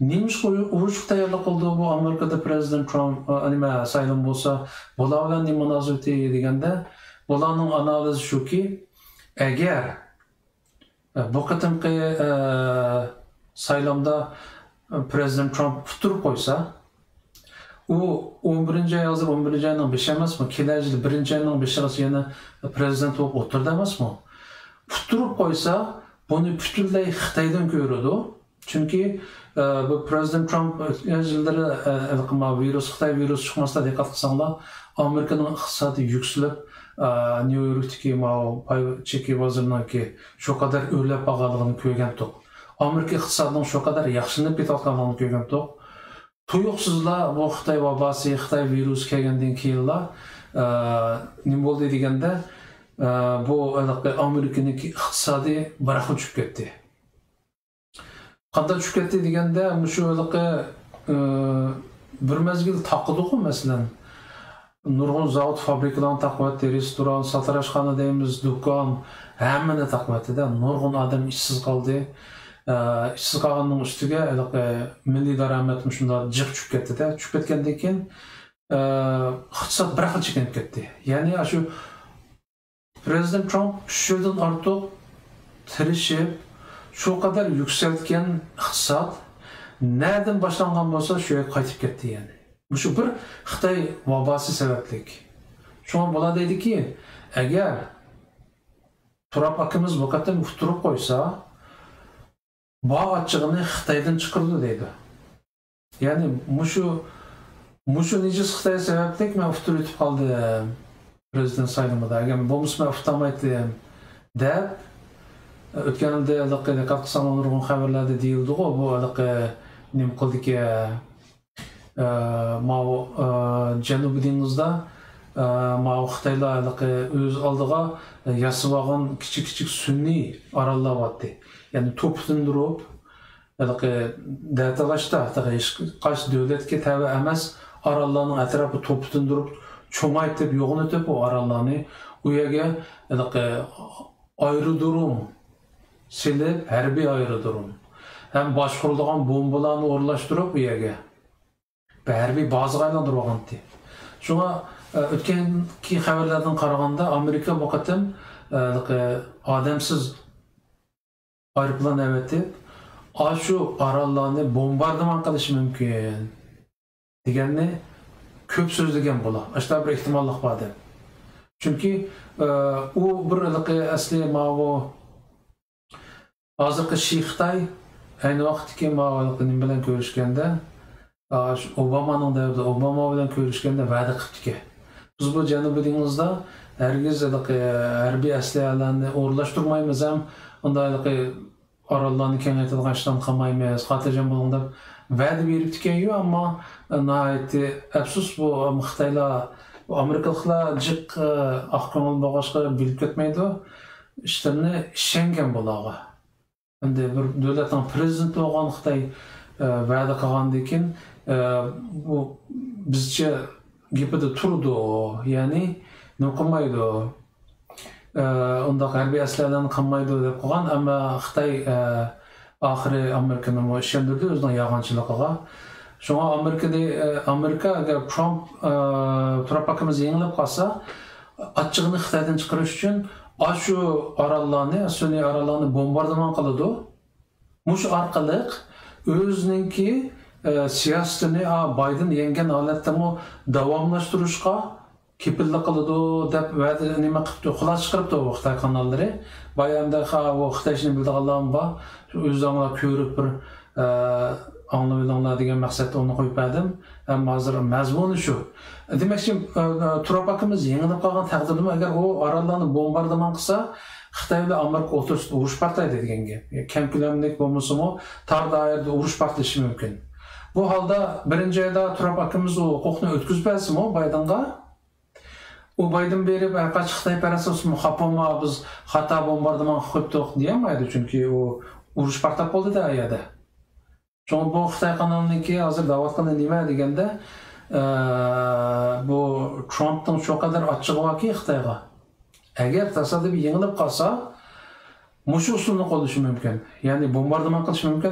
Speaker 2: Nima uchun urush tayyorlab qildi bu Amerikada prezident Trump nima saylan bo'lsa, bular bilan nima munosabati deganda, bularning analizi shuki, agar bu qatimqi saylamda prezident Trump turib qo'ysa, u 11 hozir 11 ayning 5 emasmi? Kelajak 1 ayning 5-gacha yana prezident bo'lib o'tirdi emasmi? Turib qo'ysa, buni butunlay Xitoydan ko'radi. Chunki bu prezident Trump yillar Xitoy virusi chiqmasdan diqqat qilsanglar, Amerikaning iqtisodiy yuksalib, New Yorkdagi cheki bozorniki shu qadar o'rlab qolganligini ko'rgandik. Amerika iqtisodining shu qadar yaxshilanib ketayotganligini ko'rgandik. Tuyuqsizlar bu Xitoy vabosi, Xitoy virusi kelgandan keyinlar nima bo'ldi deganda, bu Amerikaning iqtisodiy baraxu tushib ketdi. Qanday tushib ketdi deganda, shu bir mezgil taqidi-ku, masalan, nurg'un zavod, fabrikalarni taqvatdi, restoran, satrashxona deymiz, do'kon, hammani taqvatdi-da, nurg'un odam ishsiz qoldi. Ishsiz qolganning ustiga milliy daromad shunday jiq tushib ketdi-da, tushib ketgandan keyin iqtisod bir xil chekinib ketdi. Ya'ni shu prezident Trump shundan ortiq tirishib, shu qadar yuksaltgan iqtisod nereden boshlangan bo'lsa, shu yerga qaytib ketdi yani. Bu shu bir Xitoy vabosi sabablik. Shunga bo'ladi deydiki, agar Trump akamiz bu qatam turib qo'ysa, bağ açığını Xitaydan çıkırdı deydi. Yani muşu neciz Xitay sebeplik men uftur ütüp kaldım prezident sayılımda. Yani bu musma uftamaydım deb ötkenimde diqqat qilsam nurg'un xabarlarda deyildi go, bu nim qildi ki Janubiy dengizda Xitoylar o'z oldiga yasab olgan kichik sun'iy orollar bor. Yani toplum durup, dağıtılışta, kaç devletke tabi emas, arallarının etrafı toplum durup, çoğaytıp, yoğun ötüp o arallarını, uyaga ayrı durum, silip, harbiy ayrı durum. Hem başkurulduğun bombalarını orlaştırıp uyaga, harbiy bazı aylandırıp olgandı. Şuna, ötkenki haberlerden qaraganda, Amerika bu qatim adamsız aeroplan evetip, şu arallarını bombardıman qilishi mumkin deganni ko'p so'zlagan bo'la. Ashta bir ehtimollik bor deb. Chunki u bir asli ma'vo hozirgi Xitoy ayni vaqtdagi nim bilan ko'rishganda, Obamaning davrida Obama bilan ko'rishganda va'da qilibdi. Biz bu Janubiy dengizda hargiz harbiy aslahalarni o'rlashtirmaymiz ham, unday orollarni kengaytiradigan ishdan qilmaymiz, xotirjam bo'ling deb va'da beribdi-ku, ammo nihoyatda afsus bu Xitoylar, Amerikaliklar jiq oq ko'ngil bo'lg'achqa bilib ketmaydi, ishlarni ishongan bo'ladi. Endi bir davlatning prezidenti bo'lgan Xitoy va'da qilgandan keyin bu bizcha gapida turdi, ya'ni nima qilmaydi, undaq harbiy aslahalarni qilmaydi deb qo'ygan, ammo Xitoy oxiri Amerikani ishondirdi o'zining yolg'onchiligiga. Shunga Amerika agar Trump akamiz yengilib qolsa, achchig'ini Xitoydan chiqarish uchun shu orollarni, sun'iy orollarni bombardimon qiladi. Mush orqali özününki siyasetini Biden yengen holatda davomlashtirishga kepillik qiladi deb va'da nima qilibdi, xulosa chiqaribdi u Xitoy kanallari. Bayanda o Xitoyni bildiganlar bor, o'zinglar ko'rib bir anlayılanglar degan maqsadda uni qo'yib berdim. Ammo hozir mazmuni shu. Demakchi, Trump akamiz yengilib qolgan taqdirda agar u orollarni bombardimon qilsa, Xitoy bilan Amerika o'rtasida urush portlaydi degan gap. Kam ko'lamlik bo'lmasa-mu, tar doirada urush portlashi mumkin. Bu holda birinchi oyda Trump akamiz u huquqni o'tkazib bersa-mu Baydenga, u Bayden berib aqach Xitoy parasosmi xapoma biz xato bombardimon qilibdik deyamaydi, chunki u urush portlab qoldi-da ayada. Çünkü bu Xitoy kanalınki hozir da'vat qildi nima deganda, bu Trumpning shu qadar achchig'i borki Xitoyga. Agar tasodifiy yengilib qolsa, mushu usulni qo'llashi mumkin. Ya'ni bombardimon qilish mumkin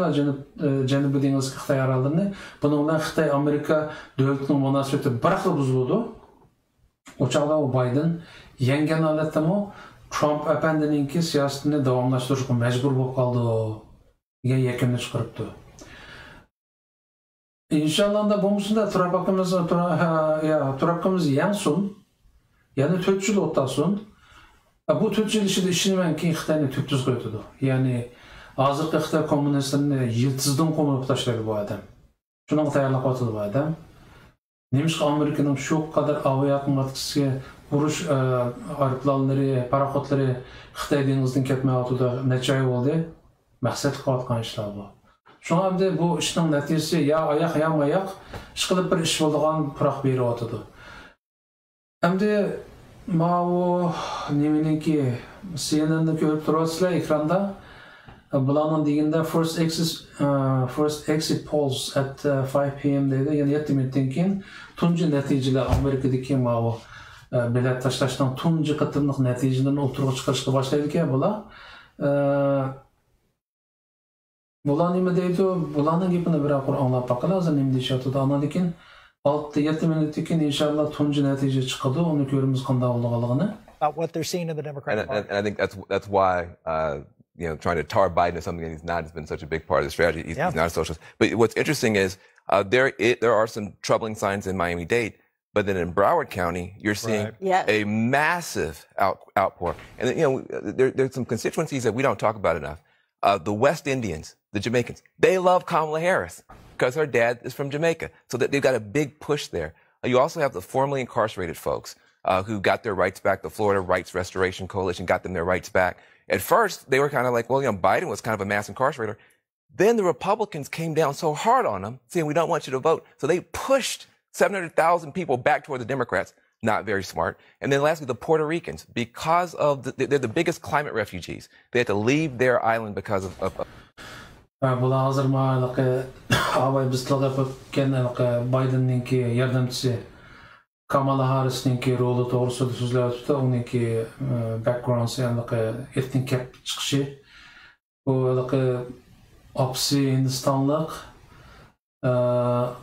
Speaker 2: Janubiy dengizga Xitoy orolini. Buning bilan Xitoy Amerika davlatining munosabati bir xil buzildi. O chog'da u Bayden yengan holatdami Trump apandininki siyosatini davomlashtirishga majbur bo'lib qoldi degan yakunni chiqaribdi. İnşallah da bo'lmasa Trump'imiz yansin, yani 4 yil o'tsin. Bu 4 yil ichida ishini keyin Xitoyni tubsiz qo'ydi. Ya'ni hozirgi Xitoy kommunistlarini yiltizdan qo'mib tashlaydi bu odam. Shunga tayyorlab qo'ydi bu odam. Nemishqa Amerikaning shu qadar aviatsiya urush aeroplanlari, paraxodlari Xitoy dengizidan ketmayotdi, necha oy bo'ldi. Maqsad qilayotgan ishlar bu. Şu anda bu işin neticesi ya ayak ya mayak işkılıp bir iş olduğun pırak biri otudu. Hem de o neminin ki CNN'de görüp duruyorsa ekranda bulanın diginde first exit polls at 5 p.m. dedi. Yani 7 minutten keyin tuncu neticeler Amerika'daki o bilet taşlaştan tuncu kıtımlık neticelerini oturuğa çıkarışka başlaydı ki Bulan nima deydi? Bulanning gapini bir oqur anglab baqala, hozir nima deyishyapti? Ana lekin 6-7 minutdan keyin inshaalloh tunji natija chiqadi, uni ko'ramiz qanday bo'lganligini.
Speaker 6: What they're seeing in the Democratic Party.
Speaker 1: And I think that's why trying to tar Biden as something that he's not has been such a big part of the strategy. He's not a socialist. But what's interesting is there are some troubling signs in Miami-Dade, but then in Broward County, you're seeing a massive outpour. And there's some constituencies that we don't talk about enough. The West Indians, the Jamaicans, they love Kamala Harris because her dad is from Jamaica. So that they've got a big push there. You also have the formerly incarcerated folks who got their rights back. The Florida Rights Restoration Coalition got them their rights back. At first, they were kind of like, well, Biden was kind of a mass incarcerator. Then the Republicans came down so hard on them, saying, we don't want you to vote. So they pushed 700,000 people back toward the Democrats. Not very smart. And then lastly, the Puerto Ricans, because of they're the biggest climate refugees. They had to leave their island because of
Speaker 2: Bular hozir ma'laqi avval biz talab etgan Baydenninki yordamchisi Kamala Harrisninki roli to'g'risida so'zlayapti. Uniki background erkin kelib chiqishi, bu opsi Hindistonlik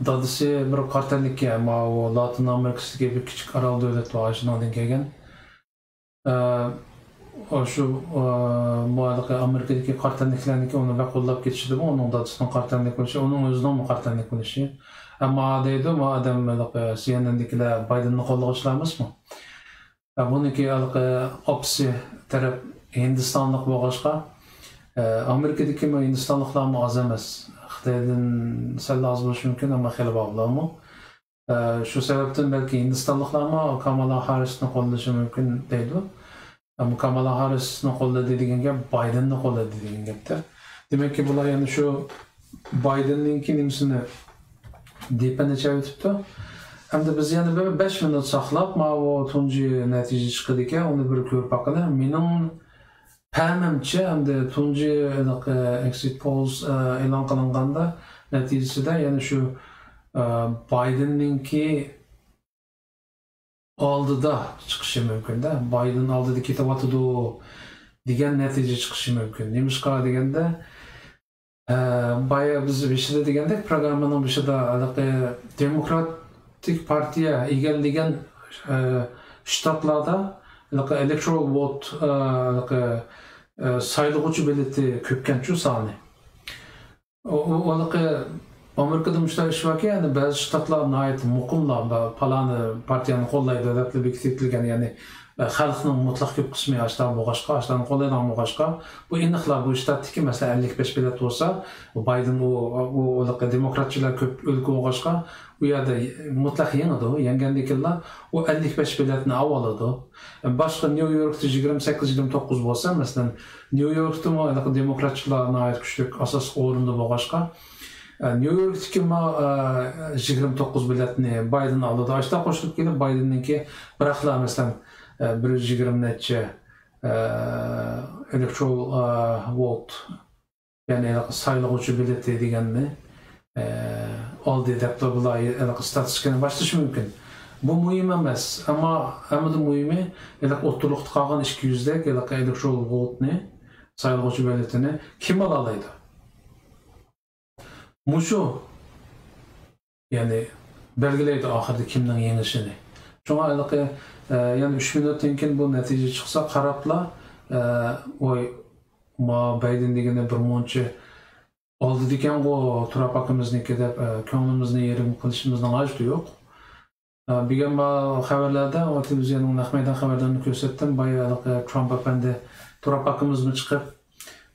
Speaker 2: dadisi bir qartanlikka, o Latin Amerikasidagi bir kichik orol davlat vojinodan kelgan. Şu Amerika'daki qartanliklarniki uni qo'llab ketishdi, onun dadisining qartanlik bo'lishi, onun o'zining qartanlik bo'lishi. Ammo deydi, bu odam CNN'dagilar Baydenni qo'llovchilar emasmi? Buniki opsi taraf Hindistonlik bo'lg'achqa, Amerikadagi Hindistonliklar oz emas. Xitoydan sal oz bo'lishi mumkin, ammo xeli bog'liqmi? Shu sababdan balki Hindistonliklar Kamala Harrisni qo'llashi mumkin deydi. Ama Kamala Harris'ni qo'lladi degan gap Baydenni qo'lladi degan gapda. Demak ki bular yana shu Baydenninki nimasini depanacha o'tibdi. Hamda biz yana 5 minut saqlab, o tunji natija chiqdi ekan, uni bir ko'rib baqalar. Mening pamimcha hamda tunji exit polls e'lon qilinganda natijasida yana shu Baydenninki oldida chiqishi mumkin-da. Biden oldida ketyapti degan natija chiqishi mumkin. Nemishqa deganda boya biz beshida degandek programmaning beshida Demokratik partiya egallagan shtatlarda electoral vote saylovchi bileti ko'pkan shu soni. Amerika'da müşteri var ki yani bazı ştatlar ait mukumlar falan partiyanın kollaydı devletli bekletilgen yani halkının mutlak köp kısmı açtan boğaşka açtan kollaydan boğaşka bu inıqlar bu ştattaki mesela 55 bilet olsa Biden o demokratçılar köp ülke boğaşka bu yerde mutlak yenidu yengendikler o 55 biletini avaladı başka New York'ta 28-29 olsa mesela New York'ta mı demokratçılarına ait küçük asas orunda boğaşka New York'taki 29 biletini Biden aldı. Açta koşulup gelip Biden'inki bıraktılar mesela 120 netçe electoral vote yani sayılğıcı bileti degenini aldı depte bulayı statistikini başlaşı mümkün. Bu mühim emas ama da mühimi oturluqta qalğan 200'dek electoral vote'ni sayılğıcı biletini kim alalaydı? Muşu yani belgileydi ahirde kimden yengişini. Şuna yani 3 minutdan keyin bu natija chiqsa qarabla oy Biden degani bir muncha oldi degan o Trump akamizniki deb ko'nglimizni yerim qilishimizning hojati yo'q. Degan xabarlarda o televizionning naqmaydan xabarlarini ko'rsatdim. Boya Trump apandi Trump akamizni chiqib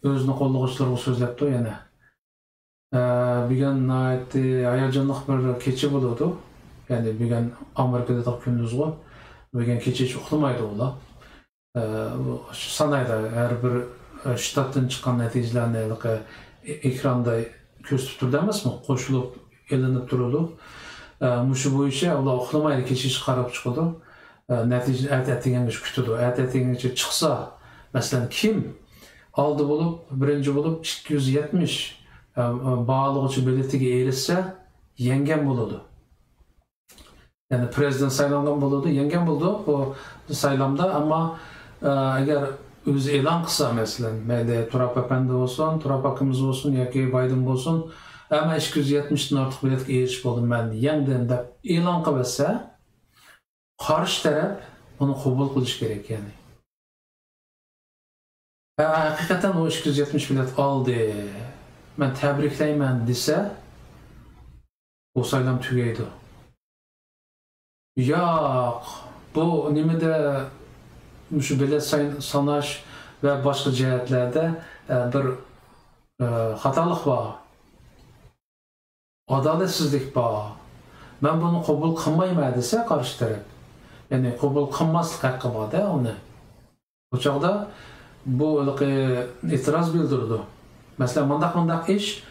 Speaker 2: o'zini qo'llovchilarga so'zlabdi yana. Bugün hayacanlıq bir keçi buludu. Yani bugün Amerika'da da gündüz var. Bugün keçi hiç uxlamaydı ola. Sanayda her bir ştattan çıkan neticelerini ekranda göz tuturdu emas mı? Qoşulup, elinip duruldu. Muşu bu işe ola uxlamaydı, keçi çıkarıp çıkıldı. Netice ət-ətiyengəş kütüdü. Ət-ətiyengəş çıksa, mesela kim aldı bulup, birinci bulup 270 bağlıqçı biletiga erişse yengen buludu. Yani prezident saylangan buludu, yengen buldu o saylamda ama eğer özü elan kısa mesela, meyde Trump efendi olsun, Trump akımız olsun, yoki Biden olsun, ama 270'den artıq biletga erişip oldum ben yengen deb elan qilsa, qarshi taraf bunu qabul qilish kerak yani. Hakikaten o 270 bilet aldı. Ben tebrikleymen dese o saylam tügeydi. Yok, bu nimede şu bilet sanaş ve başka cihetlerde bir hatalık var. Adaletsizlik var. Ben bunu kabul kılmayayım dese karşı taraf. Yani kabul kılmazlık hakkı var da onu. O çağda bu itiraz bildirdi. Mesela mandak iş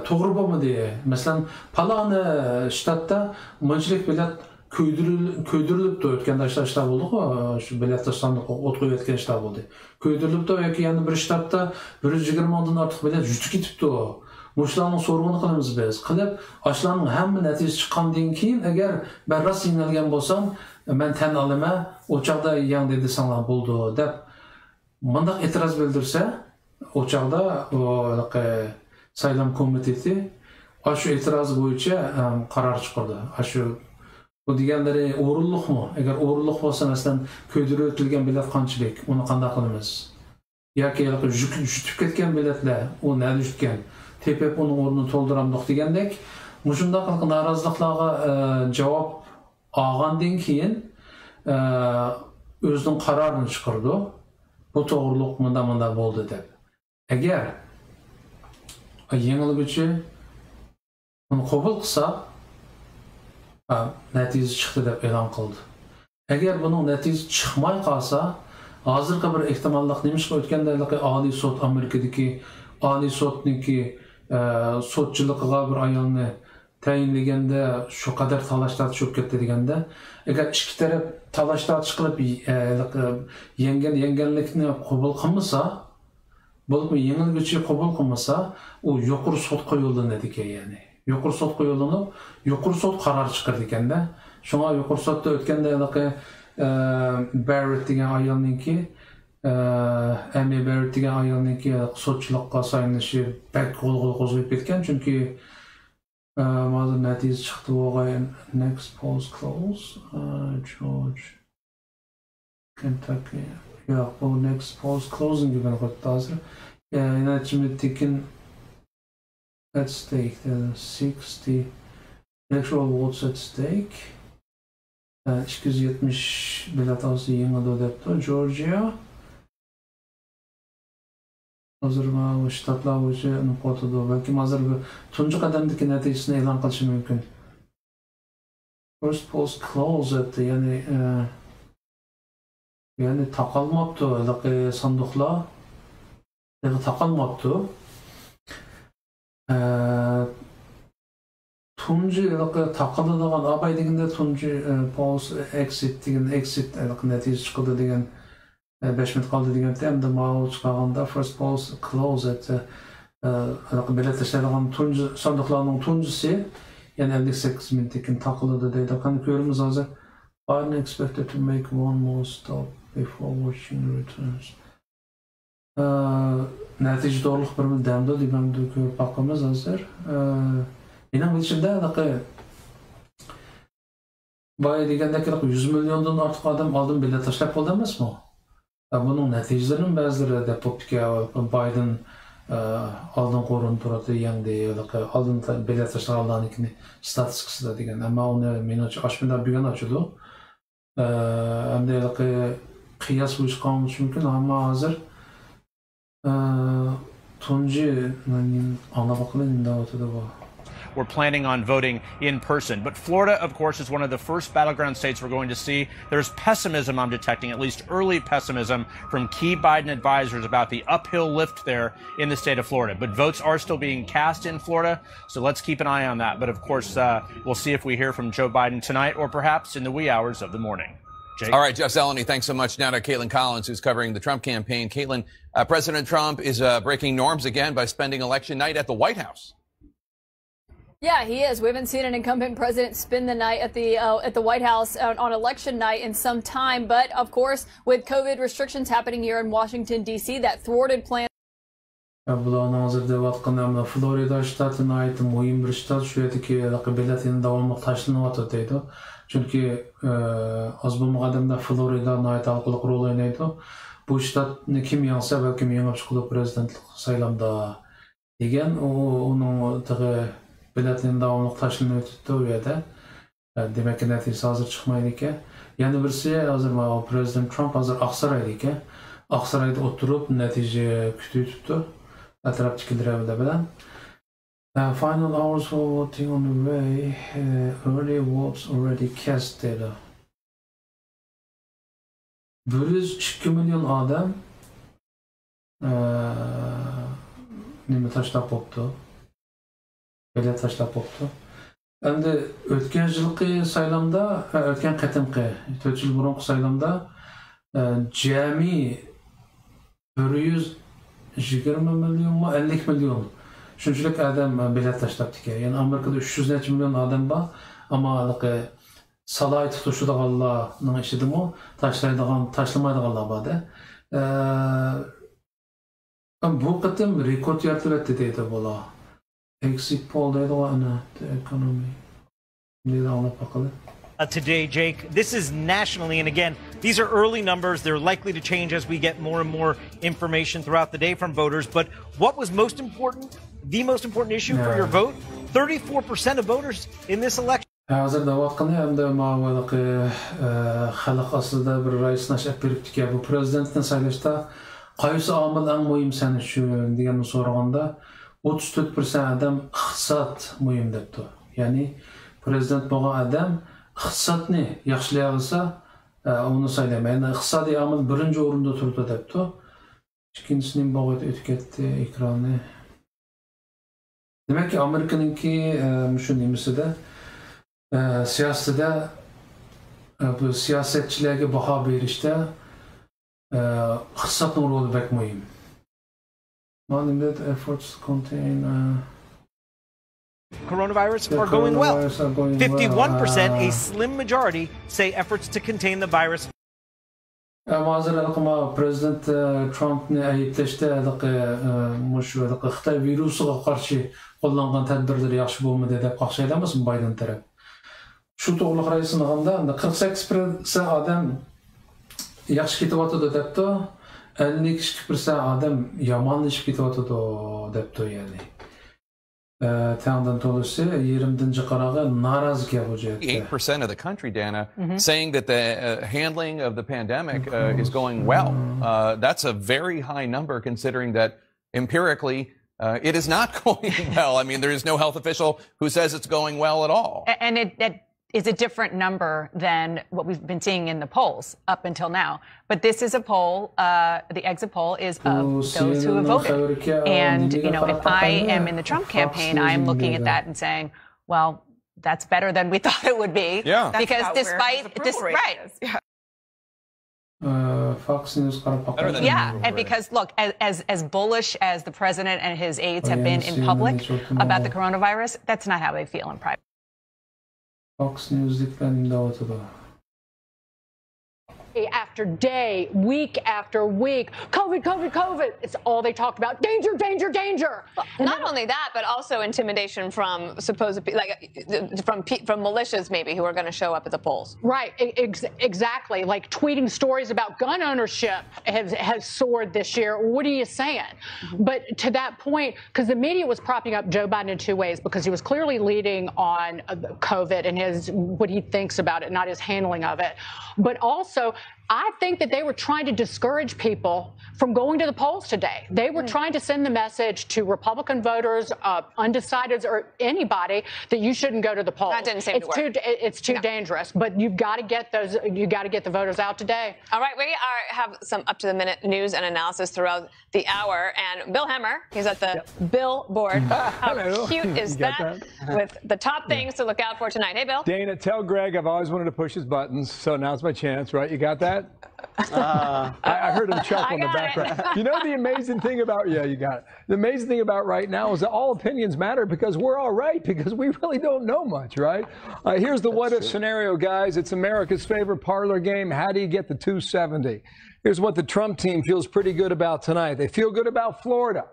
Speaker 2: to'g'ri bo'lmadi. Mesela palanı ştatda mınçılık bilet köydürülüp de ötkende işler oldu. Şu biletler sandık ot koyuyotgan işler oldu. Köydürülüp de yoki yani bir ştatda 120'dan artıq bilet jutib ketibdi o. Muşlarning so'rg'ini qilamiz biz. Qilib, ashlarning hamma natija chiqqandan keyin agar ben rost yengilgan bo'lsam, men tan olaman, o chaqda yang dedi sanglar bo'ldi deb mandaq e'tiroz bildirsa, o çağda o saylam komiteti şu itiraz bo'yicha qaror chiqardi. Şu bu deganlari o'rinliqmi? Agar o'rinliq bo'lsa, masalan, ko'ydirib o'tilgan bilet qanchalik, uni qanday qilamiz? Yoki jutib ketgan biletlar, u nima jutgan? Tepep uning o'rnini to'ldiramdiq degandek, mushundaq noroziliklarga javob olgandan keyin o'zining qarorini chiqardi. Bu to'g'riliq munda bo'ldi deb. Eğer yengilgüçü bunu qabul qilsa, natija chiqdi deb e'lon qildi. Eğer bunun natija chiqmay qolsa, hozirgi bir ehtimollik nimishga o'tganda Oliy sud Amerikadagi Oliy sudniki sudchiligiga bir ayolni tayinlaganda shu qadar talashlar tushib ketdi deganda, agar ikki taraf talashlar chiqib yenganlikni qabul qilmasa, bo'lib yengilgüçü qabul qilmasa, u yuqori sud qo'yildi ekan yani. Yuqori sud qo'yilib, yuqori sud qaror chiqardi ekanda. Shunga yuqori sudda o'tganda Barrett degan ayolniki, Amy Barrett degan ayolniki sudchilikqa saylanishi bak qo'zg'olon qo'zg'ab ketgan, chunki hozir natija chiqdi o'g'ay. Next polls close. George Kentucky. Yo'q, bu next polls closing degan qo'yibdi hozir. Inachimni tekin at stake. 60 electoral votes at stake. 270 bilet alsa yengildi depti. Georgia. Hozir bu shtatlar bo'yicha nuqotida balki hozir bu tunji qadamdagi natijasini e'lon qilishi mumkin. First polls closed, yani taqalmabdi, sanduqlar taqalmabdi. Tunji taqiladigan abay deganda tunji polls exit degan exit natija chiqdi degan 5 minut qoldi deganda endi ma'lum chiqarganda first polls closed bilet tashlangan tunji sanduqlarning tunjisi yani 58 minutdan taqiladi deydi. Qani ko'ramiz hozir. Biden expected to make one more stop before watching returns. Natija to'liq bir damda deganda ko'rib boqamiz hozir. Mening bilishimda boya degandaki 100 milliondan ortiq odam oldin bilet tashlab qoldi emasmi? Bunun natijalarining ba'zilari deb bo'ptiki Biden oldin qo'rinib turadi yangi oldin bilet tashlaganlarnikini statistikasida degan. Ammo uni menimcha oshmadan bugun ochildi. Endi qiyos bo'lishi mumkin, ammo hozir tunji anglab qilinda o'tadi bu.
Speaker 4: We're planning on voting in person. But Florida, of course, is one of the first battleground states we're going to see. There's pessimism I'm detecting, at least early pessimism from key Biden advisors about the uphill lift there in the state of Florida. But votes are still being cast in Florida, so let's keep an eye on that. But of course, we'll see if we hear from Joe Biden tonight or perhaps in the wee hours of the morning. Jake?
Speaker 22: All right, Jeff Zeleny, thanks so much. Now to Caitlin Collins, who's covering the Trump campaign. Caitlin, President Trump is breaking norms again by spending election night at the White House.
Speaker 23: Yeah, he is. We haven't seen an incumbent president spend the night at the White House on election night in some time. But of course, with COVID restrictions happening here in Washington, D.C., that thwarted plans.
Speaker 2: Bularni hozirda vatqanamda Florida shtatini aytib, muhim bir shtat shu yerdagi biletini davomli tashlanyapti deydi. Chunki oz bo'lmaganida Florida naytaliq rol o'ynaydi. Bu shtatni kim yengsa balki yengib chiqadi prezidentlik saylovda degan uning biletini davomli tashlanayotdi u yerda. Demak, natija hozir chiqmaydi ekan. Yana birisi hozir prezident Trump hozir Oqsaroyda ekan. Oqsaroyda o'tirib natija kutyapti. Atrofdagilar bilan. Final hours for voting on the way. Early votes already cast dedi. 102 milyon odam nima tashlab qo'yibdi. Bilet tashlab qo'yibdi. Endi o'tgan yilgi saylovda, o'tgan qatimqi 4 yil burungi saylovda jami 120 milyon mu 50 milyon shunchalik odam bilet tashlabdi ekan. Ya'ni Amerikada 300 milyon odam bor, ammo salay tutishadiganlarning ishidimi, tashlamaydiganlar borda. Bu qatim rekord yaratildi deydi bular. Exit poll deydi ana economy.
Speaker 24: Today, Jake, this is nationally, and again, these are early numbers. They're likely to change as we get more and more information throughout the day from voters. But what was most important, the most important issue for your vote? 34% of voters in this election.
Speaker 2: Hozirda vaqtni hamda ma'lumotli xalq aslida bir rais nashrab beribdi-ki, bu prezidentni saylashda qaysi omil eng muhim sen uchun deganni so'raganda 34% odam iqtisod muhim debdi. Ya'ni prezident bo'lgan odam iqtisodni yaxshilay olsa, uni saylamaydi. Iqtisodiy omil birinchi o'rinda turibdi debdi. Ikkinchisining bo'g'it o'tib ketdi ekronni. Demak, Amerikaninki shu nimasida siyosatda bu siyosatchilarga baho berishda iqtisodning roli bek muhim. That efforts contain
Speaker 24: coronavirus are going well. 51%, a slim majority, say efforts to contain the virus.
Speaker 2: Hozir prezident Trumpni ayblashda Xitoy virusiga qarshi qo'llangan tadbirlar yaxshi bo'lmadi deb qaqshaylamizmi Biden taraf. Shu to'g'riliq raisini qanda 48% odam yaxshi ketyapti debdi, 52% odam yomonlashib ketyapti debdi, ya'ni.
Speaker 22: 8% of the country, Dana, saying that the handling of the pandemic is going well. That's a very high number considering that empirically it is not going well. I mean, there is no health official who says it's going well at all.
Speaker 3: And it is a different number than what we've been seeing in the polls up until now. But this is a poll, the exit poll is of those who have voted. And, you know, if I am in the Trump campaign, I'm looking at that and saying, well, that's better than we thought it would be.
Speaker 22: Yeah.
Speaker 3: Because despite,
Speaker 2: Fox News
Speaker 3: and because look, as bullish as the president and his aides have been in public about the coronavirus, that's not how they feel in private.
Speaker 2: Fox News
Speaker 5: after day, week after week, COVID, COVID, COVID. It's all they talked about. Danger, danger, danger.
Speaker 7: Well, not only that, but also intimidation from supposed from militias maybe who are going to show up at the polls.
Speaker 5: Right, exactly. Like tweeting stories about gun ownership has soared this year. What are you saying? But to that point, because the media was propping up Joe Biden in two ways, because he was clearly leading on COVID and what he thinks about it, not his handling of it, but also I think that they were trying to discourage people from going to the polls today. They were trying to send the message to Republican voters, undecideds, or anybody that you shouldn't go to the polls.
Speaker 7: That didn't seem to work.
Speaker 5: It's too dangerous. But you've got to get those. You got to get the voters out today.
Speaker 7: All right, we have some up-to-the-minute news and analysis throughout the hour. And Bill Hemmer, he's at the Billboard. How cute is that? With the top things to look out for tonight. Hey, Bill.
Speaker 6: Dana, tell Greg I've always wanted to push his buttons, so now's my chance, right? You got that? I heard him chuckle in the background. You know the amazing thing about you got it. The amazing thing about right now is that all opinions matter because we're all right because we really don't know much, right? Here's the what if scenario, guys. It's America's favorite parlor game. How do you get the 270? Here's what the Trump team feels pretty good about tonight. They feel good about Florida.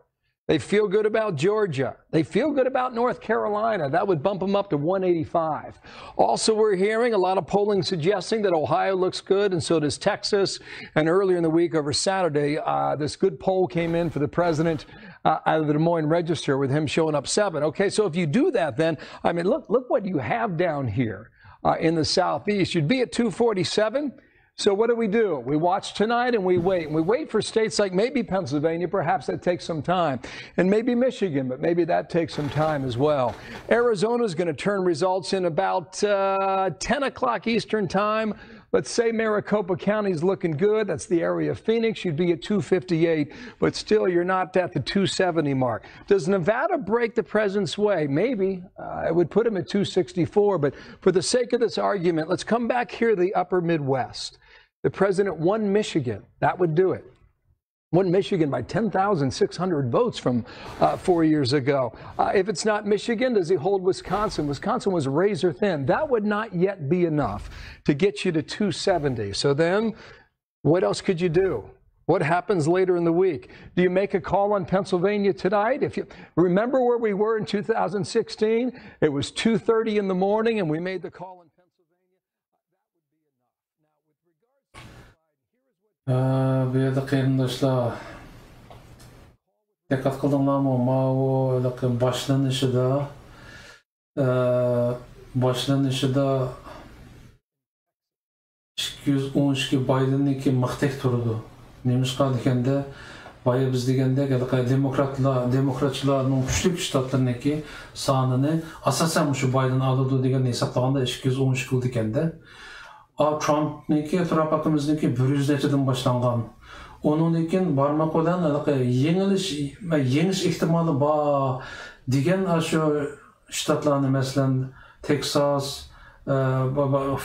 Speaker 6: They feel good about Georgia. They feel good about North Carolina. That would bump them up to 185. Also, we're hearing a lot of polling suggesting that Ohio looks good, and so does Texas. And earlier in the week, over Saturday, this good poll came in for the president out of the Des Moines Register with him showing up 7. Okay, so if you do that, then, I mean, look what you have down here in the Southeast. You'd be at 247. So what do? We watch tonight and we wait. And we wait for states like maybe Pennsylvania, perhaps that takes some time. And maybe Michigan, but maybe that takes some time as well. Arizona's going to turn results in about 10 o'clock Eastern time. Let's say Maricopa County's looking good. That's the area of Phoenix. You'd be at 258, but still you're not at the 270 mark. Does Nevada break the president's way? Maybe. It would put him at 264, but for the sake of this argument, let's come back here to the upper Midwest. The president won Michigan. That would do it. Won Michigan by 10,600 votes from 4 years ago. If it's not Michigan, does he hold Wisconsin? Wisconsin was razor thin. That would not yet be enough to get you to 270. So then, what else could you do? What happens later in the week? Do you make a call on Pennsylvania tonight? If you remember where we were in 2016, it was 2:30 in the morning, and we made the call in
Speaker 2: Bu yerda qarindoshlar diqqat qildinglarmi? Mana boshlanishida 212 Baydenniki mixtek turdi. Nemishqa deganda boya biz degandek demokratchilarning kuchli shtatlarniki sonini asosan shu Bayden oladi degan hisoblaganda 212 bo'ldi ekanda. Trump'niki, Trump akimizniki 100 nechadan boshlangan. Onun keyin barmoq bilan yengish ehtimoli bor degan shu shtatlarni, masalan, Texas,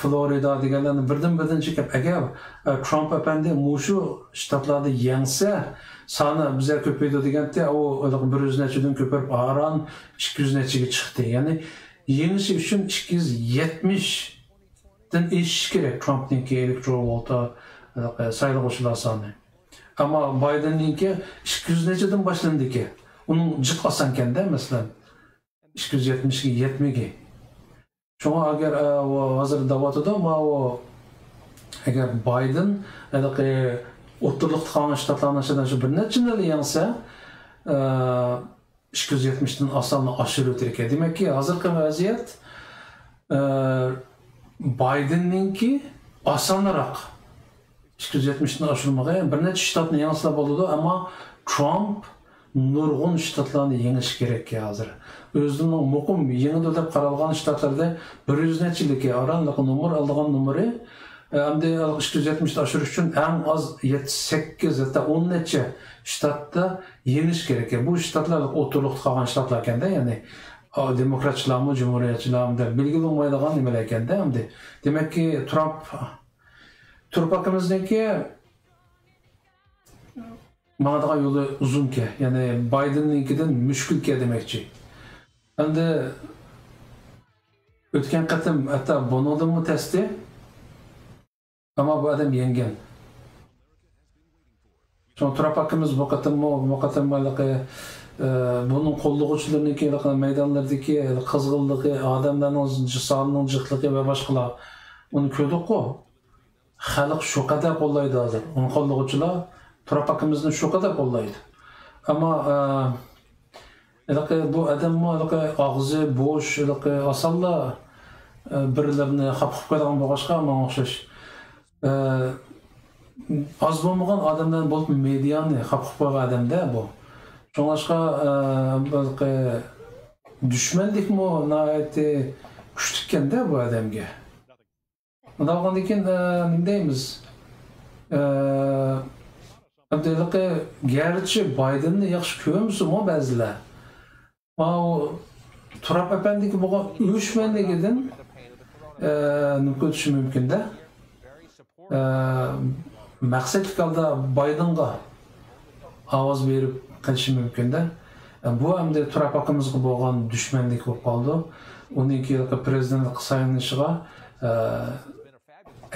Speaker 2: Florida deganlarni birdan chekib, agar Trump apandi mushu shtatlarda yengsa, soni bizga ko'paydi deganda, u 100 nechadan ko'payib, Aran 200 nechaga chiqdi. Ya'ni yengish uchun 270 iş gerek Trump'ninki elektoral vote sayılğıçılar sani. Ama Biden'ninki 200 neçeden başlandı ki. Onun cık asanken de mesela 270'e yetmegi. Şuna agar hazır davatıda o agar Biden o'ttirliq tıkan ştatlarının içinden şu bir neçineli yansa 270'den asanını aşırı ötürken. Demek ki hazırki vaziyet Biden'ninki asanırak 270'den aşırmağa bir neçe ştatını yansılap oldu ama Trump nurgun ştatlarını yeniş gerek ya hazır. Özünün muqim yeni dep qaralgan ştatlarda 100 neçiliki aranlıq numar aldığan numara hem de 270'de aşırı için en az 8 hatta 10 neçe ştatta yeniş gerek. Bu ştatlar oturluqda qalgan ştatlar ekende, yani demokratçılarmı, cumhuriyetçilermi de bilgili olmaydigan nimeler ekende. Hem de demek ki Trump hakkımızdaki mağdağa yolu uzun ki, yani Biden'ninkinden müşkül ki demekçi. Hem de ötken katım hatta bonodun mu testi ama bu adam yengen. Sonra Trump hakkımız bu katım bunun kolluğuçlarındaki meydanlardaki kızgınlığı, adamların sağlığının cıklığı ve başkalar onu kördük o. Halk şu kadar kollaydı hazır. Onun kolluğuçlar Trump hakkımızın şu kadar kollaydı. Ama bu adam ağzı boş, asalla birilerini kapıp koyduğun bu başka ama okşaş. Az bulmayan adamdan bulup medyanı kapıp koyduğun adam da bu. Çoğunlaşka düşmenlik mi o nahayeti küçükken de bu adamga. Ondan diken ne deyimiz? Gerçi Biden'ı yaxşı ko'ramiz mu ba'zilar. O Trump efendiki bu uyushmanligidan nima ko'rish mumkin da. Maqsad holda Bidenga ovoz berib qilishi mumkin da. Bu hamda Trump haqqimizga bo'lgan dushmanlik bo'lib qoldi. Uniki prezidentlik saylanishiga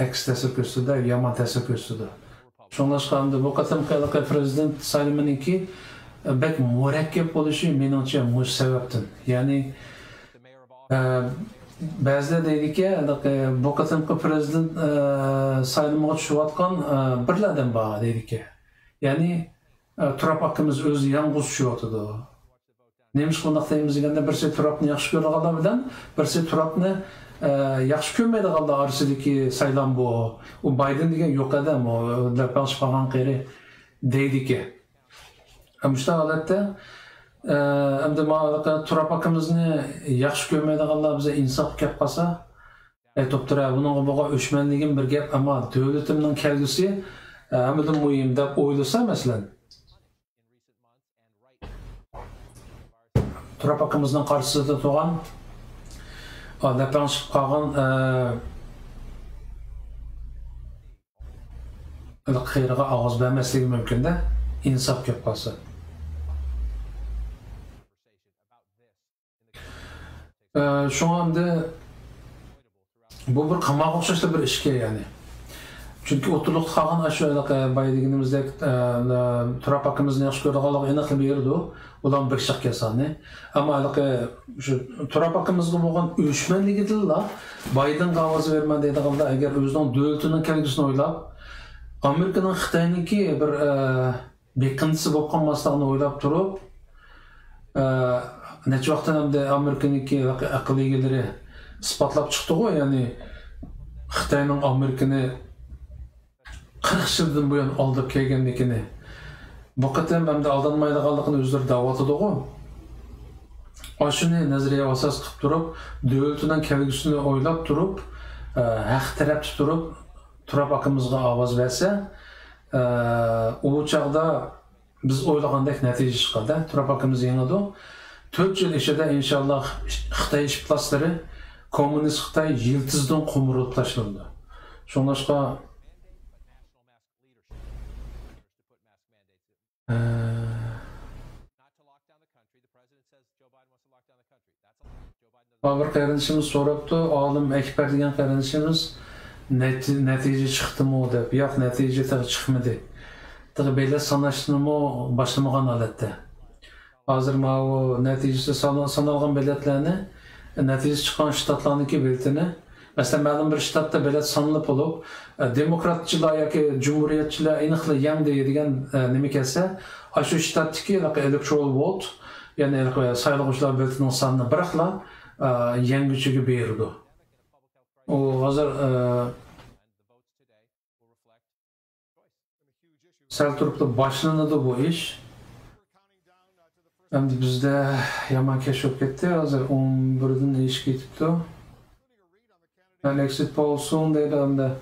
Speaker 2: aks ta'sir ko'rsatdi, yomon ta'sir ko'rsatdi. Şonlaşqanda bu qatimqi prezident saylaminiki bek murakkab bo'lishi menimcha mush sababdan. Ya'ni ba'zilar deydiki, bu qatimqi prezident saylamiga tushayotgan bir adam bor deydiki. Ya'ni Trump haqqimiz o'zi yolg'iz tushyotdi. Nemish bunday deymiz deganda birsi Trumpni yaxshi ko'rganlar bilan birsi Trumpni yaxshi ko'rmaydiganlar orasidagi saylam bu. U Biden degan yo'q adam, u lapanch qolgan qeri deydiki. Amshta holatda endi Trump haqqimizni yaxshi ko'rmaydiganlar biza insof kelib qolsa, aytibdir, buningga bo'lgan o'chmanligim bir gap, ammo davlatimning kelgusi hammadan muhim deb o'ylasa, masalan, Trump haqqimizning qarshisida turgan lapanch qolgan qiyriga ovoz bermasligi mumkin-da, insof kelib qolsa. Shunda bu bir qamoqqa o'xshashli bir ishga, ya'ni. Chunki o'tirliqda qolgan shu boyligimizdek Trump haqqimizni yaxshi ko'rganlar aniq berdi. Ular bir shiq kasani. Ammo shu Trump haqqimizga bo'lgan o'chmanligidilla Bidenga ovoz berman deydiganlar agar o'zining davlatining kelgusini o'ylab, Amerikaning Xitoyniki bir beqindisi bo'lib qolmasligini o'ylab turib, necha vaqtdan hamda Amerikaniki aql egalari isbotlab chiqdi-ku, ya'ni Xitoyning Amerikani 40 yildan buyon oldib kelganligini. Bu qatam hamda aldanmaydiganligini o'zlari da'vatidi-ku. Shuni nazariya asos qilib turib, davlatining kelgusini o'ylab turib, haq tarafda turib, Trump haqqimizga ovoz bersa, u chaqda biz o'ylagandek natija chiqadi. Trump haqqimiz yengadi. 4 yil ichida inshaalloh Xitoy ishbilarmonlari kommunist Xitoy yiltizdan qo'mirib tashlandi. Shuningdek bir qarindoshimiz so'rabdi, olim Akbar degan qarindoshimiz natija chiqdimi deb. Yo'q, natija chiqmadi. Bela sanashnimi boshlamagan holatda. Hozir bu natijasi sanalgan belatlarni, natija chiqqan shtatlarniki belatini, masalan, ma'lum bir shtatda belat sanalib bo'lib, demokratchilar yoki jumhuriyatchilar aniqli yang deydigan nima kelsa, shu shtatdagi electoral vote yani sayılgıçlar biletinin sanını bırakla yengüçüge berdi. O hazır sel turupta başlandı bu iş. Hem de bizde yaman keşif etti. Hazır 11'den iş ketipti. Yani exit poll soon deydi hem de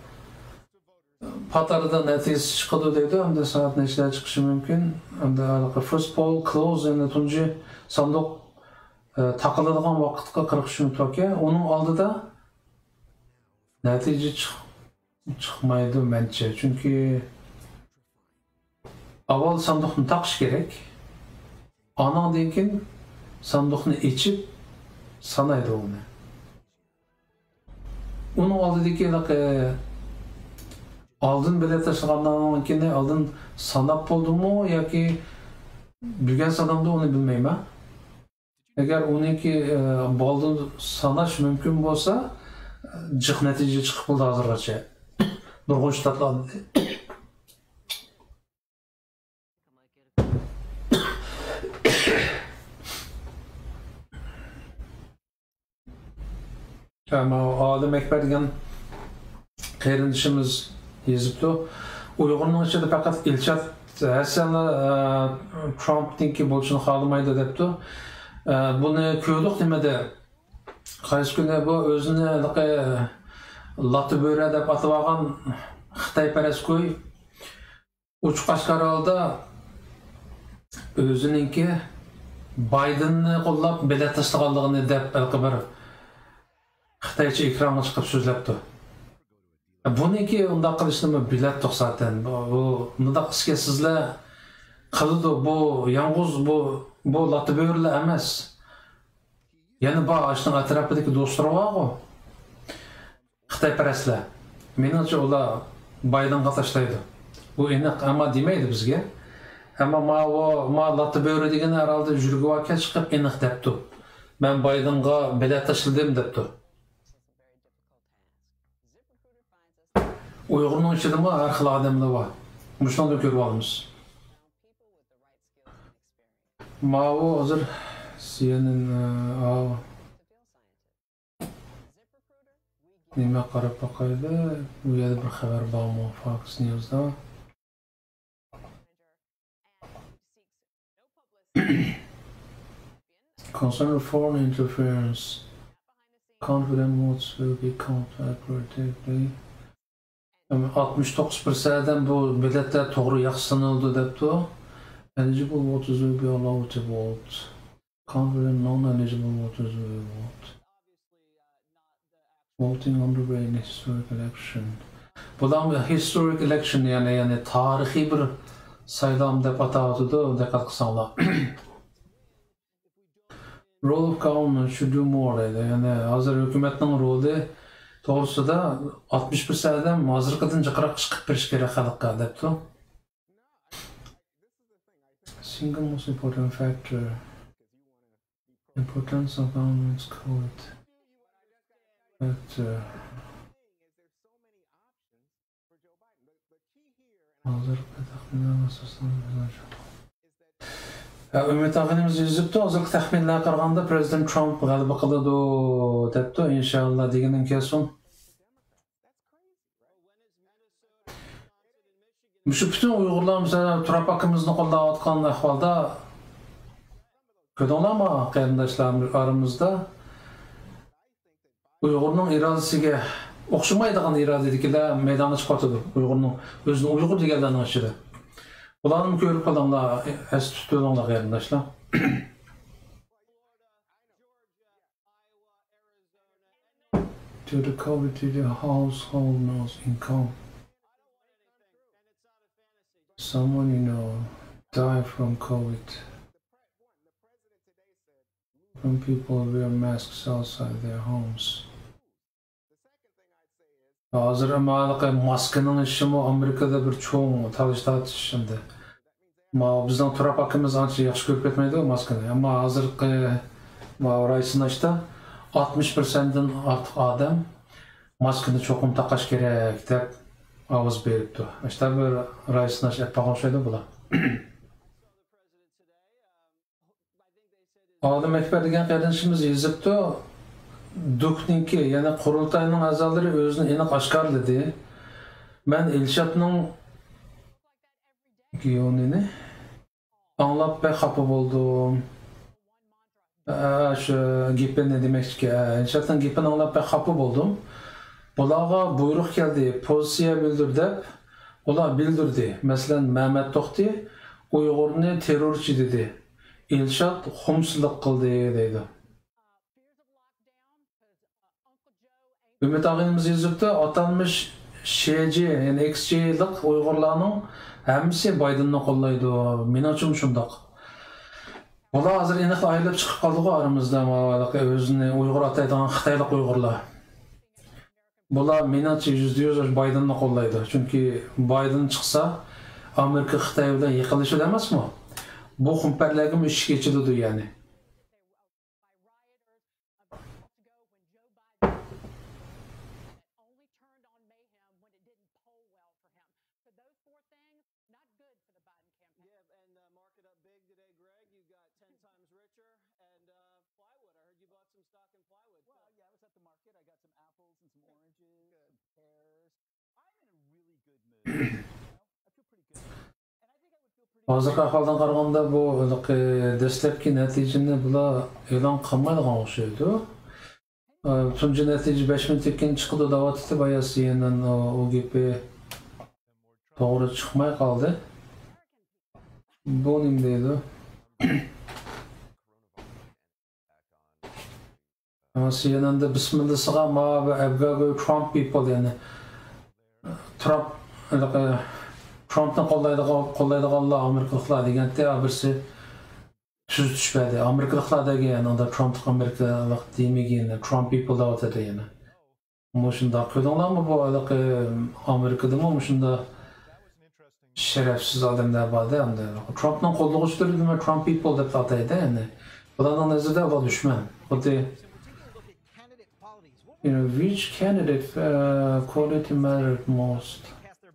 Speaker 2: Patarda neticesi çıkıdı deydi hem de saat neçede çıkışı mümkün. Hem de first poll close yani tuncu sandık takılıdığın vakitka 43 minut var. Onun aldıda netice çıkmaydı bence. Çünkü avval sandıkını takış gerek. Ana deyken sandıkını içip sanaydı onu. Onun aldıdaki aldın bilet taşıgandan keyin aldın sanap oldu mu yoki bilgan sanamda onu bilmayman. Agar uniki boldi sanash mumkin bo'lsa, jiq natija chiqib qoldi hozirgacha. Nurg'un shtatlarda. Ama Adem Ekber degan qarindishimiz yozibdi. Uyg'urning ichida faqat Ilshat Hasanlar Trumpniki bo'lishini xohlamaydi debdi. Buni ko'rdik nimada? Qaysi kuni bu o'zini Latı bo'ra deb atab olgan Xitoyparast-ko'y uch Qashqarolda o'ziningki Baydenni qo'llab bilet tashlaganligini deb bir Xitoycha ekranga chiqib so'zlabdi. Buniki undaq qilishni bilet to'xtatdan. Bu undaq ishga sizlar qildi bu yolg'iz bu Latı bo'ralar emas. Yana bu ashning atrofidagi do'stlar bor-ku. Xitoyparastlar. Menimcha ular Baydenga tashlaydi. Bu aniq ama demaydi bizga. Ama ma Latı bo'ra degan herhalde jurguvga chiqib aniq debdi. Men Baydenga bilet tashladim debdi. Uyg'urning ichida har xil odamlar bor. Mushunda ko'rib olamiz. Mao hozir CNN nima qarab boqaydi? Bu yerda bir xabar bormi Fox News'da? Concern foreign interference. Confident votes will be counted accurately. 69%dan bu biletlar to'g'ri yaxshilanildi debdi. Eligible voters will be allowed to vote. Confident non-eligible voters will vote. Voting on the way in historic election. Bu da historic election yani tarixiy bir saylam deb ataladi, diqqat qilsanglar. Role of government should do more deydi. Yani hozir hukumatning roli to'g'risida 61%dan hozirgidan jiqroq chiqib berish kerak xalqqa debdi. Single most important factor. Importance of government's code. Ümit ağınımız yüzüptü, hozirgi taxminlarga qaraganda Prezident Trump g'alaba qiladi debdi, inshaalloh degandan keyin. Shu bütün Uyg'urlar mesela Trump akımızını qo'llayotgan ahvolda ko'rdinglarmi qarindoshlarimiz aramizda Uyg'urning irodasiga o'xshamaydigan irodadagilar maydonga chiqadi. Uyg'urning o'zini Uyg'ur deganlarning ichida. Ularni ko'rib qolinglar, es tutinglar qarindoshlar. To the COVID to the household income. Someone you know died from COVID. When people wear masks outside their homes. Hozir maskaning ishimi Amerikada bir cho'ng talishtirib şimdi. Bizning Trump akimiz ancha yaxshi ko'rib ketmaydi maskani. Ammo hozirgi raisnashda 60%dan ortiq odam maskani cho'qim taqash kerak deb ovoz beribdi. İşte bir raisnash etmoqchi bular. Olim Ekber degan qarinishimiz yozibdi, Dukninki, ya'ni qurultayning a'zolari o'zini aniq oshkorladi. Men Elshadning giyonini anlab pek xafa bo'ldim. Şu gapni ne demakki, Elshadning gapini anlab pek xafa bo'ldim. Bularga buyruq keldi, pozitsiya bildir deb, ular bildirdi. Masalan, Mehmet To'xti Uyg'urni terrorchi dedi. Elshad xumsizlik qildi deydi. Ümit ağabeyimiz yazıbdı, atanmış şeyci, yani ex-şeylik Uygurlarının hemisi Biden'ını kollaydı. Minacım şundak. Ola hazır eniqli ayrılıp çıkıp kaldığı aramızda özünü Uygur ataydan Xitaylık Uygurlar. Bola minacı %100 Biden'ını kollaydı. Çünkü Biden çıksa Amerika Xitay bilan yıkılışı demez mi? Bu xumperlergim iş geçildi yani. Hozirgi ahvoldan qaraganda bu dastlabki natijani bular e'lon qilmaydigan o'xshaydi. Tunji natija 5 minut keyin chiqdi da'vatda boyasi yana o gapi to'g'ri chiqmay qoldi. Bu nima deydi? CNN'da bismillahsiga ma va abgago Trump people yani Trump Trump'ni qo'llaydiganlar Amerikaliklar deganda birisi so'z tushmadi. Amerikaliklardagi yani unda Trump'ni Amerikalik demagan Trump people deb atadi yani. Shunda qo'ydinglarmi bu Amerikadami shunda sharafsiz odamlar borda endi Trump'ni qo'llovchilari nima Trump people deb ataydi yani. Bularning nazarida ular dushman. Xuddi which candidate quality mattered most?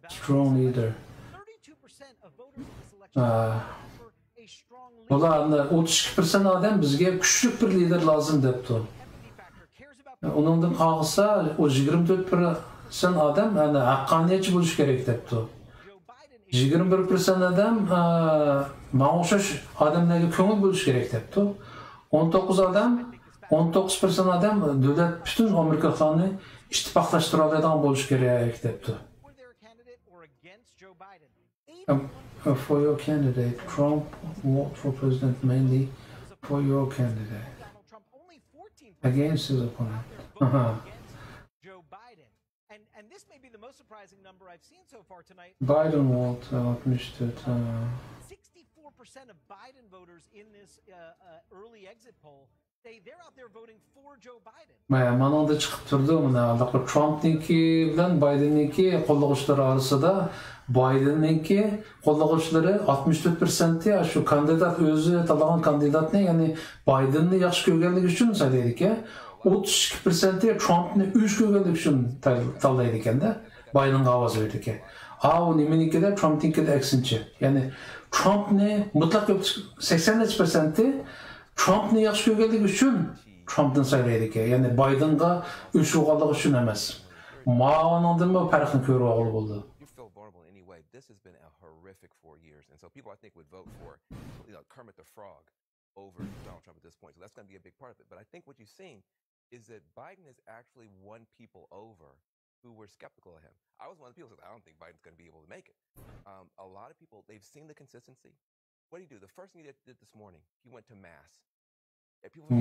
Speaker 2: Strong leader. Ularni 32% odam bizga kuchli bir lider lazım debdi. Uningdan qolsa o 24% odam ana haqqoniyatchi bo'lish kerak debdi. 21% odam ma'o'shash odamlarga ko'ngil bo'lish kerak debdi. 19% odam davlat butun Amerikaliklarni ittifoqlashtira oladigan bo'lish kerak debdi. For your candidate, Trump vote for president mainly for your candidate against his opponent.
Speaker 24: Joe Biden, and this may be the most surprising number I've seen so far tonight.
Speaker 2: Biden vote administered.
Speaker 24: 64% of Biden voters in this early exit poll say they're out there voting for Joe Biden.
Speaker 2: Mana da chiqib turdi, mana Trumpniki bilan Biden'niki qo'llovchilari orasida Biden'niki qo'llovchilari 64% shu kandidat o'zi tanlagan kandidatni, ya'ni Biden'ni yaxshi ko'rganligi uchun saylaydi ekan. 32% Trump'ni uch ko'rganligi uchun tanlaydi ekanda, Biden'ga ovoz berdi ekan. O nimanikida Trump'nikida aksincha. Ya'ni Trump'ni mutlaq 80% Trump'ni yaxshi ko'rganligi uchun Trump'ni saylaydi ekan. Ya'ni Biden'ga uch urganligi uchun emas. Ma'nodan bu farqni ko'rib olib bo'ldi.
Speaker 1: This has been a horrific 4 years, and so people I think would vote for, Kermit the Frog over Donald Trump at this point. So that's going to be a big part of it. But I think what you've seen is that Biden has actually won people over who were skeptical of him. I was one of the people who said, I don't think Biden's going to be able to make it. A lot of people, they've seen the consistency. What did he do? The first thing he did this morning, he went to mass.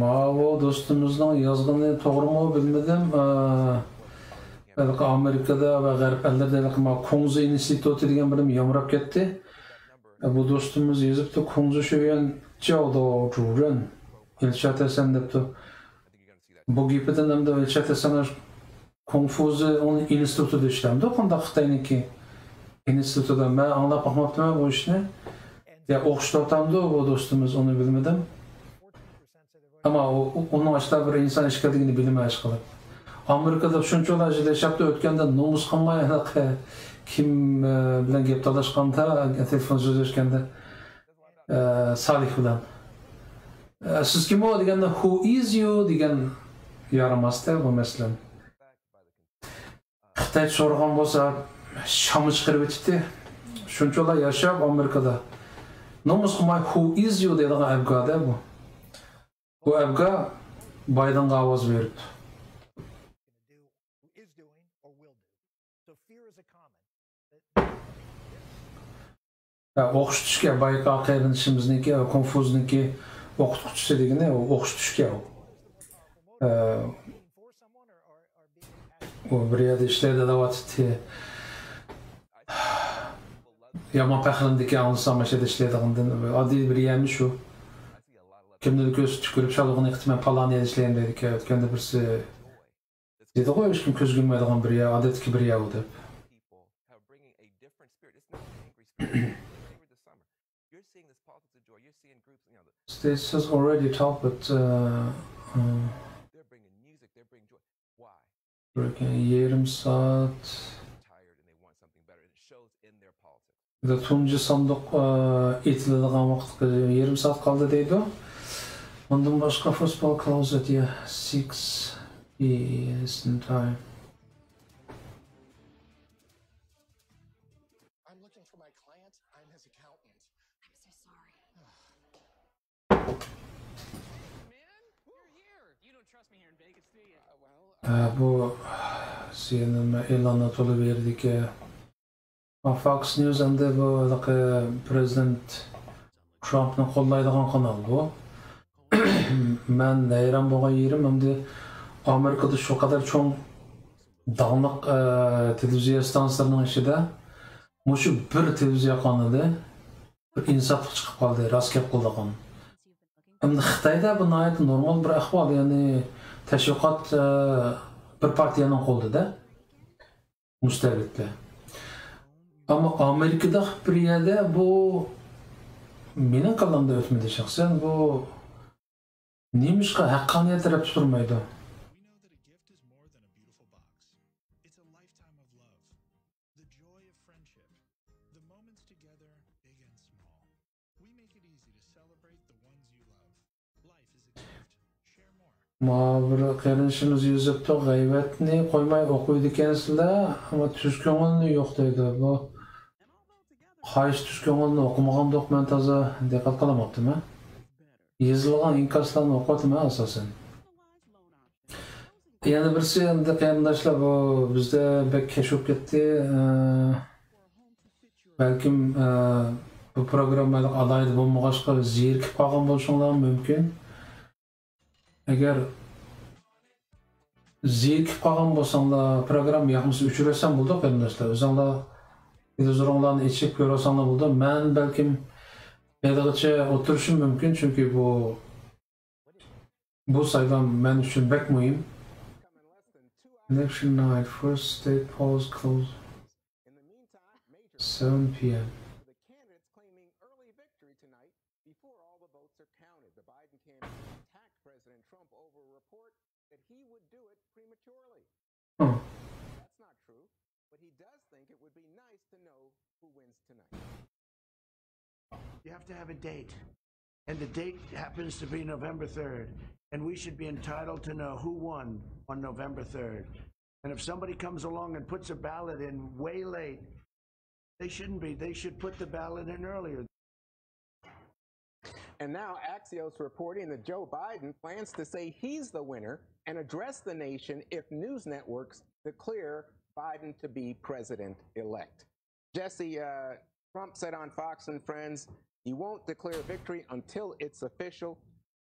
Speaker 2: Mavo dostumuzdan yazgını doğru mu bilmedim. Amerika'da ve Garip ellerde Kongzu İnstitutu degan bilim yamrab ketdi. Bu dostumuz yazıptı, Kongzu Şöyen Jiao Zhuren, Elshad Hasan debdi. Bu gapdan hamda Elshad Hasan Konfuzi onun institutida ishlamdi, qanday Xitoyniki institutida. Men anglab boqmabman bu ishni. Ya o'qishlayotgandi bu dostumuz, onu bilmadim. Ama onun aşağıda bir insan eşkalligini bilmay qilib. Amerika'da shunchalar yil yashab o'tganda nomus qilmay kim bilan gap talashganda, telefon so'zlashganda Salih bilan Siz kim o deganda who is you degan yaramasda bu meselen. Xitoy so'ragan bo'lsa, shamni chiqarib o'tibdi. Shunchalar yashab Amerikada. Nomus qilmay who is you deydigan abgada bu. Bu abga Bidenga ovoz berdi. O'qish tushga bayqa qilinishimizniki, konfuzniki o'qituvchisi degani o'qish tushga. O bir yerda ishlaydi deyapti. Yomon pahlimdiki anlasam mashada ishlaydigandan oddiy bir yermi shu. Kimdir ko'z tükürüp şalığını iqtimen palaniye işleyen dedik ya, ötkende birisi dedi qo'y, hech kim ko'z gülmeydiğen bir yer, adetki bir yer o deb. This has already talked, but yarım saat da tuncu sandık etiladigan vaqtga yarım saat kaldı deydi o. Ondan başka football close at 6 Eastern time. I'm looking for my client. I'm his accountant. I'm so sorry. Man, you're here. You don't trust me here in Vegas, do you? Bu CNN elanı tolu verdi ki Fox News hem de bu President Trump'ın kollaydigan kanal bu. Men hayran bo'lgan yerim endi Amerikada shu qadar cho'ng dağınıq televiziya stansiyalarining ichida mushu bir televiziya kanali bir insofli chiqib qoldi, rost gap qildigan. Endi Xitoyda bu normal bir ahvol, ya'ni tashviqot bir partiyaning qo'lida mustabidlar. Ammo Amerikada bir yerda bu mening qalamda o'tmadi shaxsan, bu Nimishqa haqqoniyat taraf turmaydi. Bir qarinishimiz yozibdi, g'aybatni qo'ymay o'qiydi ekansizlar, ammo tuz ko'ngilni yo'q deydi. Bu qaysi tuz ko'ngilni o'qimagandoq men toza diqqat qilamaptimi? Yazılgan inkaslarını okuyatıma asasen. Yani birisi endi qarindoshlar bu bizde bek keşif ketdi. Belki bu programmada alayda bo'lmag'achqa zerikib qolgan bo'lishinglar mumkin. Agar zerikib qolgan bo'lsanglar, program yoqmasa o'chirasan bo'ldi qarindoshlar. O'zinglar televizorlarni ichib ko'rasanglar bo'ldi. Men balkim Yadagıça oturuşum mümkün çünkü bu sayfam men için bek mühim. Election night, first state polls close 7 p.m.
Speaker 8: You have to have a date, and the date happens to be November 3rd, and we should be entitled to know who won on November 3rd. And if somebody comes along and puts a ballot in way late, they shouldn't be. They should put the ballot in earlier.
Speaker 9: And now Axios reporting that Joe Biden plans to say he's the winner and address the nation if news networks declare Biden to be president-elect. Jesse, Trump said on Fox and Friends, he won't declare victory until it's official.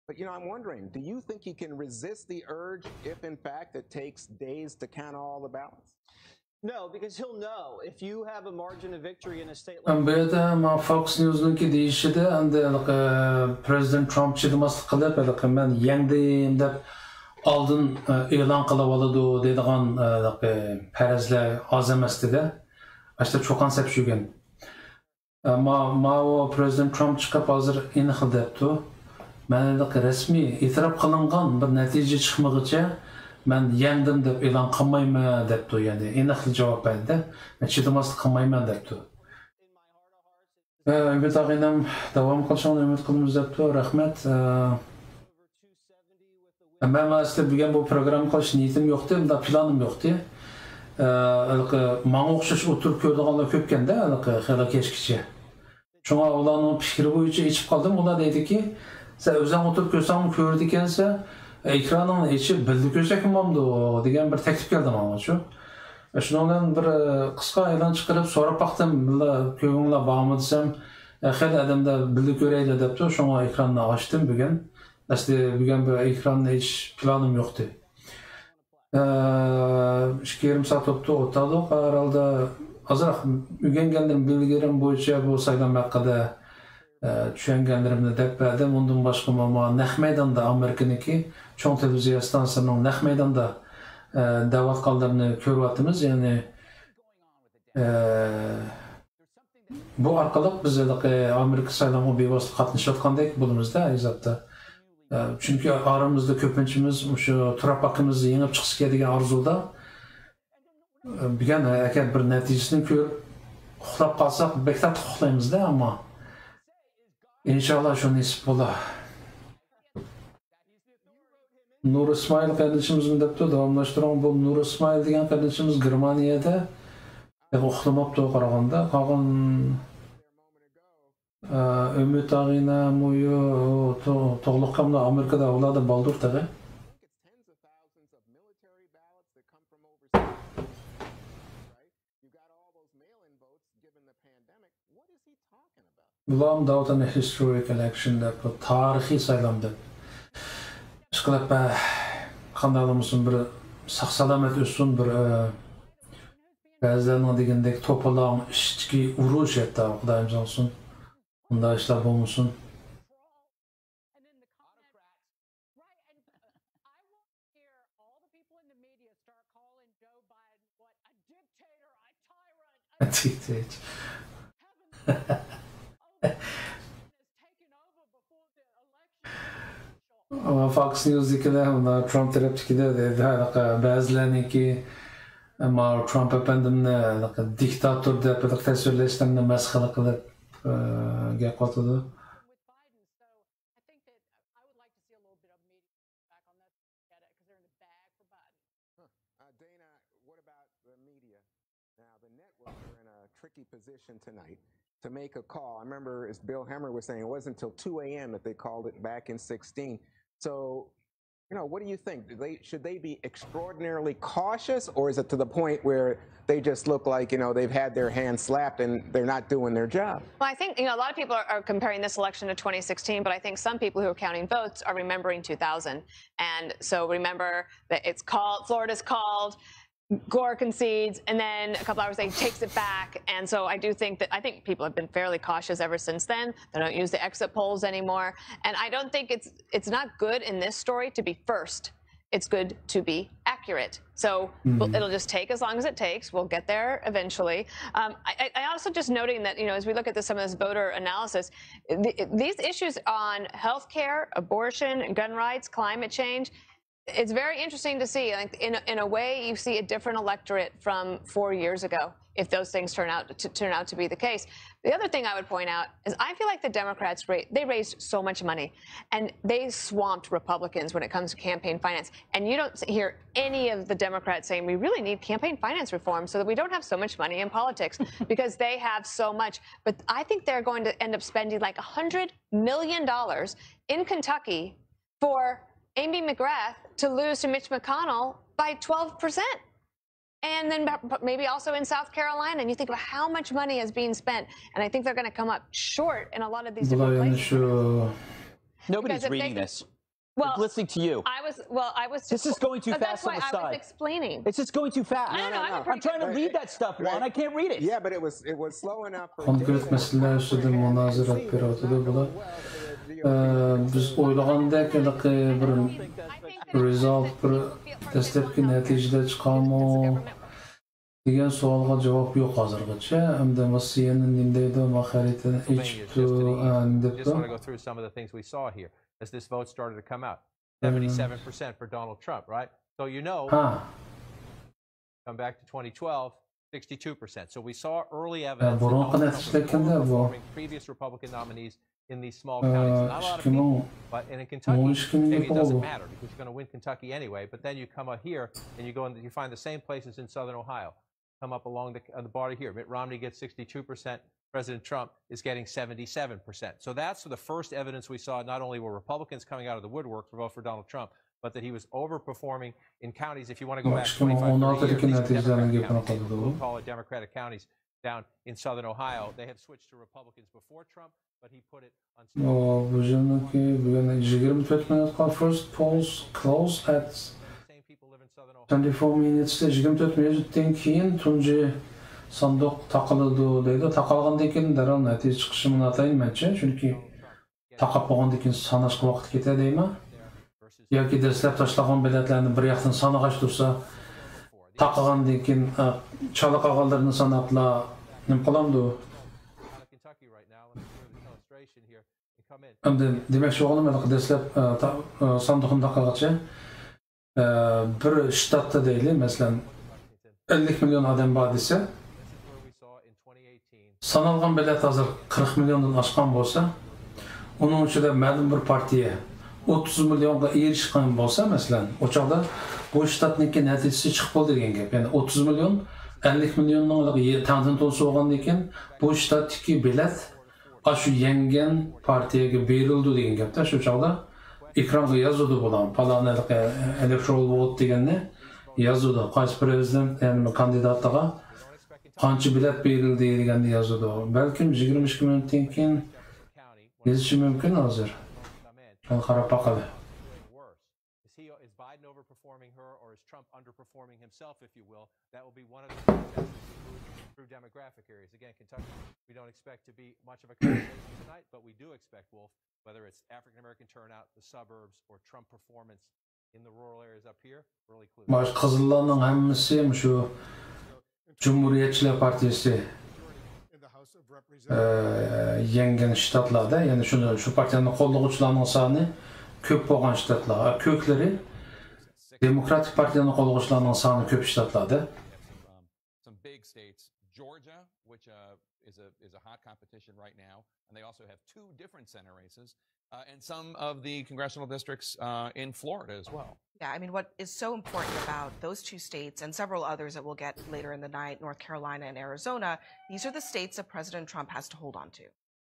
Speaker 9: But, you know, I'm wondering, do you think he can resist the urge if, in fact, it takes days to count all the ballots?
Speaker 10: No, because he'll know if you have a margin of victory in a state like
Speaker 2: Ambiyada Fox News'niki deyishidi, endi President Trump chidamaslik qilib, men yengdim deb oldin e'lon qilib oladi deydigan farazlar oz emas dedi. Ashta cho'qon sepshugan. Ammo President Trump chiqib hozir aniq debdi. Mana rasmiy e'tirof qilingan bir natija chiqmaguncha men yengdim deb e'lon qilmayman debdi, ya'ni aniq javob berdi. Men chidamaslik qilmayman debdi. Umid og'aynam davom qilishini umid qilamiz debdi. Rahmat. Ben aslında bugün bu program qilish niyetim yo'qdi, da planim yo'qdi. Manga o'xshash o'tirib ko'rdiganlar ko'pkanda, hali kechgacha. Shunga ularning fikri bo'yicha eshitib qoldim. Ular deydiki, sen o'zing o'tirib ko'rsang ko'rdi ekansan, ekranning ichi bildi ko'rsak bo'lmamdi degan bir taklif keldi menga. Shundan bir qisqa e'lon chiqarib so'rab baqdim, ko'ngillar bormi desam, hali odamda bildi ko'rayli debdi. Shunga ekranni ochdim bugun. Aslida bugun bir ekranni hech planim yo'qdi. 2,5 saat o'ttirdik. Herhalde azroq o'rganganlarim bilgilerim bo'yicha bu saylan haqida tushunganlarimni deb berdim. Undan boshqa naq maydonda Amerikaniki cho'ng televiziya stansiyasining naq maydonda da'vatqonlarni ko'ryapmiz. Ya'ni bu orqali biz Amerika sayloviga bevosita qatnashayotgandek bo'limizda izotda. Çünkü aramızda köpünçümüz şu Trapak'ımızı yengib chiqishga degan arzuda bugun agar bir natijasini ko'rib uxlab qolsak bektab uxlaymizda, ammo inshaalloh shu nasib bo'lar. Nur Ismoil qardoshimiz debdi, davomlashtirib bu Nur Ismoil degan qardoshimiz Germaniyada uxlamabdi qaraganda, qolgan Ümit ağina muyu to'g'liqqanlar Amerikada ularda baldur tag'i. Bular davlatın historic election deb, tarixiy saylam deb. Ishqilib qandayligimizin bir sog'-salomat o'tsin, bir ba'zilarning degandek to'polon ichki urush etdi, Xudoyim olsun. Bunda işler bulmuşsun. Ama Fox News'dakiler, Trump taraftakiler dedi, bazılarınki ama Trump efendimni diktatör deb tasvirlashlarni masxara qilib gap qotdi.
Speaker 9: Dana, what about the media? Now, the networks are in a tricky position tonight to make a call. I remember, as Bill Hemmer was saying, it wasn't until 2 a.m. that they called it back in 2016. So, you know, what do you think? Should they be extraordinarily cautious, or is it to the point where they just look like, you know, they've had their hands slapped and they're not doing their job?
Speaker 7: Well, I think, you know, a lot of people are comparing this election to 2016, but I think some people who are counting votes are remembering 2000. And so remember that it's called, Florida's called, Gore concedes, and then a couple hours later he takes it back. And so I do think that, I think people have been fairly cautious ever since then. They don't use the exit polls anymore. And I don't think it's not good in this story to be first. It's good to be accurate. So it'll just take as long as it takes. We'll get there eventually. I also just noting that, you know, as we look at some of this voter analysis, these issues on healthcare, abortion, gun rights, climate change, it's very interesting to see. Like in a way, you see a different electorate from 4 years ago, if those things turn out to be the case. The other thing I would point out is I feel like the Democrats they raised so much money, and they swamped Republicans when it comes to campaign finance. And you don't hear any of the Democrats saying we really need campaign finance reform so that we don't have so much money in politics, because they have so much. But I think they're going to end up spending like $100 million in Kentucky for Amy McGrath to lose to Mitch McConnell by 12%. And then maybe also in South Carolina. And you think about how much money is being spent. And I think they're going to come up short in a lot of these different places.
Speaker 11: Nobody's reading this. Well, they're listening to you.
Speaker 7: I was.
Speaker 11: This is going too fast on the side.
Speaker 7: That's why I was explaining.
Speaker 11: It's just going too fast.
Speaker 7: No.
Speaker 11: I'm trying to read that stuff, Juan. I can't read it.
Speaker 9: Yeah, but it was slow enough.
Speaker 2: Konkret meseleler üstüde münazara periyodida bular. Biz o'ylagandek bir result, bir dastlabki natijalar chiqarmi degan savolga javob yo'q hozirgacha. Hamda CNN deydi, xaritani echibdi deb.
Speaker 12: Just want to go through some of the things we saw here as this vote started to come out. 77% for Donald Trump, right? So you know, come back to 2012, 62%. So we saw early evidence that Donald Trump was outperforming previous Republican nominees in these small counties. Not a lot of people, but in Kentucky, maybe it doesn't matter because you're going to win Kentucky anyway. But then you come up here and you go and you find the same places in southern Ohio. Come up along the border here. Mitt Romney gets 62%. President Trump is getting 77%. So that's the first evidence we saw. Not only were Republicans coming out of the woodwork to vote for Donald Trump, but that he was overperforming in counties. If you want to go back 25 years, we'll call it Democratic counties down in southern Ohio. They had switched to Republicans before Trump, but he put it on.
Speaker 2: First polls close at 24 minutes. 24 minuttan keyin tunji sanduq taqiladi deydi. Taqalgandan keyin darhol natija chiqishini atayman mencha, chunki taqab qo'ygandan keyin sanashga vaqt ketadi deyman. Yoki dastlab tashlagan biletlarni bir yoqdan sanag'ach tursa, taqalgandan keyin chala qolganlarni sanabla nima qilamdi? Endi demakchi o'g'lim dastlab sanduqni taqalgacha bir shtatda deylik, masalan 50 milyon odam bor desa, sanalgan bilet hozir 40 milyondan oshgan bo'lsa, uning ichida ma'lum bir partiya 30 milyonga erishgan bo'lsa, masalan, o'chaqda bu shtatniki natijasi chiqib bo'ldi degan gap. Ya'ni 30 milyon 50 milyonning tangdan to'lsa bo'lgandan keyin bu shtatdagi bilet shu yangan partiyaga berildi degan gapda. Shu chog'da ekranga yozadi bo'lan, palonalik electoral vote deganni yozadi. Qaysi prezident, ya'ni kandidatga qancha bilet berildi deganni yozadi. Balkim 22 minutdan keyin yozishi mumkin hozir. Qarab boqadi.
Speaker 12: Is Biden overperforming her, or is Trump underperforming himself, if you will? That will be one of the contests through demographic areas. Again, Kentucky, we don't expect to be much of a conversation tonight, but we do expect, Wolf, whether it's African American turnout, the suburbs, or Trump performance in the rural areas up here, really clues.
Speaker 2: Baş qızıllarning hammasi shu Cumhuriyetçiler Partisi yengen shtatlarda, ya'ni shu partiyani qo'llovchilarning soni ko'p bo'lgan shtatlar, ko'kleri Demokratik partiyani qo'llovchilarning soni ko'p shtatlarda.
Speaker 22: Some big states, Georgia, which is a hot competition right now, and they also have 2 different Senate races, and some of the congressional districts in Florida as well.
Speaker 13: Yeah, I mean, what is so important about those 2 states and several others that we'll get later in the night, North Carolina and Arizona, these are the states that President Trump has to hold on to.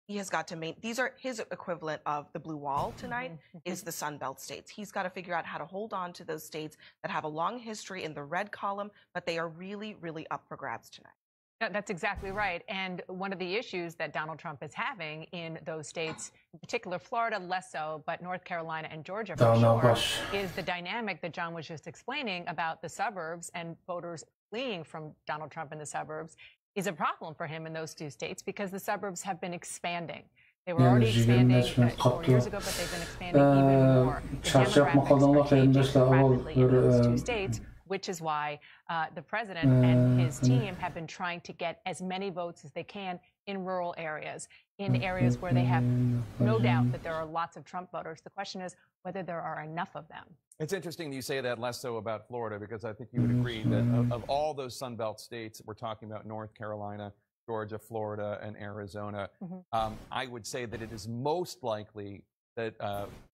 Speaker 13: He has got to these are his equivalent of the blue wall tonight, is the Sun Belt states. He's got to figure out how to hold on to those states that have a long history in the red column, but they are really, really up for grabs tonight.
Speaker 3: That's exactly right. And one of the issues that Donald Trump is having in those states, in particular Florida less so, but North Carolina and Georgia for sure, is the dynamic that John was just explaining about the suburbs and voters fleeing from Donald Trump in the suburbs is a problem for him in those 2 states because the suburbs have been expanding. They were already expanding 4 years ago, but they've been expanding even more. The demographics are changing rapidly in those 2 states, which is why the president and his team have been trying to get as many votes as they can in rural areas, in areas where they have no doubt that there are lots of Trump voters. The question is whether there are enough of them.
Speaker 22: It's interesting you say that less so about Florida, because I think you would agree that of all those Sun Belt states, we're talking about North Carolina, Georgia, Florida, and Arizona. I would say that it is most likely that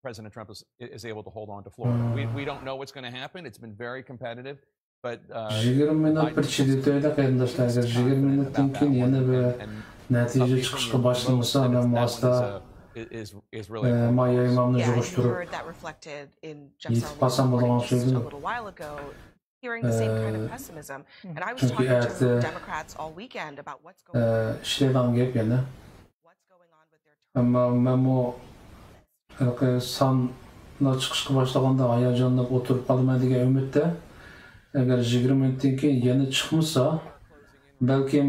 Speaker 22: President Trump is able to hold on to Florida. We don't know what's going to happen. It's been very competitive, but
Speaker 2: 20 minut bir chiditoyda qarindoshlarga 20 minutdan keyin yana bir natija chiqishga boshlansa, namozda Maya imamni yig'ishtirib yetib qolsam bo'lgan so'zim.
Speaker 13: Hearing the same kind of pessimism, and I was talking to Democrats all weekend about what's going on.
Speaker 2: Ishlaydigan gap yana. Ammo sanlar chiqishga boshlaganda hayajonlanib o'tirib qolaman degan umidda, agar 20 minutdan keyin yana chiqmasa, balkim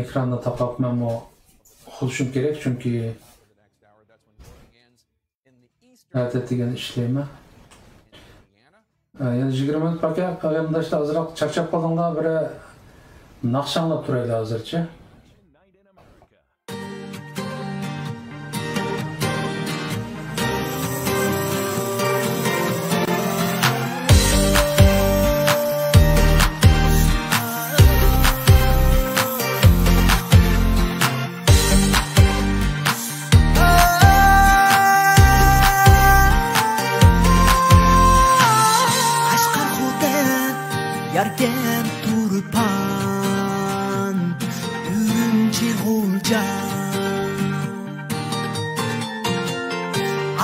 Speaker 2: ekranni taqab menmo xudishim kerak, chunki degan ishlayman. Yana 20 minut paka qarindoshlar ozroq charchab qolganlar, biri naqshanlab turaylik hozircha.
Speaker 14: Oh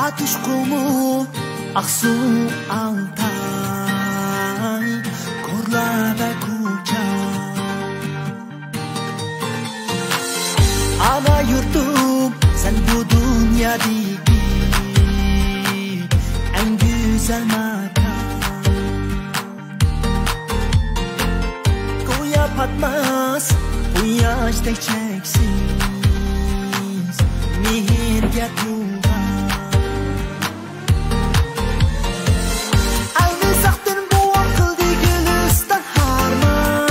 Speaker 14: Atuş kumu Aksu Altay Korla ve Kuca Ana yurtum sen bu dünyadaki en güzel makan Koya patmaz bu yaşta çeksiz mihirge tuğan Aldı saktın bu akıl digilisten harman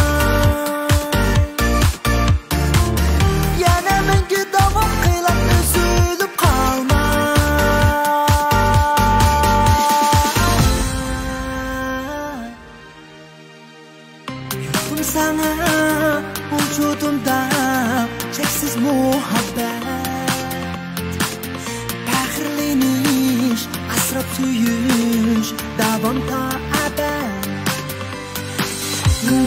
Speaker 14: Yana mengi davam kıylan üzülüp kalma Yurtum sana vücudumda çeksiz muhabbet Fahrleniş, asrab suyuş, davam ta abad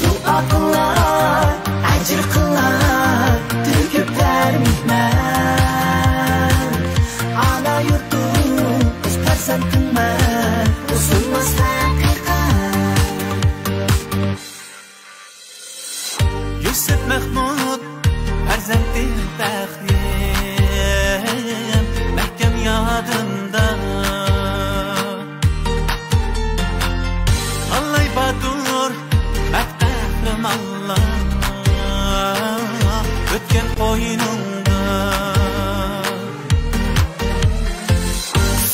Speaker 14: Dua kılar, acır kılar, tüküpler mitmer Ana yurtum, öz persentinmer, usulmaz hakikat Yusuf Mahmud, persentin tahrim Mehkem yadımda Allay badur, bak kahramanlar Ötken koynumda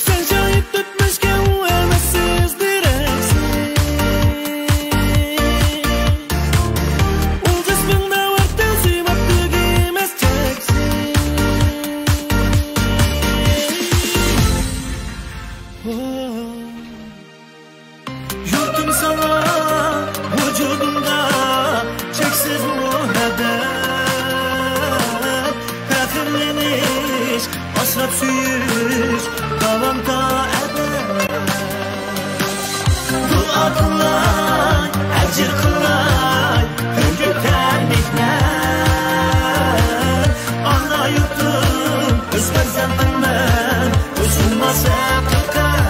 Speaker 14: Sen şahit tutmuşken uğramazsız direksiz Ul cisminde var tevzim ettiğimiz çeksiz Yurtum sana vücudumda çeksiz muhabbet Fahrleniş, asrab suyuş, davam ta ebed Dua kılay, acır kılay, hükümler mihnet Ana yurtum, öz persentinmen, usulmaz hakikat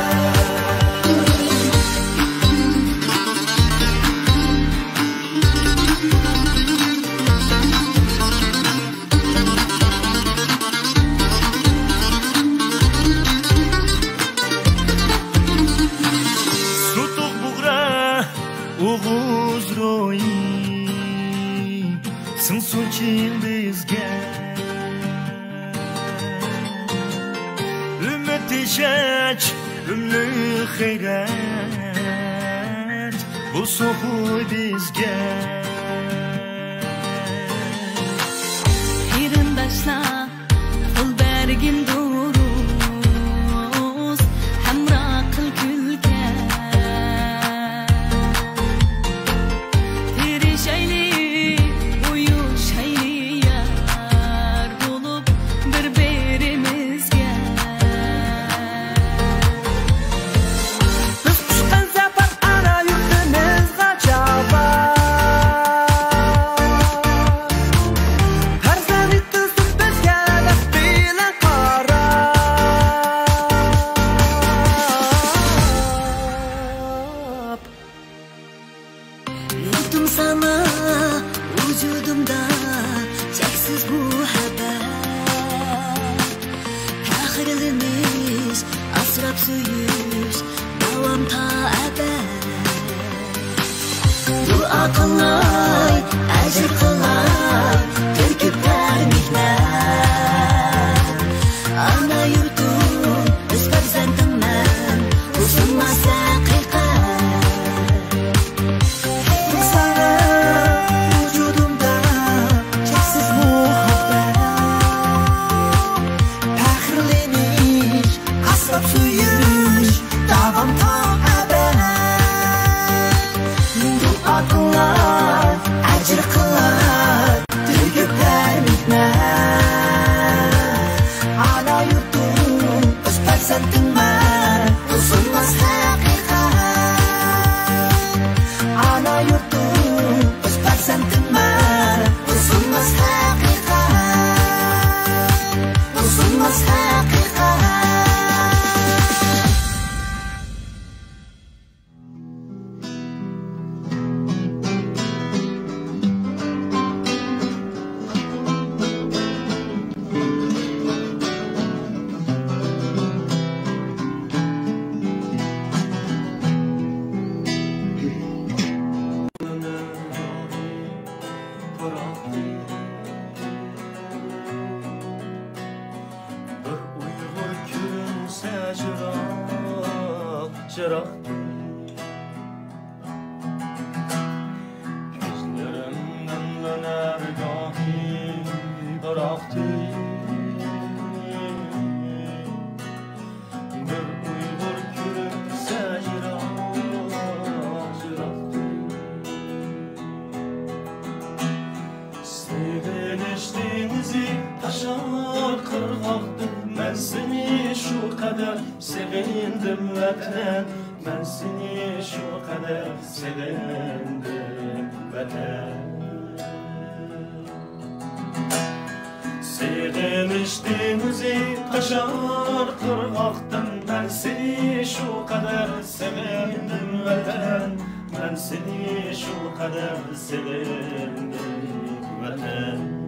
Speaker 14: Sutuk buğra, uğuz royi Sınsun çil bizge Ümmet işeç, ümlü xeyret Bu soğuy bizge
Speaker 15: Hirindaşla, kıl bergin duruz Hemra kıl külke Tiri şayli, uyu şayli yar Bulup birbirimizge
Speaker 14: Biz kuşkan safar ana yurtumuzga çabar Her zanit tuzum bizga daf bilan qarab Yurtum sana vücudumda çeksiz muhabbet Fahrleniş, asrab suyuş, davam ta ebed Dua kılay, acır kılay, türküpler mihnet Ana yurtum, öz persentinmen, usulmaz hakikat Sana vücudumda çeksiz muhabbet Fahrleniş, asrab suyuş, davam ta ebed Dua kılar, acır kılar, türküpler mitmer Ana yurtum, öz persentinmen, usulmaz hakikat Ana yurtum, öz persentinmen, usulmaz hakikat Usulmaz hakikat
Speaker 15: çıraktı. Gözlerimden döner gahi bıraktı. Bir uygur gülümse çıraktı. Seviniştiğimizi taşar kırgaktı. Ben seni şu kadar sevindim vatan. Ben seni şu kadar sevindim vatan. Seviniştiğimizi taşar kırgaktın. Ben seni şu kadar sevindim vatan. Ben seni şu kadar sevindim vatan.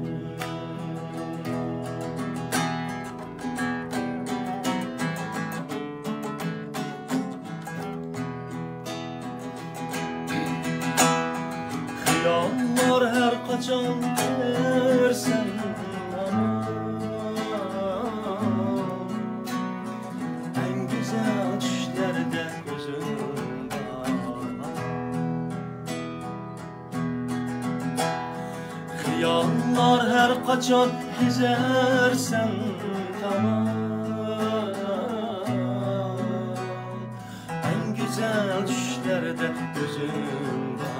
Speaker 15: Yağmur her kaçan dersen bana. En güzel düşlerde gözüm bana. Hıyallar her kaçan hizersen tamam. En güzel düşlerde gözüm bana.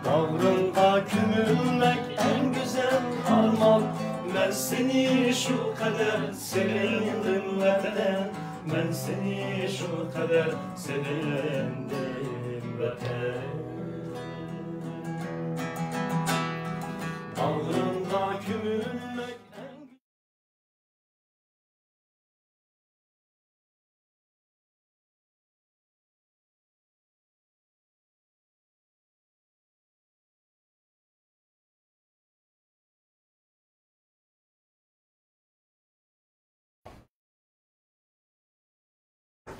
Speaker 15: Bağrında gömülmek en güzel armağan. Ben seni şu kadar sevindim vatan. Ben seni şu kadar sevindim vatan. Bağrında gömülmek en güzel.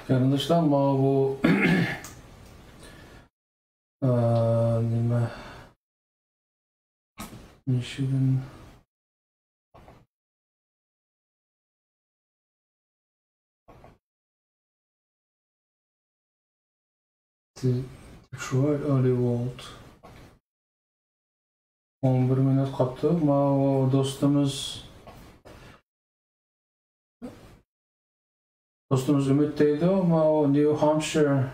Speaker 2: Arkadaşlar bu nima Michigan Detroit Early World 11 minut qoldi. O do'stimiz Ümit deydi, ama o New Hampshire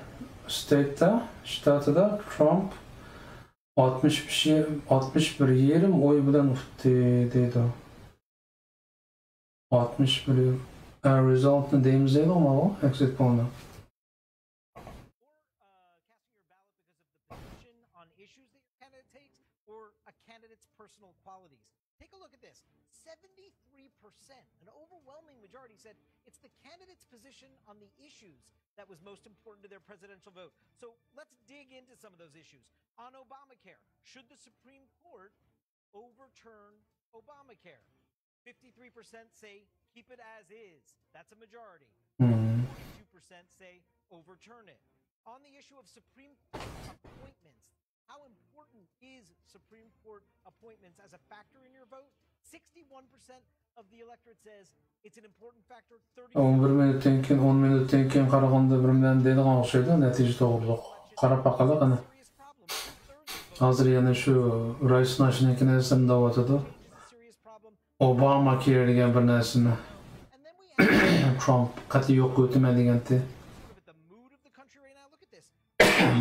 Speaker 2: shtatida Trump 61 yerim oy bilan o'tdi deydi. 61 resultni deymiz deydi, ama o exit poll'ni.
Speaker 4: Personal qualities. Take a look at this. 73%, an overwhelming majority said it's the candidate's position on the issues that was most important to their presidential vote. So let's dig into some of those issues. On Obamacare, should the Supreme Court overturn Obamacare? 53% say keep it as is. That's a majority. 42% say overturn it. On the issue of Supreme Court appointments, how important is Supreme Court appointments as a factor in your vote? 61% of the electorate says it's an important factor.
Speaker 2: 11 minutdan keyin 10 minutdan keyin qaraganda bir bilan deydigan o'xshaydi, natija to'g'riliq. Qarab baqala qani. Hozir yana shu Rice Nation'ninkini eslamdayotdi. Obamacare degan bir narsani Trump qat'iy yo'q o'tman degandi.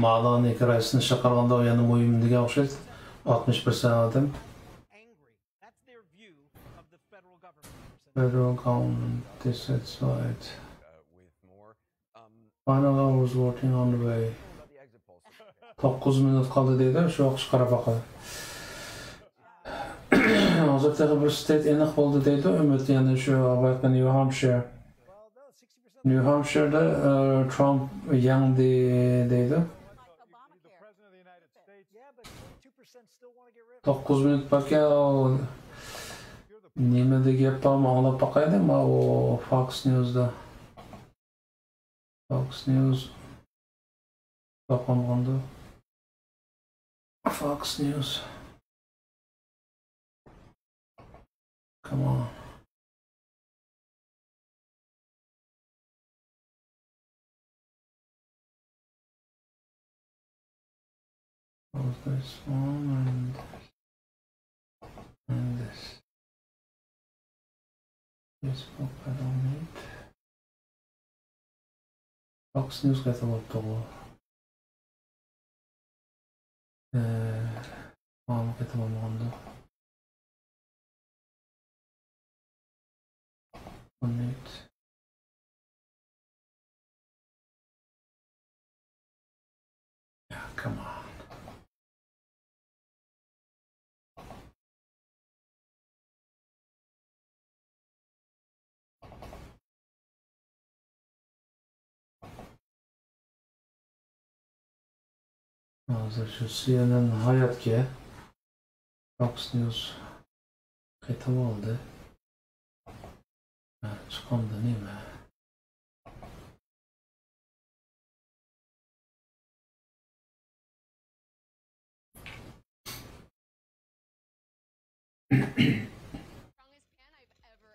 Speaker 2: Ma'loni Rice'ni chaqirganda u yana mo'yindiga o'xshaydi. 60% odam. Federal government dissatisfied. Final hours voting on the way. 9 minut qoldi deydi, shu o'qish qarab baqadi. Hozirda bir state aniq bo'ldi deydi, Umid yana shu New Hampshire. New Hampshire'da Trump yangi deydi. 9 minut bakan nima deb ham anglab baqaydi, ama o Fox News'da. Fox News topqanda. Fox News. Come on. This one and this. Facebook I don't need. Fox News 같은 것도 아무것도 못 먹는다. Don't need. Yeah, come on. Şu CNN hayatki Fox News qaytib oldi. Chiqamdi nima?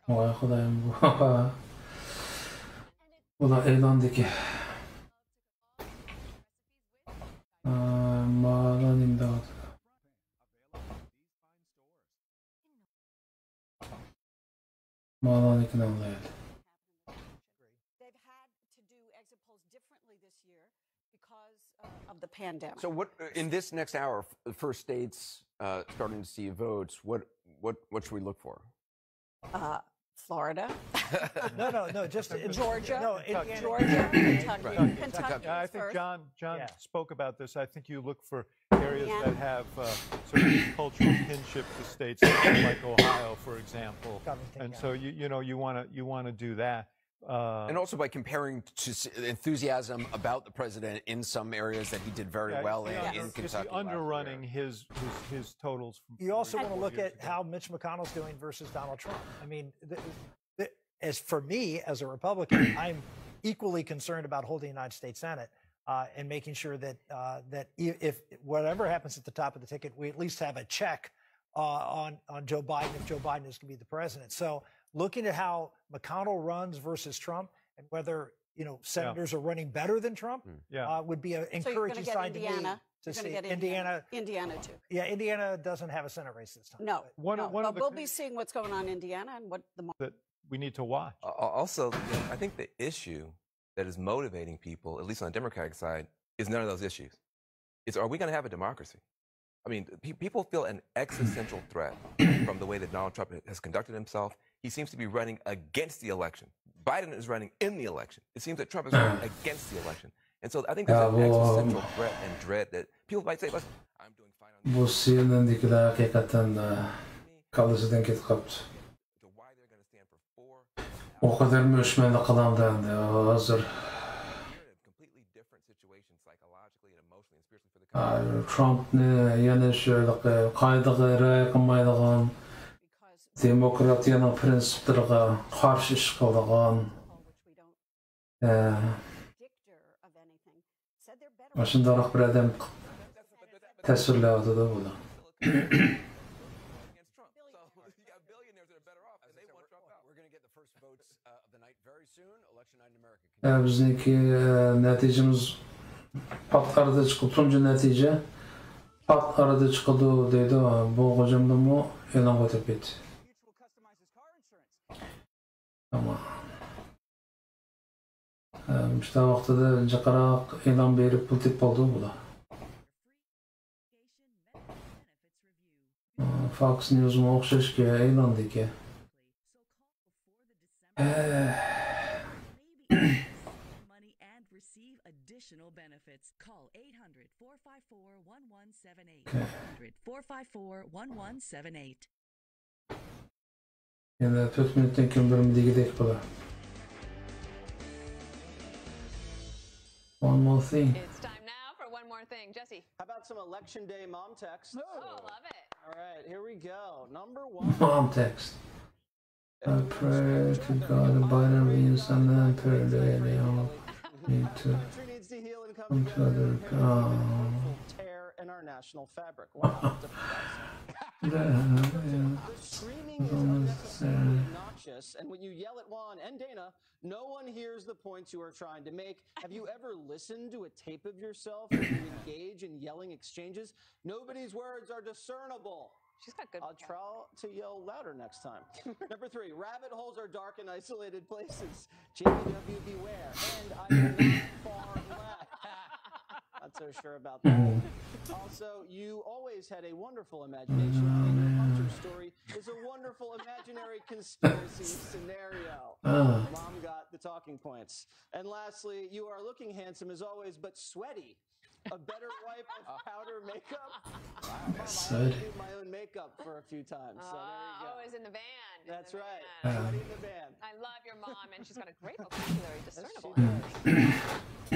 Speaker 2: Voy xudoyim bu. Ular e'londagi ma'lum imdod. Ma'lum iknalaydi.
Speaker 16: They've had to do exit polls differently this year because of the pandemic.
Speaker 17: So what in this next hour, for states starting to see votes, what should we look for?
Speaker 16: Florida.
Speaker 19: No, just
Speaker 16: Georgia.
Speaker 19: No,
Speaker 16: Georgia, Kentucky.
Speaker 17: Right.
Speaker 16: Kentucky.
Speaker 18: I think
Speaker 16: first.
Speaker 18: John spoke about this. I think you look for areas that have sort of cultural kinship to states like Ohio, for example. And so you want to do that.
Speaker 17: And also by comparing to enthusiasm about the president in some areas that he did very well in Kentucky.
Speaker 18: Underrunning his totals.
Speaker 19: You also want to look at how Mitch McConnell's doing versus Donald Trump. I mean, as for me as a Republican, I'm equally concerned about holding the United States Senate and making sure that that if whatever happens at the top of the ticket, we at least have a check on Joe Biden if Joe Biden is going to be the president. So looking at how McConnell runs versus Trump and whether senators are running better than Trump would be an encouraging sign to me to see. Indiana
Speaker 16: too.
Speaker 19: Yeah, Indiana doesn't have a Senate race this time.
Speaker 16: No, but we'll be seeing what's going on in Indiana and what the
Speaker 18: that we need to watch.
Speaker 1: Also, I think the issue that is motivating people, at least on the Democratic side, is none of those issues. It's, are we going to have a democracy? I mean, people feel an existential threat from the way that Donald Trump has conducted himself. He seems to be running against the election. Biden is running in the election. It seems that Trump is running against the election. And so I think there's an existential threat and dread that people might say, listen, I'm doing fine on
Speaker 2: Bu CNN'dekiler hakikaten kalısıdan ketip kaptı. O kadar mı öşmeli kalamdı hazır. Trump'ni yana şöyle qaydığı, qılmaydigan demokratiyanın prinsipleriga qarşı iş qiladigan Aşındaroq bir adam tasvirlayapti da bular. Bizniki natijamiz pat arada chiqib, tunji natija pat arada chiqadi deydi. Bu hujumdimi e'lon qilib ketdi. Tamam. İşte vaqtida jiqaroq e'lon berib pul tep oldi bular. Fox News'ga o'xshashga e'londiki.
Speaker 20: Additional benefits. Call 800-454-1178. 800-454-1178.
Speaker 2: Yana 4 minutdan keyin bir degidek bo'lar. One more thing.
Speaker 7: It's time now for one more thing. Jesse.
Speaker 10: How about some election day mom text?
Speaker 7: Oh, love it.
Speaker 10: All right, here we go. Number one.
Speaker 2: Mom text. I pray to God that Biden wins and then pray that they all need to come to other
Speaker 10: tear in our national fabric.
Speaker 2: The screaming is unnecessary, not
Speaker 10: obnoxious, and when you yell at Juan and Dana, no one hears the points you are trying to make. Have you ever listened to a tape of yourself where you engage in yelling exchanges? Nobody's words are discernible.
Speaker 7: She's got good.
Speaker 10: I'll try to yell louder next time. Number 3, rabbit holes are dark and isolated places. JW beware. And I am not far left. Not so sure about that. Also, you always had a wonderful imagination. And your Hunter story is a wonderful imaginary conspiracy scenario. Mom got the talking points. And lastly, you are looking handsome as always, but sweaty. A better wipe of powder makeup. Wow, I do my own makeup for a few times. So there you go.
Speaker 7: Always in the van.
Speaker 10: That's right. Sweaty in the van.
Speaker 7: I love your mom, and she's got a great vocabulary, discernible.
Speaker 9: All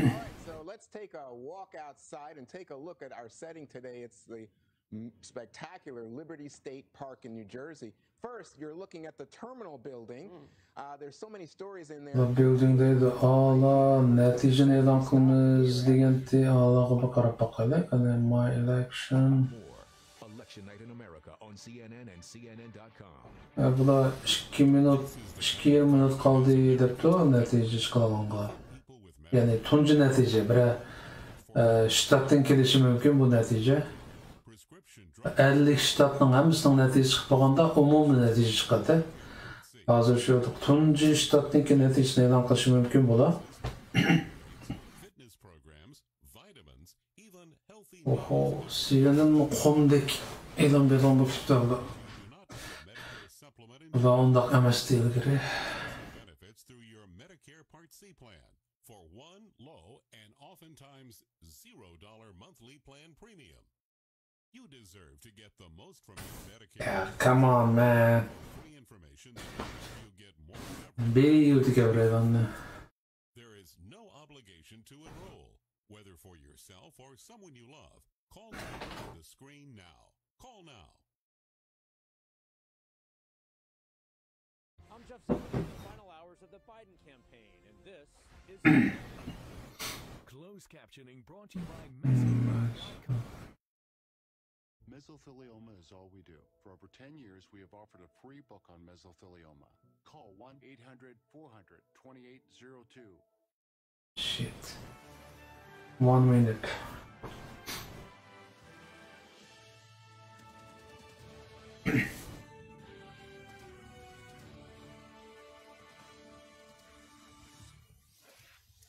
Speaker 9: right, so let's take a walk outside and take a look at our setting today. It's the spectacular Liberty State Park in New Jersey. First, you're looking at the terminal building. There's so many stories in there.
Speaker 2: The building'deydi ala natijani e'lon qilamiz deganda alaga qarab boqaylik. Ana my election.
Speaker 5: Election night in America on CNN and CNN.com.
Speaker 2: Bular 2 minut 2 minut qoldi debdi natija chiqarganga. Ya'ni tunji natija bir shtatdan kelishi mumkin bu natija. 50 shtatning hammasining natijasi chiqib qolganda umumiy natija chiqadi. Hozir shu tunji shtatniki natijasini e'lon qilishi mumkin bo'ladi. Oho, CNN qomdek e'lon bo'lib turibdi. Bu undaq emas deyilgari.
Speaker 5: Benefits through your Medicare Part C plan for one low and oftentimes $0 monthly plan premium. You deserve to get the most from your Medicare.
Speaker 2: Yeah, come on, man.
Speaker 5: Free information that helps you get more.
Speaker 2: Be you to get rid of them.
Speaker 5: There is no obligation to enroll, whether for yourself or someone you love. Call on the screen now. Call now.
Speaker 6: I'm Jeff Sullivan in the final hours of the Biden campaign, and this is
Speaker 5: Closed captioning brought to you by mesothelioma.
Speaker 21: Mesothelioma is all we do. For over 10 years, we have offered a free book on mesothelioma. Call 1-800-400-2802.
Speaker 2: Shit. 1 minute.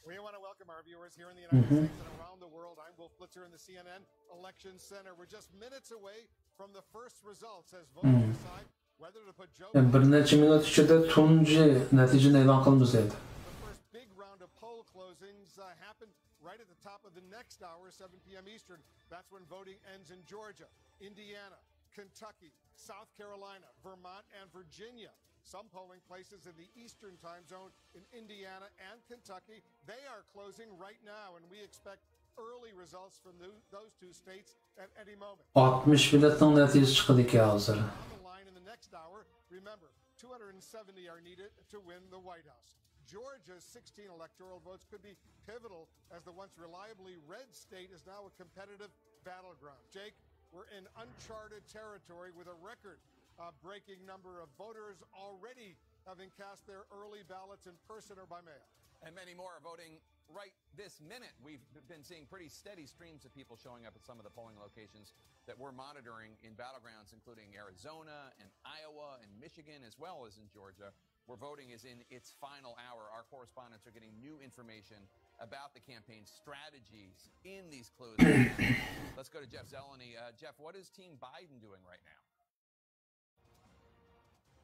Speaker 23: We want to welcome our viewers here in the United States and around the world. I'm Wolf Blitzer in the CNN Election Center. We're just minutes away from the first results as voters decide whether to put Joe Biden.
Speaker 2: Bir necha minut ichida tunji natijani e'lon qilamiz dedi.
Speaker 23: The first big round of poll closings happened right at the top of the next hour, 7 p.m. Eastern. That's when voting ends in Georgia, Indiana, Kentucky, South Carolina, Vermont, and Virginia. Some polling places in the Eastern time zone in Indiana and Kentucky, they are closing right now, and we expect early results from those two states at any moment.
Speaker 2: 60 millatning natijasi chiqdi hozir.
Speaker 23: On the line in the next hour, remember, 270 are needed to win the White House. Georgia's 16 electoral votes could be pivotal as the once reliably red state is now a competitive battleground. Jake, we're in uncharted territory with a record-breaking number of voters already having cast their early ballots in person or by mail.
Speaker 22: And many more are voting right this minute. We've been seeing pretty steady streams of people showing up at some of the polling locations that we're monitoring in battlegrounds, including Arizona and Iowa and Michigan, as well as in Georgia, where voting is in its final hour. Our correspondents are getting new information about the campaign strategies in these closed elections. Let's go to Jeff Zeleny. Jeff, what is Team Biden doing right now?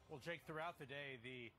Speaker 4: Well, Jake, throughout the day, the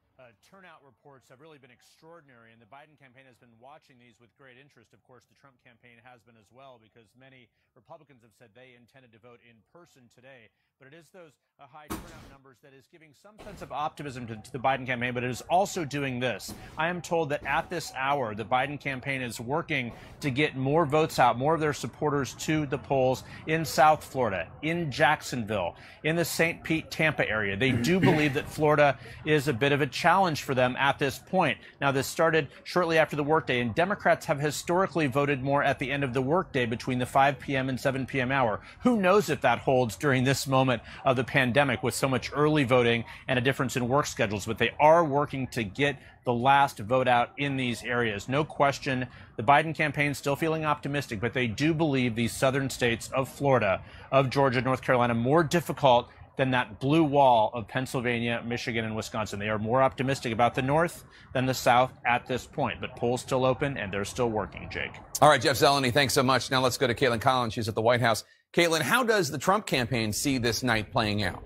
Speaker 4: turnout reports have really been extraordinary, and the Biden campaign has been watching these with great interest. Of course, the Trump campaign has been as well, because many Republicans have said they intended to vote in person today. But it is those high turnout numbers that is giving some sense of optimism to the Biden campaign, but it is also doing this. I am told that at this hour, the Biden campaign is working to get more votes out, more of their supporters to the polls in South Florida, in Jacksonville, in the St. Pete, Tampa area. They do believe that Florida is a bit of a challenge for them at this point. Now, this started shortly after the workday, and Democrats have historically voted more at the end of the workday between the 5 p.m. and 7 p.m. hour. Who knows if that holds during this moment of the pandemic with so much early voting and a difference in work schedules, but they are working to get the last vote out in these areas. No question, the Biden campaign is still feeling optimistic, but they do believe these southern states of Florida, of Georgia, North Carolina, more difficult than that blue wall of Pennsylvania, Michigan, and Wisconsin. They are more optimistic about the North than the South at this point, but polls still open and they're still working, Jake.
Speaker 22: All right, Jeff Zeleny, thanks so much. Now let's go to Caitlin Collins. She's at the White House. Caitlin, how does the Trump campaign see this night playing out?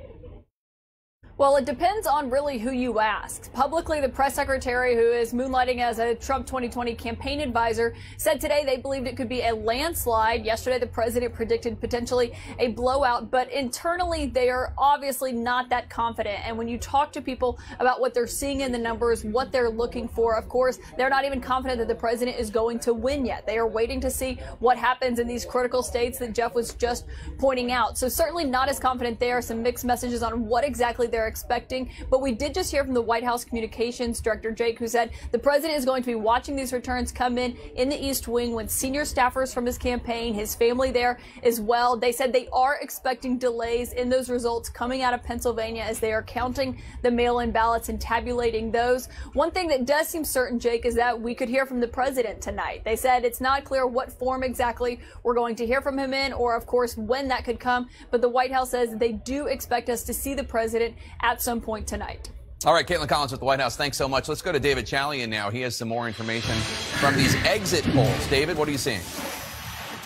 Speaker 8: Well, it depends on really who you ask. Publicly, the press secretary, who is moonlighting as a Trump 2020 campaign advisor, said today they believed it could be a landslide. Yesterday, the president predicted potentially a blowout, but internally, they are obviously not that confident. And when you talk to people about what they're seeing in the numbers, what they're looking for, of course, they're not even confident that the president is going to win yet. They are waiting to see what happens in these critical states that Jeff was just pointing out. So certainly not as confident there. Some mixed messages on what exactly they're expecting, but we did just hear from the White House Communications Director Jake, who said the president is going to be watching these returns come in the East Wing when senior staffers from his campaign, his family there as well. They said they are expecting delays in those results coming out of Pennsylvania as they are counting the mail-in ballots and tabulating those. One thing that does seem certain, Jake, is that we could hear from the president tonight. They said it's not clear what form exactly we're going to hear from him in, or of course when that could come, but the White House says they do expect us to see the president at some point tonight.
Speaker 22: All right, Caitlin Collins with the White House. Thanks so much. Let's go to David Chalian now. He has some more information from these exit polls. David, what are you seeing?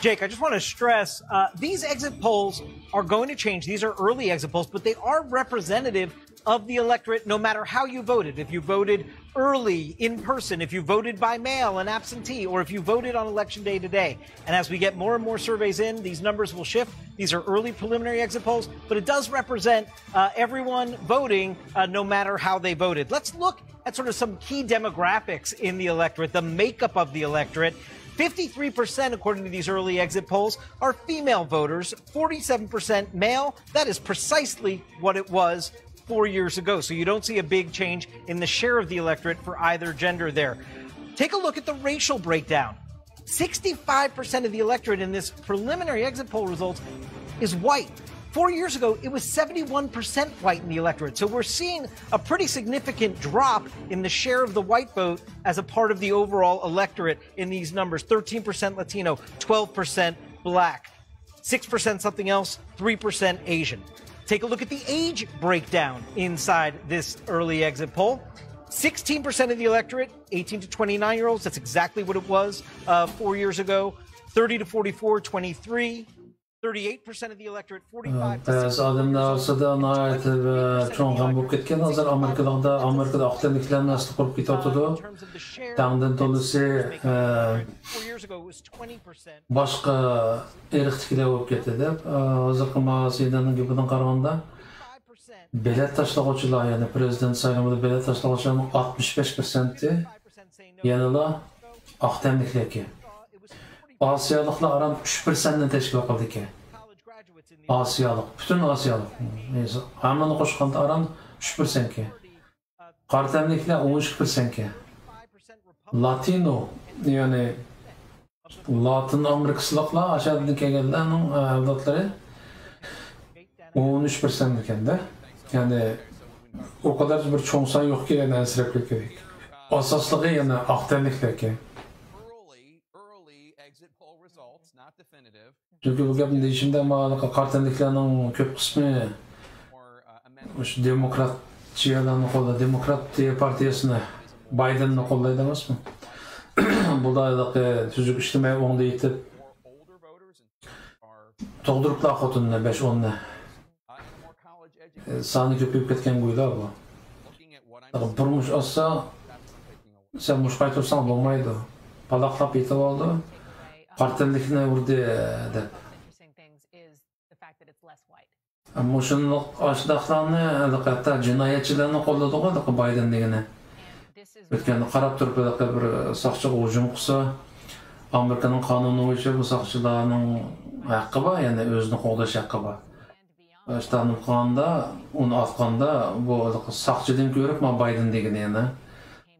Speaker 11: Jake, I just want to stress these exit polls are going to change. These are early exit polls, but they are representative of the electorate no matter how you voted. If you voted early in person, if you voted by mail and absentee, or if you voted on election day today. And as we get more and more surveys in, these numbers will shift. These are early preliminary exit polls, but it does represent everyone voting no matter how they voted. Let's look at sort of some key demographics in the electorate, the makeup of the electorate. 53%, according to these early exit polls, are female voters, 47% male. That is precisely what it was 4 years ago. So you don't see a big change in the share of the electorate for either gender there. Take a look at the racial breakdown. 65% of the electorate in this preliminary exit poll results is white. 4 years ago, it was 71% white in the electorate. So we're seeing a pretty significant drop in the share of the white vote as a part of the overall electorate in these numbers. 13% Latino, 12% black, 6% something else, 3% Asian. Take a look at the age breakdown inside this early exit poll. 16% of the electorate, 18 to 29-year-olds. That's exactly what it was 4 years ago. 30 to 44, 23. 38% of the electorate, 45 to 60.
Speaker 2: Adamlar arasında nəhayət çoğunğan bu ketken. Hazır Amerikada aktenliklerin aslı kurup gidiyordu. Tağından dolusu başka eriktikler olup getirdi. Hazır kıma Seydan'ın gibinden kararında belet taşlağıcılar, yani prezident sayılımında belet taşlağıcıların 65%'i yanıla aktenlikler. Asiyalıkla aran 3%'ni teşkil kıldı ki. Asiyalık, bütün Asiyalık. Hamını koşkanda aran 3% ki. Kartemlikle 13% ki. Latino, yani Latin Amerikasılıkla aşağıdaki geldiğinin evlatları 13% ikende. Yani o kadar bir çoğun sayı yok ki, yani ensireplik gerek. Asaslığı yani aktenlikle ki. Çünkü bu gapın değişimde ama kartenliklerinin köp kısmı demokratçılarını kolladı. Demokrat partiyasını Biden'ını kollaydı demez mi? Bu da tüzük işlemeye onu da yitip toğdurup da kotununa 5-10'na sani köpüyüp ketken guylar bu. Durmuş olsa sen muşkay tursan olmaydı. Palaklap yitip oldu. Kartenlikine vurdu de. Ama şunun aşağıdaklarını hatta cinayetçilerini kolladı o da Biden degene. Ötken qarab turib bir saqchi hujum qilsa, Amerikaning qonuni bo'yicha bu saqchilarning haqqi bor, ya'ni o'zini qo'llash haqqi bor. tanıqanda, onu atqanda bu saqçıdan görüp ma Biden degeni yana.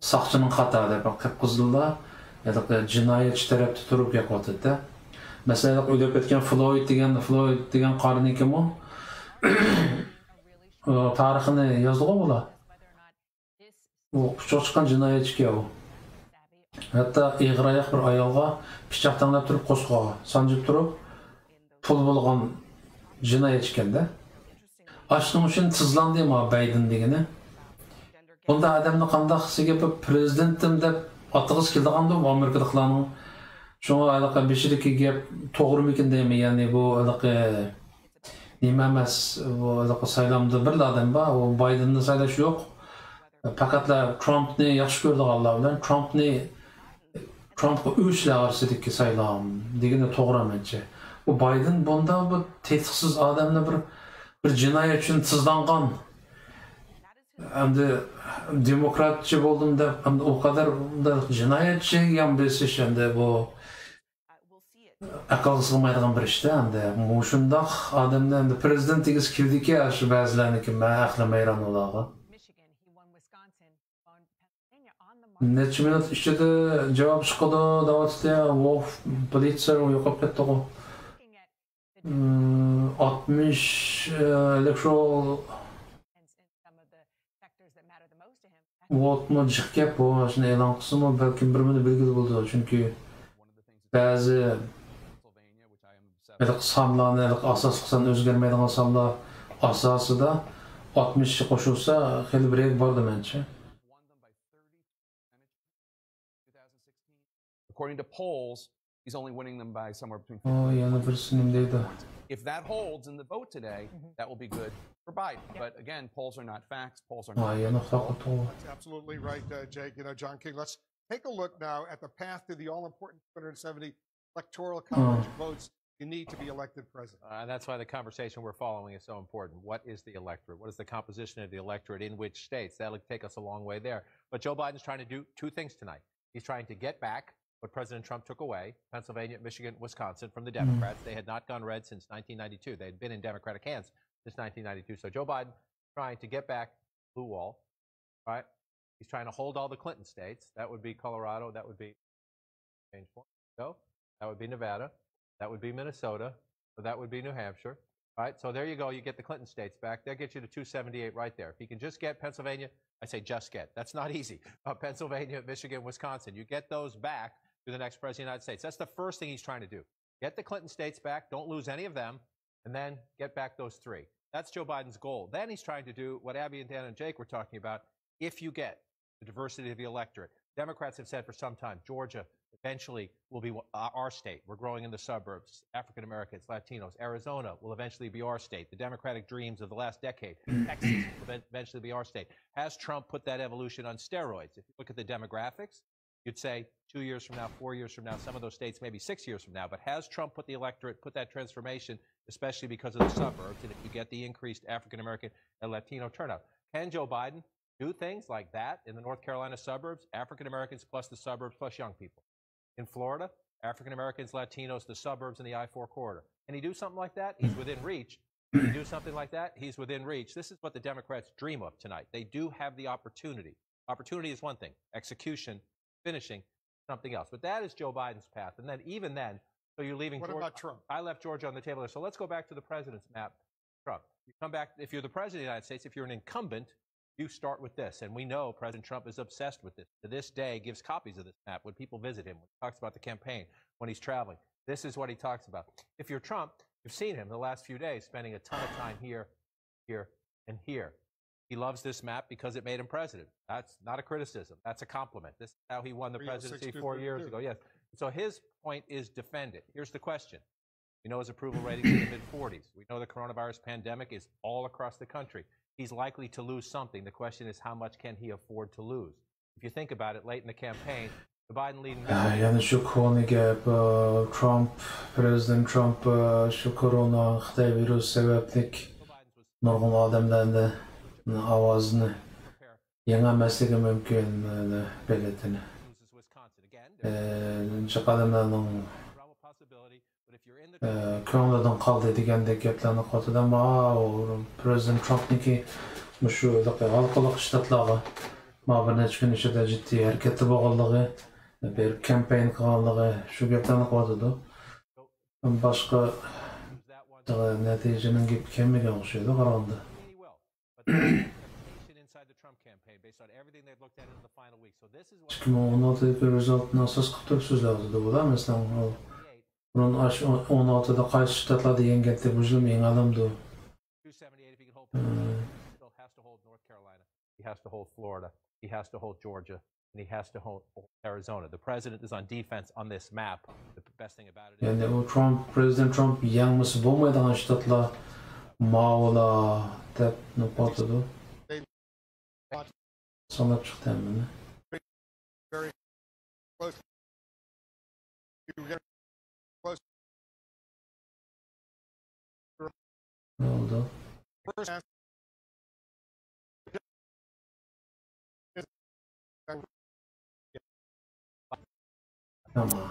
Speaker 2: Saqçının xata dep qıpqızılda cinayetçi tarafta turup yapatdı. Mesela ölüp ketken Floyd degen qarın kim o? Tarixini yazdığı bola. O uçuq çıkan cinayetçi o. Hatta iğrayak bir ayolga pichaq tanlab turib qo'sqog'i sanjib turib pul bo'lgan jinoyat ekanda. Ashning uchun tizlandi ma Biden degani. Bunda odamni qanday hisiga prezidentim deb atığız kelganda bu Amerikaliklarning shunga aloqa beshiriki gap to'g'rimikin deymi? Ya'ni bu aloqa nima emas, bu aloqa saylamda bir odam bor, u Bidenni saylash yo'q. Faqatla Trumpni yaxshi ko'rdiganlar bilan Trump'a 3 lağarsidiki saylam degeni to'g'ri menimcha. Bu Biden bunda bu tehdsiz odamni bir jinoyat uchun tizlangan. Endi demokratchi bo'ldim deb o kadar jinoyatchi ham bilsiz endi bu aql sig'maydigan bir ishda endi shundoq odamni endi prezident degiz keldiki shu ba'zilarniki men aqlamayman ularga. Necha minut ichida javob chiqadi davatda politsiya yo'qolib ketdi. 60 electoral votni jiqib bu shuni e'lon qilsa balki bir mini belgili bo'ldi. Chunki ba'zi sonlarni asos qilsan o'zgarmaydigan sonlar asosida 60 qo'shilsa xil bir bordi menimcha.
Speaker 22: According to polls, he's only winning them by somewhere between
Speaker 2: 50
Speaker 22: If that holds in the vote today, that will be good for Biden. But again, polls are not facts. Polls are not.
Speaker 23: That's absolutely right, Jake. John King. Let's take a look now at the path to the all-important 270 electoral college votes you need to be elected president.
Speaker 3: That's why the conversation we're following is so important. What is the electorate? What is the composition of the electorate in which states? That'll take us a long way there. But Joe Biden's trying to do two things tonight. He's trying to get back what President Trump took away, Pennsylvania, Michigan, Wisconsin, from the Democrats. They had not gone red since 1992. They had been in Democratic hands since 1992. So Joe Biden trying to get back blue wall, right? He's trying to hold all the Clinton states. That would be Colorado. That would be that would be Nevada. That would be Minnesota. That would be New Hampshire. Right? So there you go. You get the Clinton states back. That gets you to 278 right there. If he can just get Pennsylvania, I say just get. That's not easy. Pennsylvania, Michigan, Wisconsin. You get those back to the next president of the United States. That's the first thing he's trying to do. Get the Clinton states back. Don't lose any of them. And then get back those three. That's Joe Biden's goal. Then he's trying to do what Abby and Dan and Jake were talking about. If you get the diversity of the electorate. Democrats have said for some time, Georgia eventually will be our state. We're growing in the suburbs. African Americans, Latinos. Arizona will eventually be our state. The Democratic dreams of the last decade. Texas will eventually be our state. Has Trump put that evolution on steroids? If you look at the demographics, you'd say 2 years from now, 4 years from now, some of those states maybe 6 years from now. But has Trump put the electorate, put that transformation, especially because of the suburbs, and if you get the increased African American and Latino turnout? Can Joe Biden do things like that in the North Carolina suburbs? African Americans plus the suburbs plus young people. In Florida, African Americans, Latinos, the suburbs, and the I-4 corridor. Can he do something like that? He's within reach. Can he do something like that? He's within reach. This is what the Democrats dream of tonight. They do have the opportunity. Opportunity is one thing. Execution, finishing, something else. But that is Joe Biden's path. And then even then, so you're leaving
Speaker 23: What about Trump?
Speaker 3: I left Georgia on the table there. So let's go back to the president's map. Trump. You come back, if you're the president of the United States, if you're an incumbent, you start with this. And we know President Trump is obsessed with this. To this day, gives copies of this map when people visit him, when he talks about the campaign, when he's traveling. This is what he talks about. If you're Trump, you've seen him the last few days spending a ton of time here, here, and here. He loves this map because it made him president. That's not a criticism. That's a compliment. This is how he won the presidency 4 years ago. Yes. So his point is defend it. Here's the question. We know his approval rating is in the mid-40s. We know the coronavirus pandemic is all across the country. He's likely to lose something. The question is, how much can he afford to lose? If you think about it, late in the campaign, the Biden leading...
Speaker 2: Yani şu konuga Trump, President Trump şu korona Xitoy virusi sabablik nurg'un odamlarni ovozini yanglamasligi mumkin belirtdi. Şu odamlarning ko'nglidan qoldi degandek gaplarni qotida prezident Trumpniki shu xalqaro shtatlarga bir necha kun ichida jiddiy harakatda bo'lganligi bir kampanyan qilganligi shu gaplarni qotidi boshqa natijaning gapi kelmagan o'xshaydi qaraganda. Ikki ming o'n oltidagi rezultatni asos qilib turib so'zlayotdi bular masalan 16da qaysi shtatlarda yengan deb o'zim yengalamdi.
Speaker 3: He has to hold Florida. He has to hold Georgia. And he has to hold Arizona. The president is on defense on this map. The best thing about it is...
Speaker 2: Yani o President Trump yengmesi bo'lmaydigan shtatlar ma'vola deb nopotidi. Sanab chiqdi hamini.
Speaker 23: Very close.
Speaker 2: Ne oldu? Come on.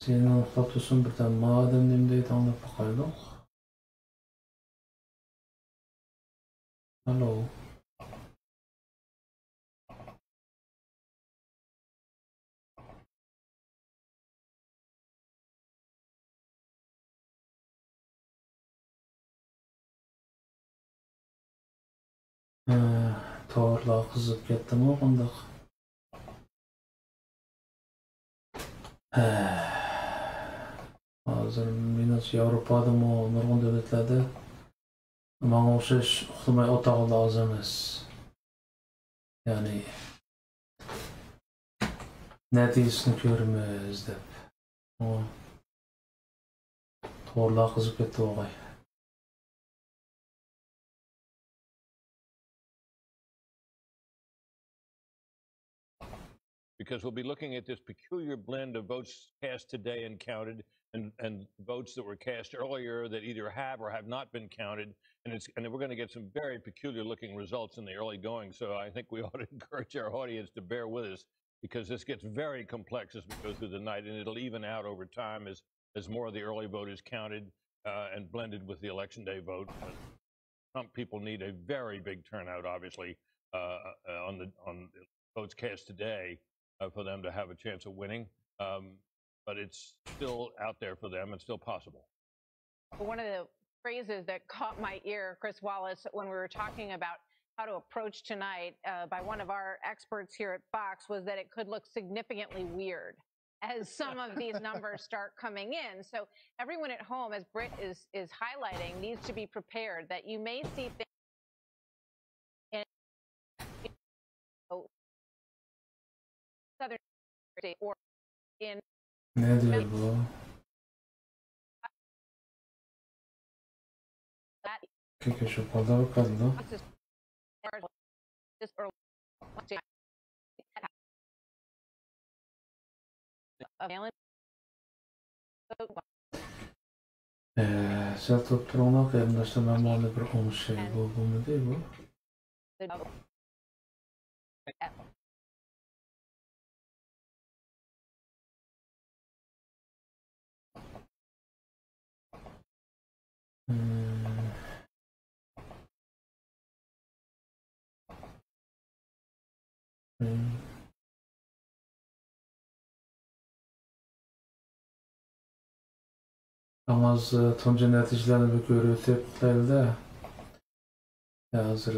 Speaker 2: Senin anlatıyorsun birden madem demdeydi anlat bakalım. Hello. To'g'rilar qizib ketdimi qandaq? Hozir minus Yevropadami, nurg'un davlatlarda menga o'xshash uxlamay o'tog'i lozim emas. Ya'ni natijasini ko'ramiz deb. To'g'rilar qizib ketdi o'g'ay.
Speaker 12: Because we'll be looking at this peculiar blend of votes cast today and counted, and votes that were cast earlier that either have or have not been counted, and we're going to get some very peculiar-looking results in the early going. So I think we ought to encourage our audience to bear with us, because this gets very complex as we go through the night, and it'll even out over time as more of the early vote is counted and blended with the election day vote. Trump people need a very big turnout, obviously, on votes cast today. For them to have a chance of winning, but it's still out there for them and still possible.
Speaker 13: One of the phrases that caught my ear, Chris Wallace, when we were talking about how to approach tonight by one of our experts here at Fox was that it could look significantly weird as some of these numbers start coming in. So everyone at home, as Britt is highlighting, needs to be prepared that you may see things Southern state or in
Speaker 2: Ne diyor bu? Peki şu konuda bakalım. Sen tutturana kadar işte ben bana bir konuşayım. Bu mu değil bu? Amaz tunca neticelerini bir görüntülerinde hazır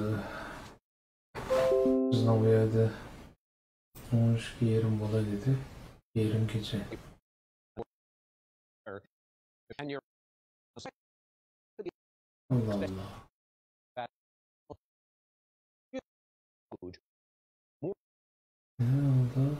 Speaker 2: bizden bu yerde 12 yerim bulaydı, yerim gece. Allah Allah. Ne oldu?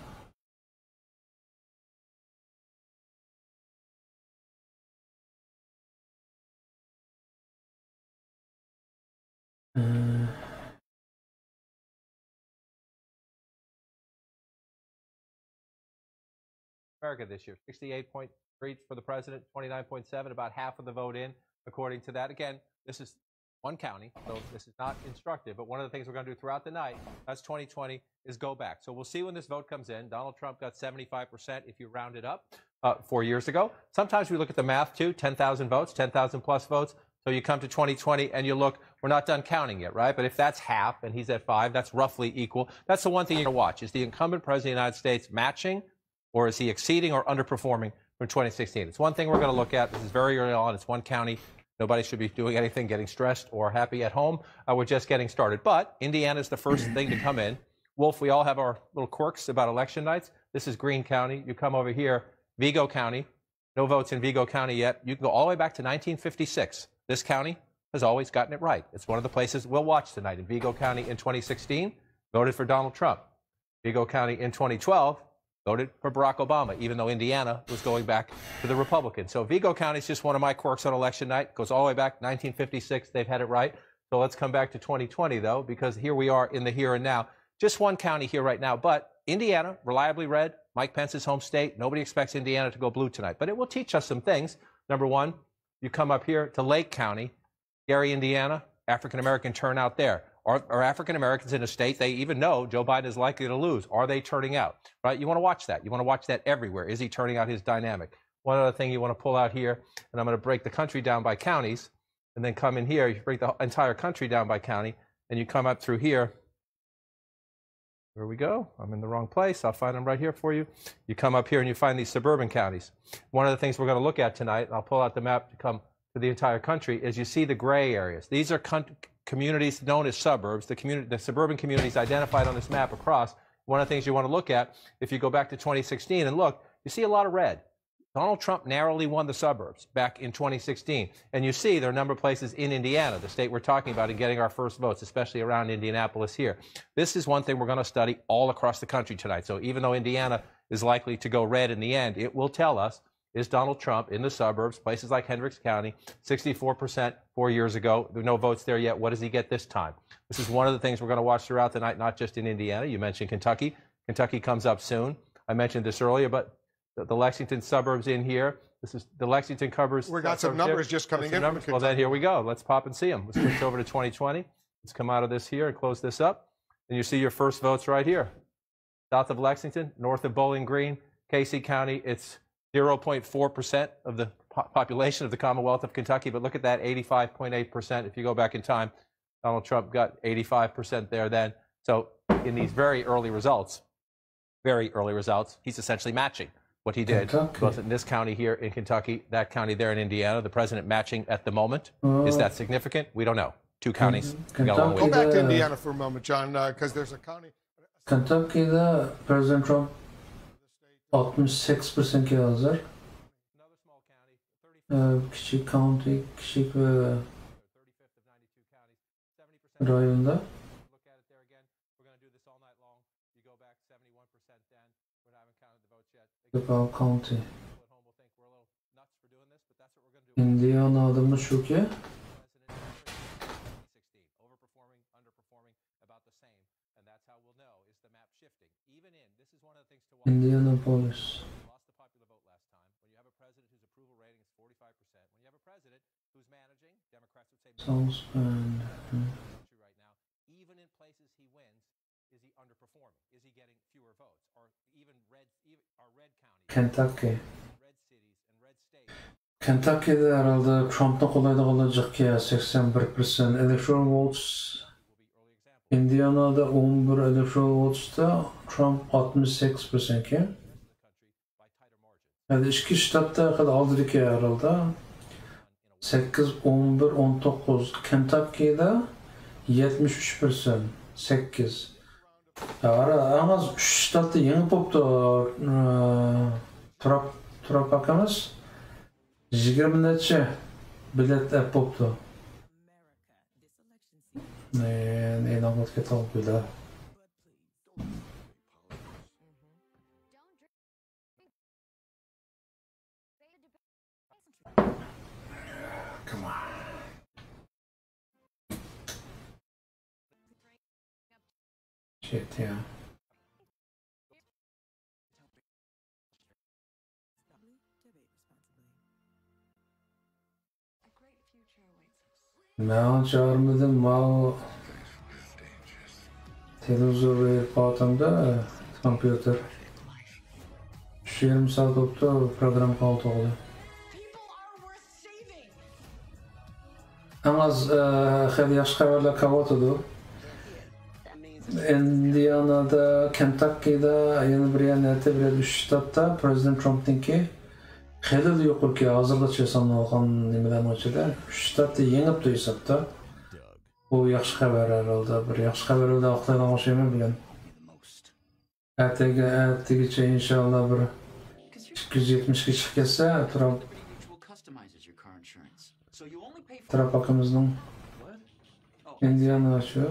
Speaker 3: America this year. 68.3 for the president, 29.7, about half of the vote in, according to that. Again, this is one county, so this is not instructive, but one of the things we're going to do throughout the night, that's 2020, is go back. So we'll see when this vote comes in. Donald Trump got 75% if you round it up 4 years ago. Sometimes we look at the math, too, 10,000 votes, 10,000 plus votes. So you come to 2020 and you look, we're not done counting yet, right? But if that's half and he's at 5, that's roughly equal. That's the one thing you're going to watch. Is the incumbent president of the United States matching, or is he exceeding or underperforming from 2016? It's one thing we're going to look at. This is very early on. It's one county. Nobody should be doing anything, getting stressed or happy at home. We're just getting started. But Indiana is the first thing to come in. Wolf, we all have our little quirks about election nights. This is Greene County. You come over here, Vigo County. No votes in Vigo County yet. You can go all the way back to 1956. This county has always gotten it right. It's one of the places we'll watch tonight. In Vigo County in 2016, voted for Donald Trump. Vigo County in 2012, voted for Barack Obama, even though Indiana was going back to the Republicans. So Vigo County is just one of my quirks on election night. It goes all the way back to 1956. They've had it right. So let's come back to 2020, though, because here we are in the here and now. Just one county here right now, but Indiana, reliably red, Mike Pence's home state. Nobody expects Indiana to go blue tonight, but it will teach us some things. Number one, you come up here to Lake County, Gary, Indiana, African-American turnout there. Are African-Americans in a state they even know Joe Biden is likely to lose? Are they turning out? Right? You want to watch that. You want to watch that everywhere. Is he turning out his dynamic? One other thing you want to pull out here, and I'm going to break the country down by counties, and then come in here. You break the entire country down by county, and you come up through here. Here we go. I'm in the wrong place. I'll find them right here for you. You come up here and you find these suburban counties. One of the things we're going to look at tonight, and I'll pull out the map to come to the entire country, is you see the gray areas. These are communities known as suburbs, the suburban communities identified on this map across. One of the things you want to look at, if you go back to 2016 and look, you see a lot of red. Donald Trump narrowly won the suburbs back in 2016. And you see there are a number of places in Indiana, the state we're talking about, in getting our first votes, especially around Indianapolis here. This is one thing we're going to study all across the country tonight. So even though Indiana is likely to go red in the end, it will tell us, is Donald Trump in the suburbs, places like Hendricks County, 64% 4 years ago. There are no votes there yet. What does he get this time? This is one of the things we're going to watch throughout the night, not just in Indiana. You mentioned Kentucky. Kentucky comes up soon. I mentioned this earlier, but the Lexington suburbs in here. This is the Lexington covers.
Speaker 23: We got some numbers just coming in.
Speaker 3: Well, then here we go. Let's pop and see them. Let's switch over to 2020. Let's come out of this here and close this up. And you see your first votes right here. South of Lexington, north of Bowling Green, Casey County. It's 0.4% of the population of the Commonwealth of Kentucky. But look at that, 85.8%. If you go back in time, Donald Trump got 85% there then. So in these very early results, he's essentially matching what he did, both in this county here in Kentucky, that county there in Indiana, the president matching at the moment. Is that significant? We don't know. Two counties.
Speaker 23: Go back to Indiana for a moment, John, because there's a county.
Speaker 2: Kentucky'da President Trump 68%'ga hazır. Küçük county, küçük rayonda. County. Indiana'da mı şu ki? Indianapolis. South Bend. Kentucky. Kentucky'de herhalde Trump'ta kolaylık olacak ya 81%. Electoral votes. Indiana'da 11 electoral votes'ta Trump 68% ki. Yani iki ştatta kadar aldı ki herhalde. 8, 11, 19. Kentucky'de 73%. 8. Ya en az 3 ştatta yeni poptu Trump hakkımız 20 neçe bilet poptu. Ne anlat ki tabi bile. Come on. Shit, yeah. Ben çağırmadım, mao televizor verip atamda kompüter. Şu yarım saat oldu program kaldı oldu. En az hali yaş haberler kavatıdı. Indiana'da, Kentucky'da, yeni bir yanette bir ştatta President Trump'ınki hali de yok ki hazırda çeşitli olan nimeden açıda. Ştatta yenip de hesapta. Bu yaxşı haber herhalde. Bir yaxşı haber oldu aktardan hoşuma bilen. Ertegiçe inşallah bir 270 kişi kesse Trump hakkımızdan Indiana açıyor.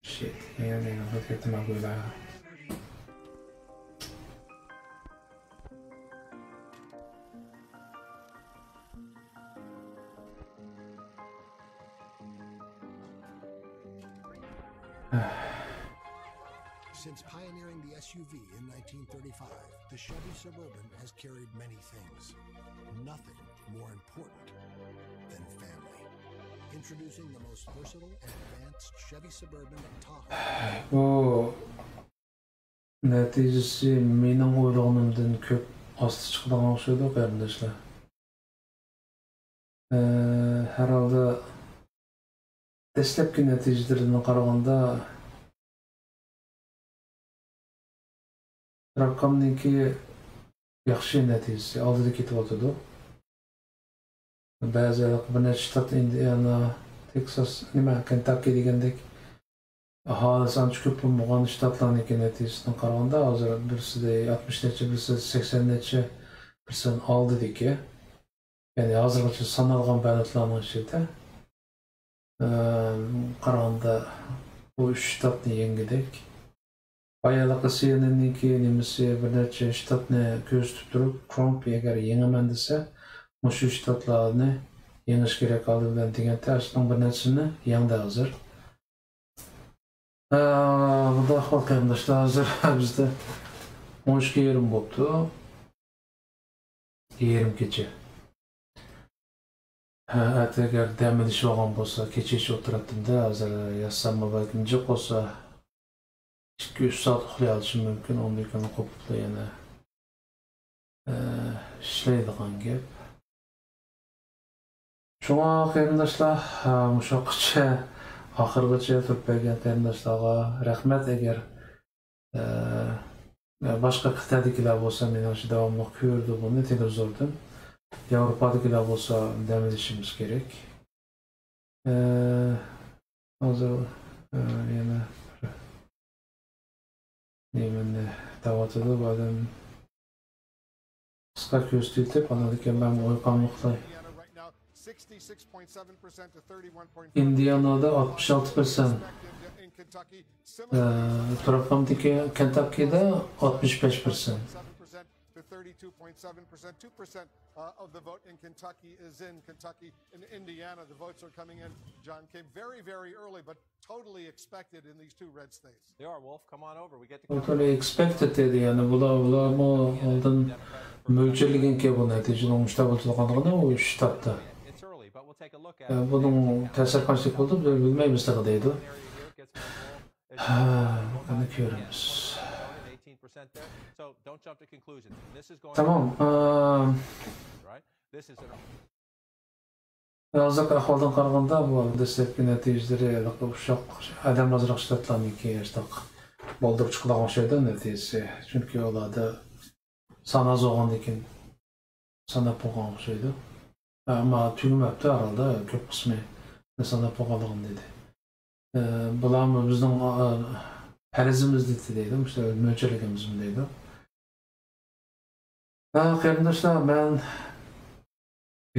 Speaker 2: Shit, yani hakikaten böyle.
Speaker 14: Since pioneering the SUV in 1935, the Chevy Suburban has carried many things. Nothing more important than family. Introducing the most versatile and advanced Chevy Suburban Tahoe.
Speaker 2: Bu neticesi mening o'ylaganimdan ko'p osti chiqadigan o'xshaydi qarindoshlar. Herhalde dastlabki natijalardan qaraganda raqamniki yaxshi natijasi oldida ketyapti. Ba'zi bir necha shtat Indiana, Texas, Kentucky degandek aholisi ancha ko'p bo'lgan shtatlarniki natijasidan qaraganda hozir birisida 60 necha, birisida 80 necha % oldidagi. Ya'ni hozirgacha sanalgan bayonotlarning ichida qaraganda bu 3 shtatni yengidek. Bayağılık CNN'ninki nimesi bir neçe ştatni ko'z tutib turib, Trump agar yengaman desa, mushu shtatlarni yengish kerak oldi bilan deganda, aslida bir nechasini yengdi hozir. Bunda ahvol qarindoshlar hozir bizda 12:30 bo'libdi. 20 kecha. Agar dam olish olgan bo'lsa, kecha o'tirdim-da, hozir yassam balkim jiq bo'lsa 2-3 saat uxlay olishim mumkin, ondan keyin qo'pib yana ishlaydigan gap. Shunga qarindoshlar, mushaqcha oxirgacha turib bergan qarindoshlarga rahmat. Agar boshqa qit'adagilar bo'lsa, men o'sha davomli ko'rdim buni televizordan. Yevropadagilar bo'lsa, dam olishimiz kerak. Hozir yana Neyimini davatıda badem qisqa ko'z tutib, anadaki ben uyqanlıqda. Indiana'da 66%, Trump'daki Kentucky'da 65%.
Speaker 23: 32.7%, 2% of the vote in Kentucky is in Kentucky. In Indiana, the votes are coming in. John came very, very early, but totally expected in these two red states.
Speaker 3: They are, Wolf. Come on over. We get to
Speaker 2: totally expected dedi, yani bular mı oldun mo'ljallangan ki bu natijaning o'ngishda bo'lganligini u shtatda. Bunun ta'sir qanchalik bo'ldi bilmaymiz deydi. Buni ko'ramiz. Tamam. Hozirgi ahvoldan qaraganda bu dastlabki natijalari o'shoq adam ozroq shtatlarniki bo'ldirib chiqadigan o'xshaydi natijasi. Chunki ularda son oz bo'lgandan keyin sanab bo'lgan o'xshaydi. Ammo tugamabdi herhalde, ko'p qismi sanab bo'lganligini dedi. Bularmi bizning farzimiz deydi, işte mo'ljalligimiz deydi. Qarindoshlar, men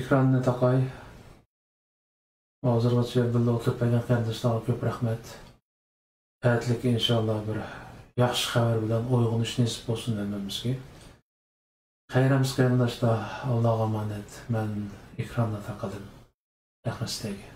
Speaker 2: ekranni taqay. Hozirgacha birga o'tirgan qarindoshlarga ko'p rahmat. Atlik inshaalloh bir yaxshi xabar bilan uyg'onish nasib bo'lsin hammamizga. Xayramiz qarindoshlar, Allohga omonat. Men ekranni taqadim. Rahmat sizlarga.